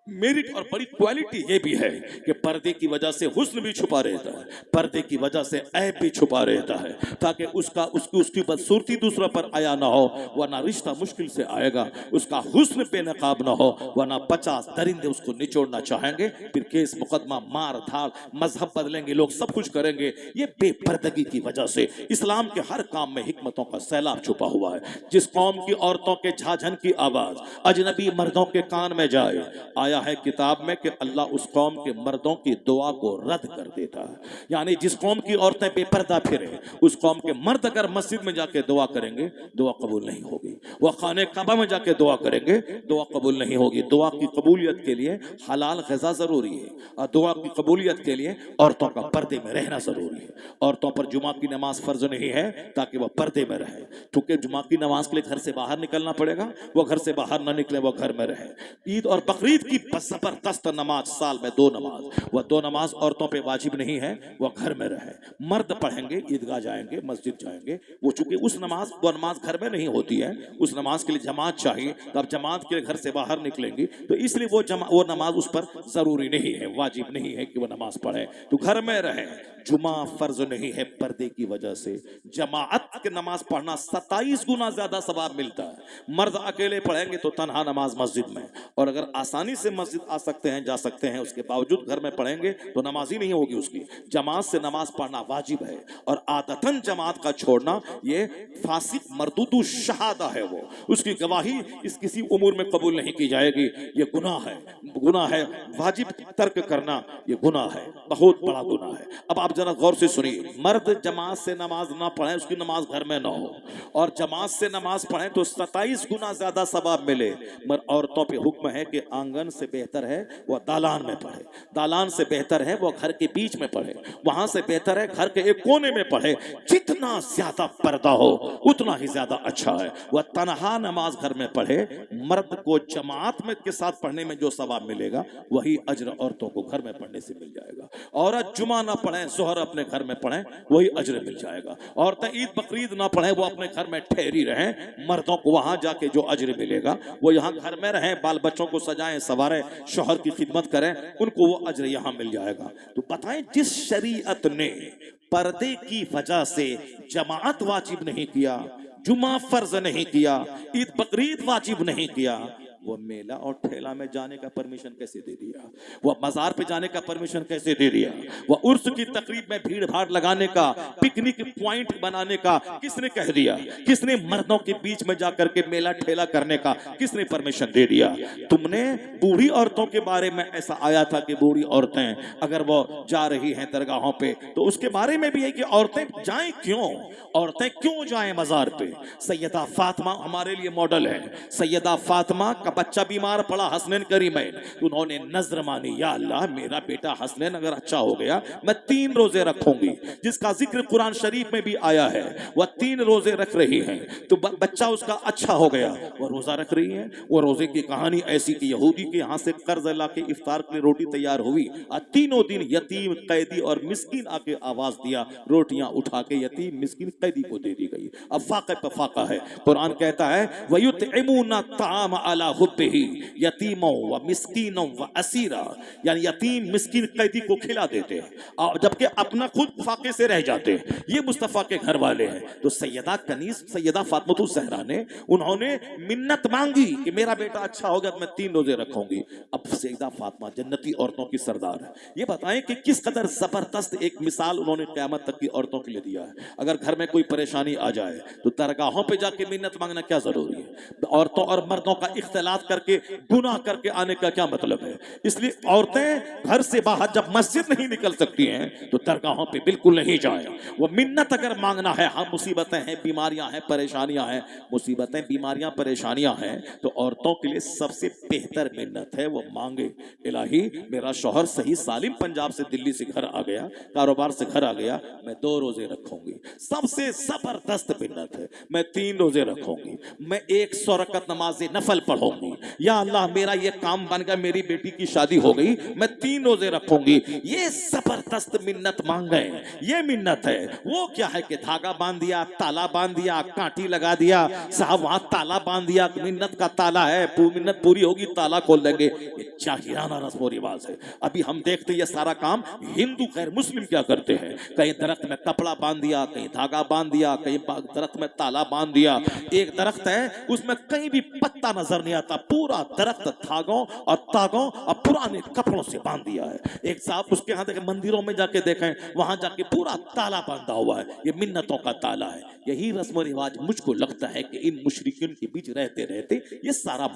मेरिट और बड़ी क्वालिटी ये भी है कि पर्दे की वजह से हुस्न भी छुपा रहता है, पर्दे की वजह से ऐब भी छुपा रहता है ताकि उसकी बदसूरती दूसरों पर आया ना हो, वरना रिश्ता मुश्किल से आएगा। उसका हुस्न बेनकाब ना हो, वरना 50 दरिंदे उसको निचोड़ना चाहेंगे, फिर केस मुकदमा, मार धाड़, मजहब बदलेंगे, लोग सब कुछ करेंगे। ये बेपर्दगी की वजह से इस्लाम के हर काम में हिकमतों का सैलाब छुपा हुआ है। जिस कौम की औरतों के झाझन की आवाज अजनबी मर्दों के कान में जाए, आया है किताब में कि अल्लाह उस कौम के मर्दों की दुआ को रद्द कर देता है। यानी जिस कौम की औरतें बेपर्दा फिरे, उस कौम के मर्द अगर मस्जिद में जाके दुआ करेंगे, दुआ कबूल नहीं होगी। वह खाने काबा में जाके दुआ करेंगे, दुआ कबूल नहीं होगी। दुआ की कबूलियत के लिए हलाल ग़िज़ा जरूरी है, और दुआ की कबूलियत के लिए औरतों का पर्दे में रहना जरूरी है। औरतों पर जुमा की नमाज फर्ज नहीं है ताकि वह पर्दे में रहे, क्योंकि जुमा की नमाज के लिए घर से बाहर निकलना पड़ेगा, वह घर से बाहर ना निकले, वह घर में रहे। ईद और बकरीद की जबरदस्त नमाज, साल में 2 नमाज, वह 2 नमाज औरतों पे वाजिब नहीं है, वह घर में रहे। मर्द पढ़ेंगे, ईदगाह जाएंगे, मस्जिद जाएंगे, वो चूंकि वो नमाज घर में नहीं होती है, उस नमाज के लिए जमात चाहिए, तो अब जमात के लिए घर से बाहर निकलेंगी, तो इसलिए वो नमाज उस पर जरूरी नहीं है, वाजिब नहीं है कि वह नमाज पढ़े, तो घर में रहे। जुमा फर्ज नहीं है पर्दे की वजह से। जमाअत के नमाज पढ़ना 27 गुना ज्यादा सवाब मिलता है। मर्द अकेले पढ़ेंगे तो तन्हा नमाज मस्जिद में, और अगर आसानी से मस्जिद आ सकते हैं, जा सकते हैं, उसके बावजूद घर में पढ़ेंगे तो नमाज ही नहीं होगी उसकी। जमात से नमाज पढ़ना वाजिब है, और आदतन जमात का छोड़ना ये फासिक मरदूदु शहादा है, वो उसकी गवाही इस किसी उम्र में कबूल नहीं की जाएगी। ये गुनाह है, गुनाह है। वाजिब तर्क करना ये गुनाह है, बहुत बड़ा गुनाह है। अब आप जरा गौर से सुनिए, मर्द जमात से नमाज ना पढ़े, उसकी नमाज घर में ना हो, और जमात से नमाज पढ़े तो 27 गुना ज्यादा सवाब मिले। मगर औरतों पे हुक्म है कि आंगन से बेहतर है वह दालान में पढ़े, दालान से बेहतर है वह घर के बीच में पढ़े, वहां से बेहतर है घर के एक कोने में पढ़े। जितना ज्यादा पर्दा हो उतना ही ज्यादा अच्छा है। वह तनहा नमाज घर में पढ़े। मर्द को जमात में के साथ पढ़ने में जो सवाब मिलेगा वही अजर औरतों को घर में पढ़ने से मिल जाएगा। औरत जुमा ना पढ़े, जोहर अपने घर में पढ़े, वही अजर मिल जाएगा। औरतें ईद बकरीद ना पढ़े, वो अपने घर में ठहरी रहें, मर्दों को वहां जाके जो अजर मिलेगा वो यहाँ घर में रहें, बाल बच्चों को सजाएं सवारें, शौहर की खिदमत करें, उनको वो अजर यहाँ मिल जाएगा। तो बताएं, जिस शरीयत ने पर्दे की वजह से जमात वाजिब नहीं किया, जुमा फर्ज नहीं किया, ईद बकरीद वाजिब नहीं किया, वो मेला और ठेला में जाने का परमिशन कैसे दे दिया? वो मजार पे जाने का परमिशन कैसे दे दिया? वो उर्स की तकरीब में भीड़ भाड़ लगाने का, पिकनिक पॉइंट बनाने का किसने कह दिया? किसने मर्दों के बीच में जाकर के मेला ठेला करने का किसने परमिशन दे दिया? तुमने बूढ़ी औरतों के बारे में ऐसा आया था कि बूढ़ी औरतें अगर वो जा रही हैं दरगाहों पे तो उसके बारे में भी है कि औरतें जाएं क्यों? औरतें क्यों जाएं मजार पे? सैयदा फातिमा हमारे लिए मॉडल है। सैयदा फातिमा का बच्चा बीमार पड़ा हसनैन करीमैन, उन्होंने नजर मानी, या अल्लाह मेरा बेटा हसनैन अगर अच्छा हो गया मैं 3 रोजे रखूंगी, जिसका जिक्र कुरान शरीफ में भी आया है। वह 3 रोजे रख रही हैं तो बच्चा उसका अच्छा हो गया, वह रोजा रख रही है। वो रोजे की कहानी ऐसी कि यहूदी के यहाँ से कर्ज ला के इफ्तार के लिए रोटी तैयार हुई और तीनों दिन यतीम, कैदी और मिस्किन आके आवाज दिया, रोटियां उठा के यतीम, मिस्किन, कैदी को दे दी गई। अब फाक़े पे फाक़ा है। कुरान कहता है वयुतइमूना ताम अला हुब्बिही यतीमों व मिस्कीनों व असीरा, यानी यतीम, मिस्किन, कैदी को खिला देते हैं और जबकि अपना खुद फाके से रह जाते हैं। ये मुस्तफा के घर वाले हैं। तो सैयदा कनीस, सैयदा फातिमा ज़हरा ने उन्होंने मिन्नत मांगी कि मेरा बेटा अच्छा हो गया तो मैं 3 रोजे रखूंगी। अब सैयदा फातिमा जन्नती औरतों की सरदार है। ये बताएं कि किस कदर जबरदस्त एक मिसाल उन्होंने क़यामत तक की औरतों के लिए दिया है। अगर घर में कोई परेशानी आ जाए तो दरगाहों पे जाके मिन्नत मांगना क्या जरूरी है? औरतों और मर्दों का इख्तिलात करके गुनाह करके आने का क्या मतलब है? इसलिए औरतें घर से बाहर जब मस्जिद नहीं निकल सकती हैं तो दरगाहों पे बिल्कुल नहीं जाएं। वो मिन्नत अगर मांगना है, हाँ मुसीबतें हैं, बीमारियां हैं, परेशानियां हैं, मुसीबतें, बीमारियां, परेशानियां हैं, तो औरतों के लिए सबसे बेहतर मिन्नत है वो मांगे, इलाही मेरा शौहर सही सालिम पंजाब से दिल्ली से घर आ गया, कारोबार से घर आ गया, मैं 2 रोजे रखूंगी। सबसे जबरदस्त मिन्नत है। मैं 3 रोजे रखूंगी, मैं 100 रकत नमाज नफल पढ़ूंगी, या अल्लाह मेरा ये काम बन गया, मेरी बेटी की शादी हो गई, मैं 3 रोजे रखूंगी। ये जबरदस्त मिन्नत मांग गए। ये मिन्नत है। वो क्या है कि धागा बांध दिया, ताला बांध दिया, कांटी लगा दिया, साहब वहां ताला बांध दिया, मिन्नत का ताला है, मिन्नत पूरी होगी ताला खोल देंगे। ये जाहिराना रस्म व रिवाज है। अभी हम देखते हैं ये सारा काम हिंदू गैर मुस्लिम क्या करते हैं। कहीं दरख्त में कपड़ा बांध दिया, कहीं धागा बांध दिया, कहीं दरख्त में ताला बांध दिया। एक दरख्त है उसमें कहीं भी पत्ता नजर नहीं आता, पूरा दरख्त धागों और तागों और पुराने कपड़ों से बांध दिया है। एक साहब उसके यहाँ देखें, मंदिरों में जाके देखें, वहां जाके पूरा ताला बांधा हुआ है। ये मिन्नतों का ताला है। यही रस्म रिवाज मुझको लगता है कि इन मुशरिकीन के बीच रहते रहते ये सारा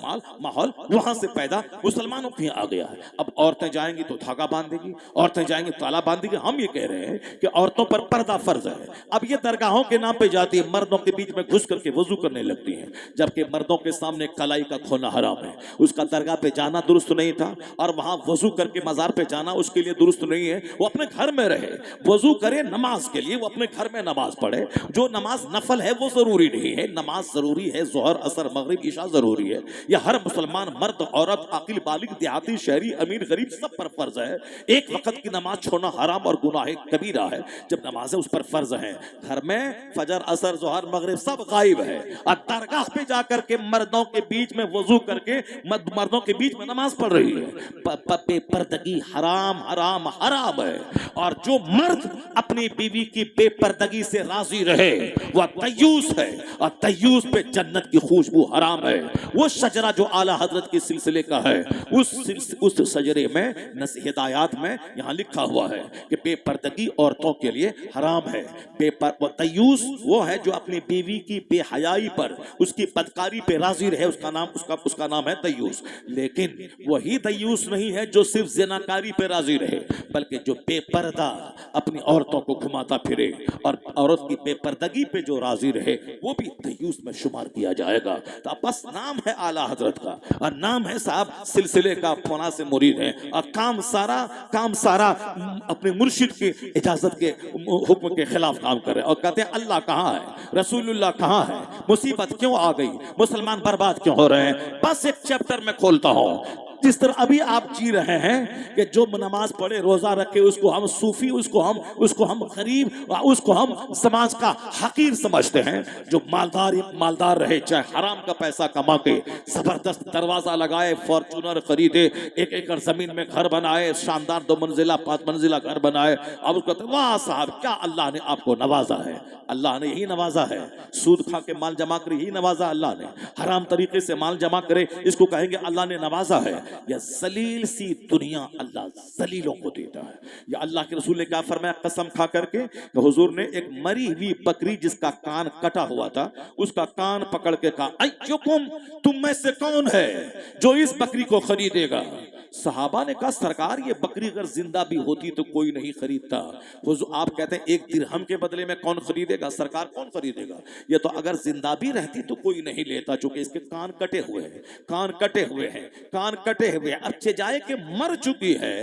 माहौल वहां से पैदा मुसलमानों के यहाँ आ गया है। अब औरतें जाएंगी तो धागा बांधेगी, औरतें जाएंगी ताला बांधेगी। हम ये कह रहे हैं कि औरतों पर पर्दा फर्ज है। अब ये दरगाहों के नाम पे जाती है, मर्दों के बीच में घुस करके वजू करने लगती हैं, जबकि मर्दों के सामने कलाई का खोना हराम है। उसका दरगाह पे जाना दुरुस्त नहीं था और वहां वजू करके मजार पे जाना उसके लिए दुरुस्त नहीं है। वो अपने घर में रहे, वजू करे नमाज के लिए, वो अपने घर में नमाज पढ़े। जो नमाज नफल है वो जरूरी नहीं है, नमाज जरूरी है, जोहर, असर, मगरिब, इशा जरूरी है। यह हर मुसलमान मर्द, औरत, आकिल, बालिग, देहाती, शहरी, अमीर, गरीब सब पर फर्ज है। एक वक्त की नमाज छोड़ना हराम और गुनाह कबीरा है। जब नमाजें उस पर फर्ज है, घर में फजर, असर, जोहर, मगरिब सब गायब है और दरगाह पे जाकर के मर्दों के बीच में वजू करके मर्दों के बीच में नमाज पढ़ रही है। बेपर्दगी हराम हराम हराम है। और जो मर्द अपनी बीवी की बेपर्दगी से राजी रहे वह तय्यूस है और तय्यूस पे जन्नत की खुशबू हराम है। वो शजरा जो आला हजरत के सिलसिले का है, उस शजरे में हिदायत में यहाँ लिखा हुआ है कि बेपर्दगी औरतों के लिए हराम है। तय्यूस वो है जो अपनी बीवी की बेहयाई पर, उसकी बदकारी पे राजी रहे, उसका नाम है तय्यूस। लेकिन वही तय्यूस नहीं है जो सिर्फ ज़िनाकारी पे राजी रहे, बल्कि जो बेपर्दा अपनी औरतों को घुमाता फिरे और औरत की बेपर्दगी पे जो राजी रहे वो भी तय्यूस में शुमार किया जाएगा। तो बस नाम है आला हजरत का और नाम है साहब सिलसिले का, फना से मुरीद है और काम सारा अपने मुर्शिद की इजाजत के हुक्म के खिलाफ काम कर रहे हैं। और कहते हैं अल्लाह कहाँ है, रसूलुल्लाह कहाँ है, मुसीबत क्यों आ गई, मुसलमान बर्बाद क्यों हो रहे हैं। बस एक चैप्टर में खोलता हूँ, जिस तरह अभी आप जी रहे हैं कि जो नमाज पढ़े रोजा रखे उसको हम सूफी, उसको हम गरीब, उसको हम समाज का हकीर समझते हैं। जो मालदार रहे, चाहे हराम का पैसा कमा के जबरदस्त दरवाजा लगाए, फॉर्चूनर खरीदे, 1 एकड़ जमीन में घर बनाए, शानदार 2 मंजिला 5 मंजिला घर बनाए, अब उसको कहते वाह साहब क्या अल्लाह ने आपको नवाजा है। अल्लाह ने यही नवाजा है। सूद खा के माल जमा करे यही नवाजा अल्लाह ने। हराम तरीके से माल जमा करे इसको कहेंगे अल्लाह ने नवाजा है। यह जलील सी दुनिया अल्लाह जलीलों को देता है। यह अल्लाह के रसूल ने क्या फरमाया कसम खा करके, तो हुजूर ने एक मरी हुई बकरी जिसका कान कटा हुआ था उसका कान पकड़ के कहा अय्युकुम, तुम में से कौन है जो इस बकरी को खरीदेगा। सहाबा ने कहा सरकार ये बकरी अगर जिंदा भी होती तो कोई नहीं खरीदता। हुजूर आप कहते हैं 1 दिरहम के बदले में कौन खरीदेगा, सरकार कौन खरीदेगा। ये तो अगर जिंदा भी रहती तो कोई नहीं लेता, चूंकि इसके कान कटे हुए हैं, कान कटे हुए हैं, कान कटे हुए हैं। अब जाए कि मर चुकी है,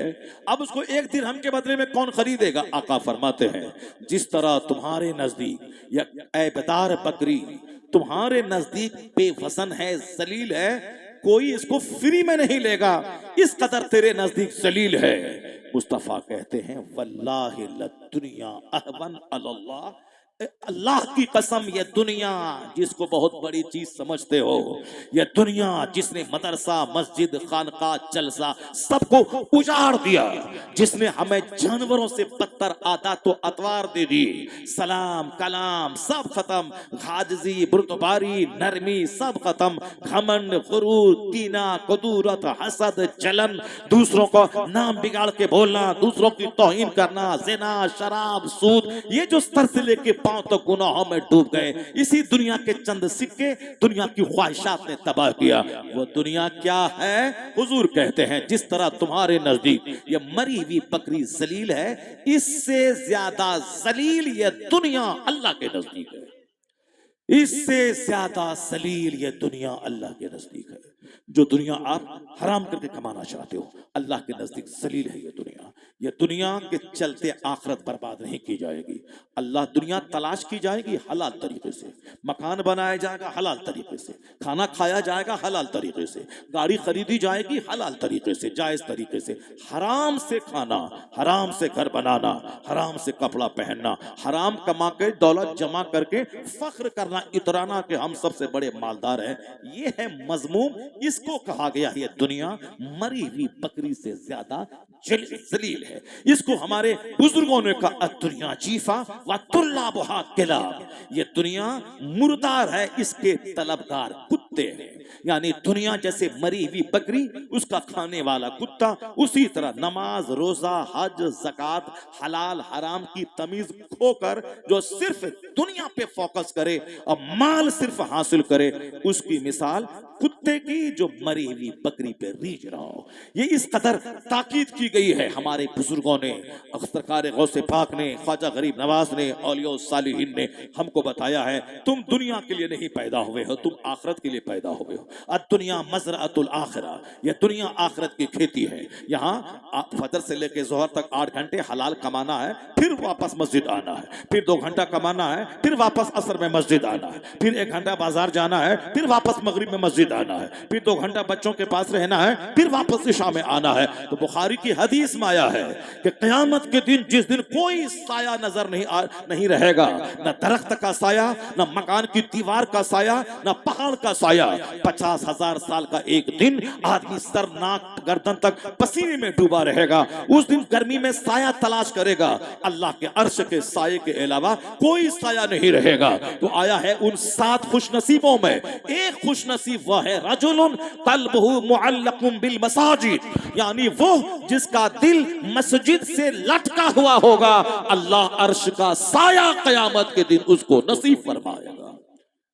अब उसको 1 दिरहम के बदले में कौन खरीदेगा। आका फरमाते हैं जिस तरह तुम्हारे नजदीक या ऐबदार बकरी तुम्हारे नजदीक बेवसन है, जलील है, कोई इसको फ्री में नहीं लेगा, इस कदर तेरे नजदीक जलील है। मुस्तफा कहते हैं वल्लाहि लद्दुनिया अहवन अलल्लाह, अल्लाह की कसम ये दुनिया जिसको बहुत बड़ी चीज समझते हो, ये दुनिया जिसने मदरसा मस्जिद खानका जलसा सबको उजाड़ दिया, जिसने हमें जानवरों से बदतर आदत तो अतवार दे दी, सलाम कलाम सब खत्म, हाजजी बुर्दबारी नरमी सब खत्म, घमंड गुरूर कीना कदूरत हसद जलन, दूसरों को नाम बिगाड़ के बोलना, दूसरों की तौहीन करना, जिना शराब सूद, ये जो स्तर से लेके पांव तक गुनाहों में डूब गए। इसी दुनिया के चंद सिक्के दुनिया की ख्वाहिशात ने तबाह किया। वो दुनिया क्या है। हुजूर कहते हैं जिस तरह तुम्हारे नजदीक ये मरी हुई बकरी जलील है, इससे ज्यादा जलील ये दुनिया अल्लाह के नजदीक है। इससे ज्यादा जलील ये दुनिया अल्लाह के नजदीक है। जो दुनिया आप हराम करके कमाना चाहते हो अल्लाह के नजदीक जलील है ये दुनिया। ये दुनिया के चलते आखिरत बर्बाद नहीं की जाएगी। अल्लाह दुनिया तलाश की जाएगी हलाल तरीके से, मकान बनाया जाएगा हलाल तरीके से, खाना खाया जाएगा हलाल तरीके से, गाड़ी खरीदी जाएगी हलाल तरीके से, जायज तरीके से। हराम से खाना, हराम से घर बनाना, हराम से कपड़ा पहनना, हराम कमा के दौलत जमा करके फख्र करना, इतराना कि हम सबसे बड़े मालदार हैं, ये है मजमूम। इसको कहा गया ये दुनिया मरी हुई बकरी से ज्यादा जलील है। इसको हमारे बुजुर्गों ने कहा दुनिया जीफा व तुल्लाबुहा किलाब, ये दुनिया मुर्दार है, इसके तलबगार कुत्ते हैं। यानी दुनिया जैसे मरी हुई बकरी, उसका खाने वाला कुत्ता, उसी तरह नमाज रोजा हज ज़कात हलाल हराम की तमीज खोकर जो सिर्फ दुनिया पे फोकस करे और माल सिर्फ हासिल करे, उसकी मिसाल कुत्ते की जो मरी हुई बकरी पे रीझ रहा हो। ये इस कदर ताकीद की गई है हमारे बुजुर्गों ने, सरकार गौसे पाक ने, ख्वाजा गरीब नवाज ने, औलिया सालिहीन ने हमको बताया है तुम दुनिया के लिए नहीं पैदा हुए हो, तुम आखिरत के लिए पैदा हुए हो। दुनिया मज़रअतुल आखिरा, यह दुनिया आखिरत की खेती है। यहाँ फजर से लेकर जोहर तक 8 घंटे हलाल कमाना है, फिर वापस मस्जिद आना है, फिर 2 घंटा कमाना है, फिर वापस असर में मस्जिद आना है, फिर 1 घंटा बाजार जाना है, फिर वापस मगरिब में मस्जिद आना है, फिर 2 घंटा बच्चों के पास रहना है, फिर वापस इशा में आना है। तो बुखारी की हदीस में आया है कि क़यामत के दिन जिस दिन कोई साया नजर नहीं रहेगा, न दरख्त का साया, न मकान की दीवार का साया, न पहाड़ का साया, 50,000 साल का एक दिन आदमी सर नाक गर्दन तक पसीने में डूबा रहेगा। उस दिन गर्मी में साया तलाश करेगा, अल्लाह के अर्श के साये के अलावा कोई साया नहीं रहेगा। तो आया है उन 7 खुशनसीबों में एक खुशनसीब वह है रजुलुन क़ल्बुहु मुअल्लक़ुन बिल मसाजिद, यानी वो जिसका दिल मस्जिद से लटका हुआ होगा, अल्लाह अर्श का साया क़यामत के दिन उसको नसीब फरमाएगा।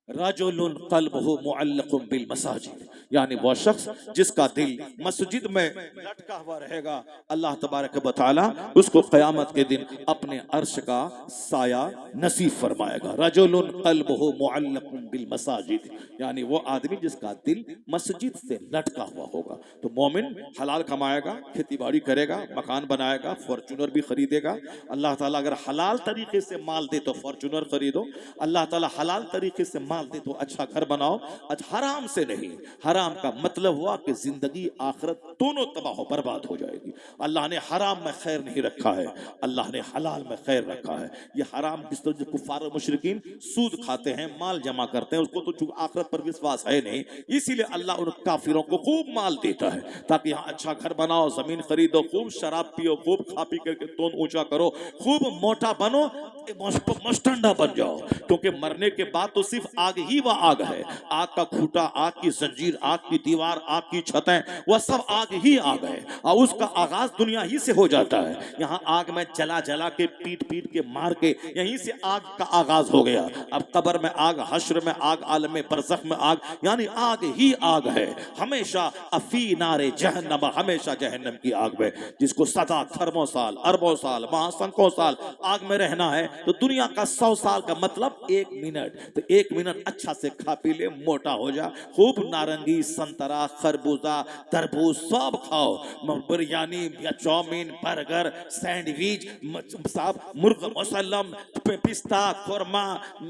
रजुलुन क़ल्बुहु मुअल्लक़ुन बिल मसाजिद, यानी वह शख्स जिसका दिल मस्जिद में लटका हुआ रहेगा, अल्लाह तबारक व तआला उसको क़यामत के दिन अपने अर्श का साया नसीब फरमाएगा। रजुलुन क़ल्बुहु मुअल्लक़ुन बिल मसाजिद, यानी वो आदमी जिसका दिल मस्जिद से लटका हुआ होगा। तो मोमिन हलाल कमाएगा, खेती बाड़ी करेगा, मकान बनाएगा, फॉर्चूनर भी खरीदेगा। अल्लाह ताला अगर हलाल तरीके से माल दे तो फॉर्चूनर खरीदो, अल्लाह ताला हलाल तरीके से माल दे तो अच्छा घर बनाओ, हराम से नहीं। हराम हराम का मतलब हुआ कि जिंदगी आखिरत दोनों तबाह बर्बाद हो जाएगी। अल्लाह ने हराम में खैर नहीं रखा है, अल्लाह ने हलाल में खैर रखा है। ये हराम जिस तरह जो कुफार मुशरिकीन सूद खाते हैं, माल जमा करते हैं, उसको तो चूंकि आखिरत पर विश्वास है नहीं, इसीलिए अल्लाह उन काफिरों को खूब माल देता है ताकि यहाँ अच्छा घर बनाओ, जमीन खरीदो, खूब शराब पियो, खूब खा पी करके तोन ऊंचा करो, खूब मोटा बनो, मस्टंडा बन जाओ, क्योंकि मरने के बाद तो सिर्फ आग ही वह आग है। आग का खूटा, आग की जंजीर, आग की दीवार, आग की छतें, वह सब आग ही आग है और उसका आगाज दुनिया ही से हो जाता है। यहाँ आग में जला जला के, पीट पीट के, मार के, यहीं से आग का आगाज हो गया। अब कब्र में आग, हश्र में आग, आलम बरज़ख में आग, यानी आग ही आग है। हमेशा अफी नारे जहन्नम, हमेशा जहन्नम की आग में, जिसको सदा खरबों साल, अरबों साल, महासंख्यों साल आग में रहना है। तो दुनिया का 100 साल का मतलब 1 मिनट। तो 1 मिनट अच्छा से खा पी ले, मोटा हो जा, खूब नारंगी, संतरा, खरबूजा, तरबूज सब खाओ, बिरयानी या चाउमीन, बर्गर, सैंडविच, साहब मुर्ग मुसल्लम, पिस्ता, खुरमा,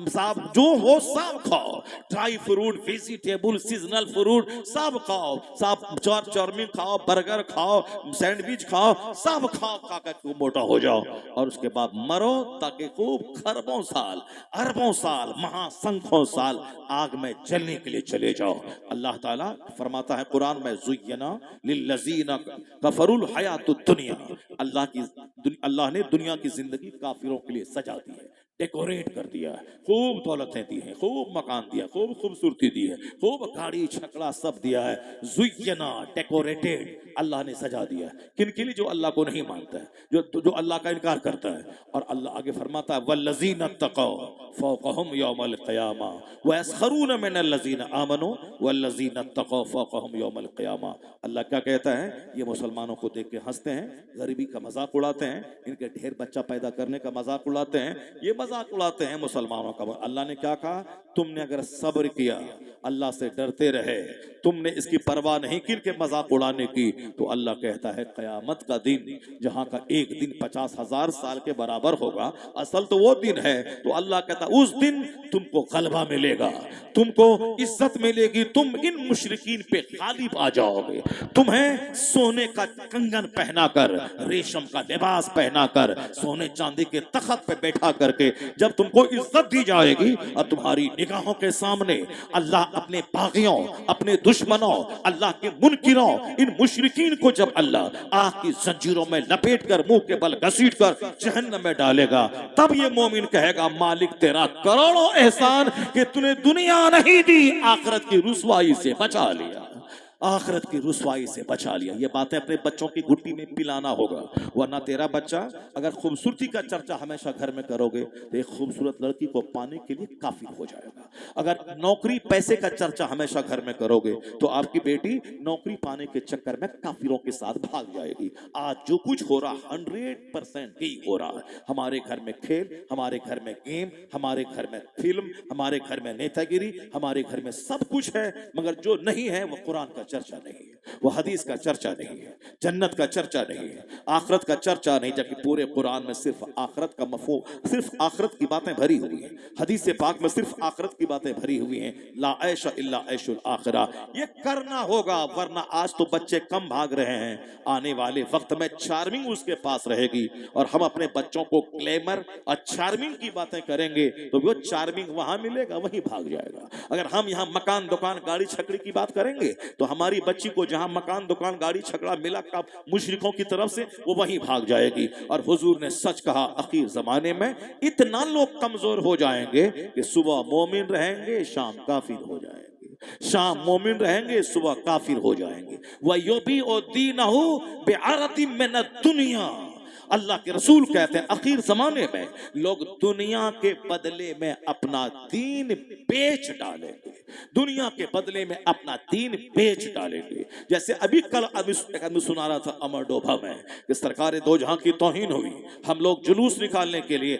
साहब जो हो सब खाओ, dry fruit, vegetable, seasonal fruit सब खाओ, सब चाउमीन खाओ, बर्गर खाओ, सैंडविच खाओ, सब खाओ, खा कर मोटा हो जाओ और उसके बाद मरो ताकि खूब खरबों साल, अरबों साल, महासंख्यों साल आग में जलने के लिए चले जाओ। अल्लाह ताला फरमाता है कुरान में, ज़ुय्यना लिल्लज़ीना कफरुल हयातुद दुनिया, अल्लाह ने दुनिया की जिंदगी काफिरों के लिए सजा दी है, डेकोरेट कर दिया है, खूब दौलतें दी हैं, खूब मकान दिया, खूब खूबसूरती दी है, खूब गाड़ी छकड़ा सब दिया है। ज़ुय्यना, डेकोरेटेड, अल्लाह ने सजा दिया है। किन के लिए? जो अल्लाह को नहीं मानता है, जो अल्लाह का इनकार करता है। और अल्लाह आगे फरमाता है, वल्लज़ीना तक़ौ फ़ौक़हुम यौमल क़ियामा व यस्ख़रून मिनल लज़ीना आमनू वल्लज़ीना तक़ौ फ़ौक़हुम यौमल क़ियामा। अल्लाह क्या कहता है? ये मुसलमानों को देख के हंसते हैं, गरीबी का मजाक उड़ाते हैं, इनके ढेर बच्चा पैदा करने का मजाक उड़ाते हैं, ये मजाक उड़ाते हैं मुसलमानों का। अल्लाह ने क्या कहा? तुमने अगर सब्र किया, अल्लाह से डरते रहे, तुमने इसकी परवाह नहीं की कि मजाक उड़ाने की, तो अल्लाह कहता है क़यामत का दिन, जहां का एक दिन 50,000 साल के बराबर होगा, असल तो वो दिन है, तो अल्लाह कहता है उस दिन तुमको गलबा मिलेगा, तुमको इज्जत मिलेगी, तुम इन मुशरिकीन पे गालिब आ जाओगे। तुम्हें सोने का कंगन पहनाकर, रेशम का लिबास पहनाकर, सोने चांदी के तख्त पे बैठा करके जब तुमको इज्जत दी जाएगी और तुम्हारी निगाहों के सामने अल्लाह अपने बागियों, अपने दुश्मनों, अल्लाह के मुनकिरों, इन मुशरिकीन को जब अल्लाह आग की जंजीरों में लपेट कर, मुंह के बल घसीट कर जहन्नम में डालेगा, तब ये मोमिन कहेगा, मालिक तेरा करोड़ों एहसान कि तूने दुनिया नहीं दी, आखिरत की रुसवाई से बचा लिया, आखिरत की रुसवाई से बचा लिया। ये बातें अपने बच्चों की घुट्टी में पिलाना होगा, वरना तेरा बच्चा, अगर खूबसूरती का चर्चा हमेशा घर में करोगे तो एक खूबसूरत लड़की को पाने के लिए काफी हो जाएगा। अगर नौकरी पैसे का चर्चा हमेशा घर में करोगे तो आपकी बेटी नौकरी पाने के चक्कर में काफिरों के साथ भाग जाएगी। आज जो कुछ हो रहा 100% ही हो रहा है। हमारे घर में खेल, हमारे घर में गेम, हमारे घर में फिल्म, हमारे घर में नेतागिरी, हमारे घर में सब कुछ है, मगर जो नहीं है वो कुरान का चर्चा नहीं है, वो हदीस का चर्चा नहीं है, जन्नत का चर्चा नहीं है, आखिरत का चर्चा नहीं, जबकि पूरे कुरान में सिर्फ आखिरत का मफहूम, सिर्फ आखिरत की बातें भरी हुई हैं। हदीस पाक में सिर्फ आखिरत की बातें भरी हुई हैं। ला ऐशा इल्ला ऐशुल आखिरा, ये करना होगा, वरना आज तो बच्चे कम भाग रहे हैं, आने वाले वक्त में चार्मिंग उसके पास रहेगी और हम अपने बच्चों को ग्लैमर और चार्मिंग की बातें करेंगे तो वो चार्मिंग वहां मिलेगा, वहीं भाग जाएगा। अगर हम यहाँ मकान, दुकान, गाड़ी, छकड़ी की बात करेंगे तो हमारी बच्ची को जहां मकान, दुकान, गाड़ी, छकड़ा मिला का मुशरिकों की तरफ से, वो वहीं भाग जाएगी। और हुजूर ने सच कहा, आखिर जमाने में इतना लोग कमजोर हो जाएंगे कि सुबह मोमिन रहेंगे, शाम काफिर हो जाएंगे, शाम मोमिन रहेंगे, सुबह काफिर हो जाएंगे। वयुबीउद्दीनहु बिअरदी मिन दुनिया, अल्लाह के रसूल कहते हैं आखिर जमाने में लोग दुनिया के बदले में अपना दीन बेच डालेंगे, दुनिया के बदले में अपना दीन बेच डालेंगे। जैसे अभी कल अभी सुना रहा था अमर डोभा में कि सरकार दो जहां की तौहीन हुई, हम लोग जुलूस निकालने के लिए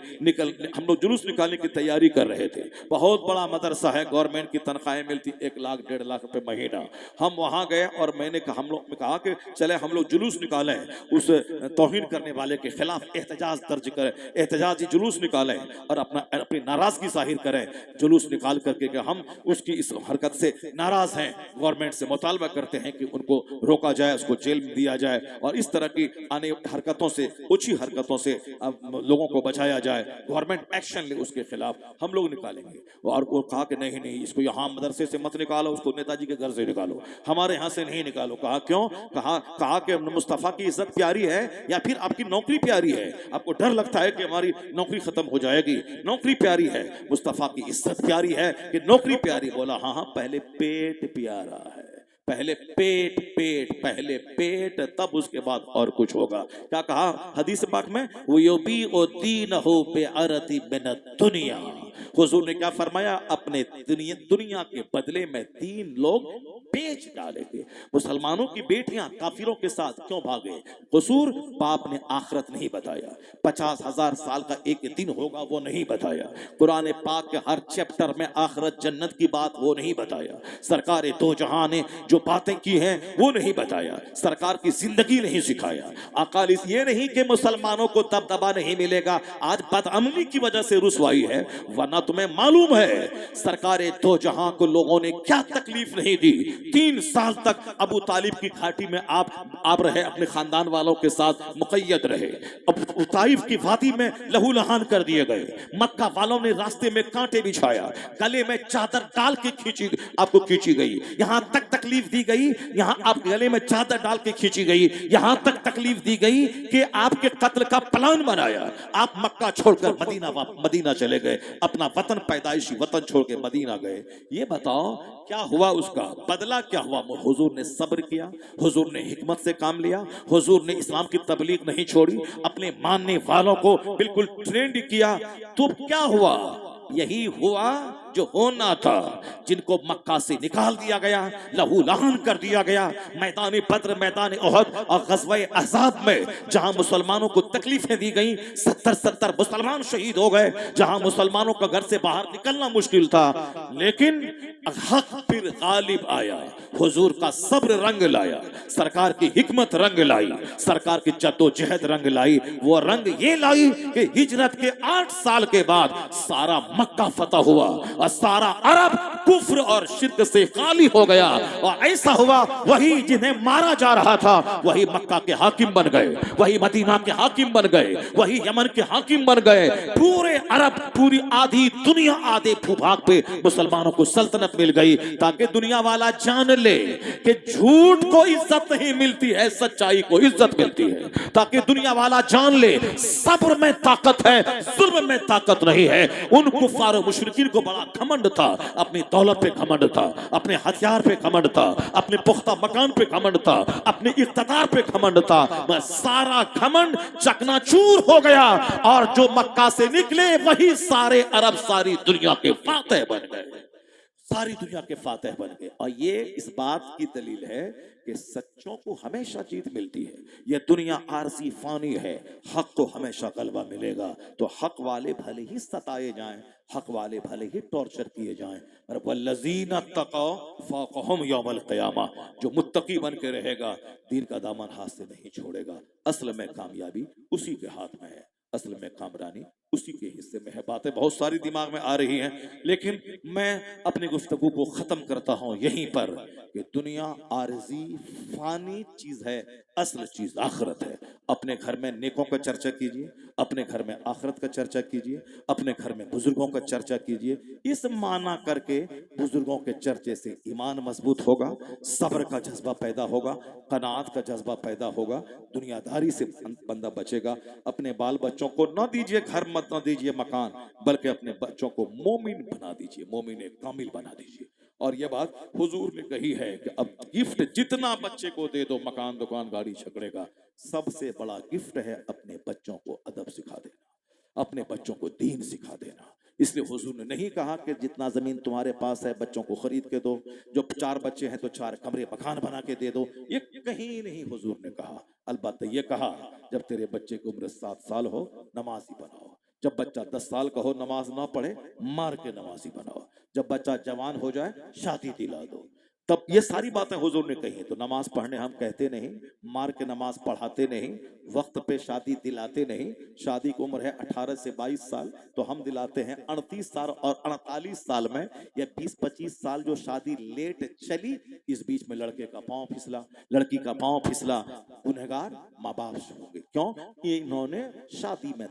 हम लोग जुलूस निकालने की तैयारी कर रहे थे। बहुत बड़ा मदरसा है, गवर्नमेंट की तनख्वाहें मिलती 1 लाख 1.5 लाख रुपए महीना। हम वहां गए और मैंने कहा, हम लोग ने कहा कि चले हम लोग जुलूस निकालें उस तौहीन करने वाले वाले के खिलाफ एहतजाज दर्ज करें, एहतजाजी जुलूस निकालें और अपनी नाराजगी जाहिर करें, जुलूस निकाल करके कि हम उसकी इस हरकत से नाराज हैं, गवर्नमेंट से मुतालबा करते हैं कि उनको रोका जाए, उसको जेल में दिया जाए और इस तरह की आने हरकतों से, ओछी हरकतों से लोगों को बचाया जाए, गवर्नमेंट एक्शन ले उसके खिलाफ हम लोग निकालेंगे। और वो कहा कि नहीं नहीं, इसको यहाँ मदरसे से मत निकालो, उसको नेताजी के घर से निकालो, हमारे यहाँ से नहीं निकालो। कहा क्यों? कहा कि मुस्तफा की इज्जत प्यारी है या फिर आपकी नौकरी प्यारी है? आपको डर लगता है कि हमारी नौकरी खत्म हो जाएगी? नौकरी प्यारी है, मुस्तफा की इज्जत प्यारी है कि नौकरी प्यारी? बोला हाँ हाँ, पहले पेट प्यारा है, पहले पहले पेट, तब उसके बाद और कुछ होगा। क्या कहा हदीस पाक में? वो योबी ओ दीन हो बे अरती बिन दुनिया। हुजूर ने क्या फरमाया? अपने दुनिया के बदले में 3 लोग बेच डालेंगे। मुसलमानों की बेटियां काफिरों के साथ क्यों भागे? हुजूर पाप ने आखिरत नहीं बताया, 50,000 साल का एक दिन होगा वो नहीं बताया, कुरान पाक के हर चैप्टर में आखिरत जन्नत की बात वो नहीं बताया, सरकार दो जहां ने जो बातें की हैं वो नहीं बताया, सरकार की जिंदगी नहीं सिखाया। अकाल ये नहीं कि मुसलमानों को दबदबा नहीं मिलेगा, आज बदअमली की वजह से रुसवाई है, वरना तुम्हें मालूम है सरकार दो जहां को लोगों ने क्या तकलीफ नहीं दी। 3 साल तक अबू तालिब की घाटी में आप रहे, अपने खानदान वालों के साथ मुक़य्यद रहे। अब ताइफ की वादी में लहू लहान कर दिए गए, मक्का वालों ने रास्ते में कांटे बिछाया, गले में चादर डाल के आपको खींची गई, यहां तक तकलीफ दी गई, यहां आप गले में चादर डाल के खींची गई, यहां तक तकलीफ दी गई कि आपके कत्ल का प्लान बनाया। आप मक्का छोड़कर मदीना चले गए, अपना वतन, पैदाइशी वतन छोड़ के मदीना गए। ये बताओ क्या हुआ, उसका बदला क्या हुआ? हुजूर ने सब्र किया, हुजूर ने हिकमत से काम लिया, हुजूर ने इस्लाम की तबलीग नहीं छोड़ी, अपने मानने वालों को बिल्कुल ट्रेंड किया। तो क्या हुआ? यही हुआ जो होना था। जिनको मक्का से निकाल दिया गया, लहू लहान कर दिया गया, मैदान बद्र, मैदान उहद और ग़ज़वा अहज़ाब में जहां मुसलमानों को तकलीफें दी गई, 70 मुसलमान शहीद हो गए, जहां मुसलमानों का घर से बाहर निकलना मुश्किल था, लेकिन हक फिर गालिब आया। हुजूर का सब्र रंग लाया, सरकार की हिकमत रंग लाई, सरकार की जद्दोजहद रंग लाई। वो रंग ये लाई कि हिजरत के 8 साल के बाद सारा मक्का फतह हुआ और सारा अरब कुफ्र और शिर्क से खाली हो गया। और ऐसा हुआ, वही जिन्हें मारा जा रहा था वही मक्का के हाकिम बन गए, वही मदीना के हाकिम बन गए, वही यमन के हाकिम बन गए। पूरे अरब, पूरी आधी दुनिया, आधे भूभाग पे मुसलमानों को सल्तनत मिल गई, ताकि दुनिया वाला जान ले कि झूठ को इज्जत नहीं मिलती है, सच्चाई को इज्जत मिलती है। ताकि दुनिया वाला जान ले सब्र में ताकत है, जुल्म में ताकत नहीं है। उन कुफ्फार और मुशरिकीन को बड़ा घमंड था, अपनी दौलत पे घमंड था, अपने हथियार पे घमंड था, अपने पुख्ता मकान पे घमंड था, अपने इख्तिदार पे घमंड था। बस सारा घमंड चकनाचूर हो गया और जो मक्का से निकले वही सारे अरब, सारी दुनिया के फातेह बन गए, सारी दुनिया के फातेह बन गए। और ये इस बात की दलील है कि सच्चों को हमेशा जीत मिलती है। यह दुनिया आरजी फानी है, हक को हमेशा गलबा मिलेगा। तो हक वाले भले ही सताए जाएं, हक वाले भले ही टॉर्चर किए जाएं, और वल्लज़ीना तक़ौ फ़ौक़हुम यौमल क़ियामा, जो मुत्तकी बन के रहेगा दीन का दामन हाथ से नहीं छोड़ेगा। असल में कामयाबी उसी के हाथ में है, असल में कामरानी उसी के हिस्से में है। बातें बहुत सारी दिमाग में आ रही हैं, लेकिन मैं अपनी गुफ्तगू को खत्म करता हूं यहीं पर कि दुनिया आरजी फानी चीज है, असल चीज आखिरत है। अपने घर में नेकों का चर्चा कीजिए, अपने घर में आखिरत का चर्चा कीजिए, अपने घर में बुजुर्गों का चर्चा कीजिए। इस माना करके बुजुर्गों के चर्चे से ईमान मजबूत होगा, सब्र का जज्बा पैदा होगा, कनात का जज्बा पैदा होगा, दुनियादारी से बंदा बचेगा। अपने बाल बच्चों को न दीजिए घर, मत न दीजिए मकान, बल्कि अपने बच्चों को मोमिन बना दीजिए, मोमिन कामिल बना दीजिए। और यह बात हुजूर ने कही है कि अब गिफ्ट जितना बच्चे को दे दो, मकान, दुकान, गाड़ी, छकड़े का, सबसे बड़ा गिफ्ट है अपने बच्चों को अदब सिखा देना, अपने बच्चों को दीन सिखा देना। इसलिए हुजूर ने नहीं कहा कि जितना जमीन तुम्हारे पास है बच्चों को खरीद के दो, जो 4 बच्चे हैं तो 4 कमरे मकान बना के दे दो, ये कहीं नहीं हुजूर ने कहा। अलबत्ता ये कहा जब तेरे बच्चे की उम्र 7 साल हो नमाजी बनाओ, जब बच्चा 10 साल का हो नमाज ना पढ़े मार के नमाजी बनाओ, जब बच्चा जवान हो जाए शादी दिला दो, तब ये सारी बातें हुजूर ने कही हैं। तो नमाज पढ़ने हम कहते नहीं, मार के नमाज पढ़ाते नहीं, वक्त पे शादी दिलाते नहीं। शादी की उम्र है 18 से 22 साल, तो हम दिलाते हैं 38 साल और 48 साल में, या 20-25 साल जो शादी लेट चली, इस बीच में लड़के का पांव फिसला, लड़की का पांव फिसला, गुनहगार माँ बाप से होंगे। क्यों? ये इन्होंने शादी में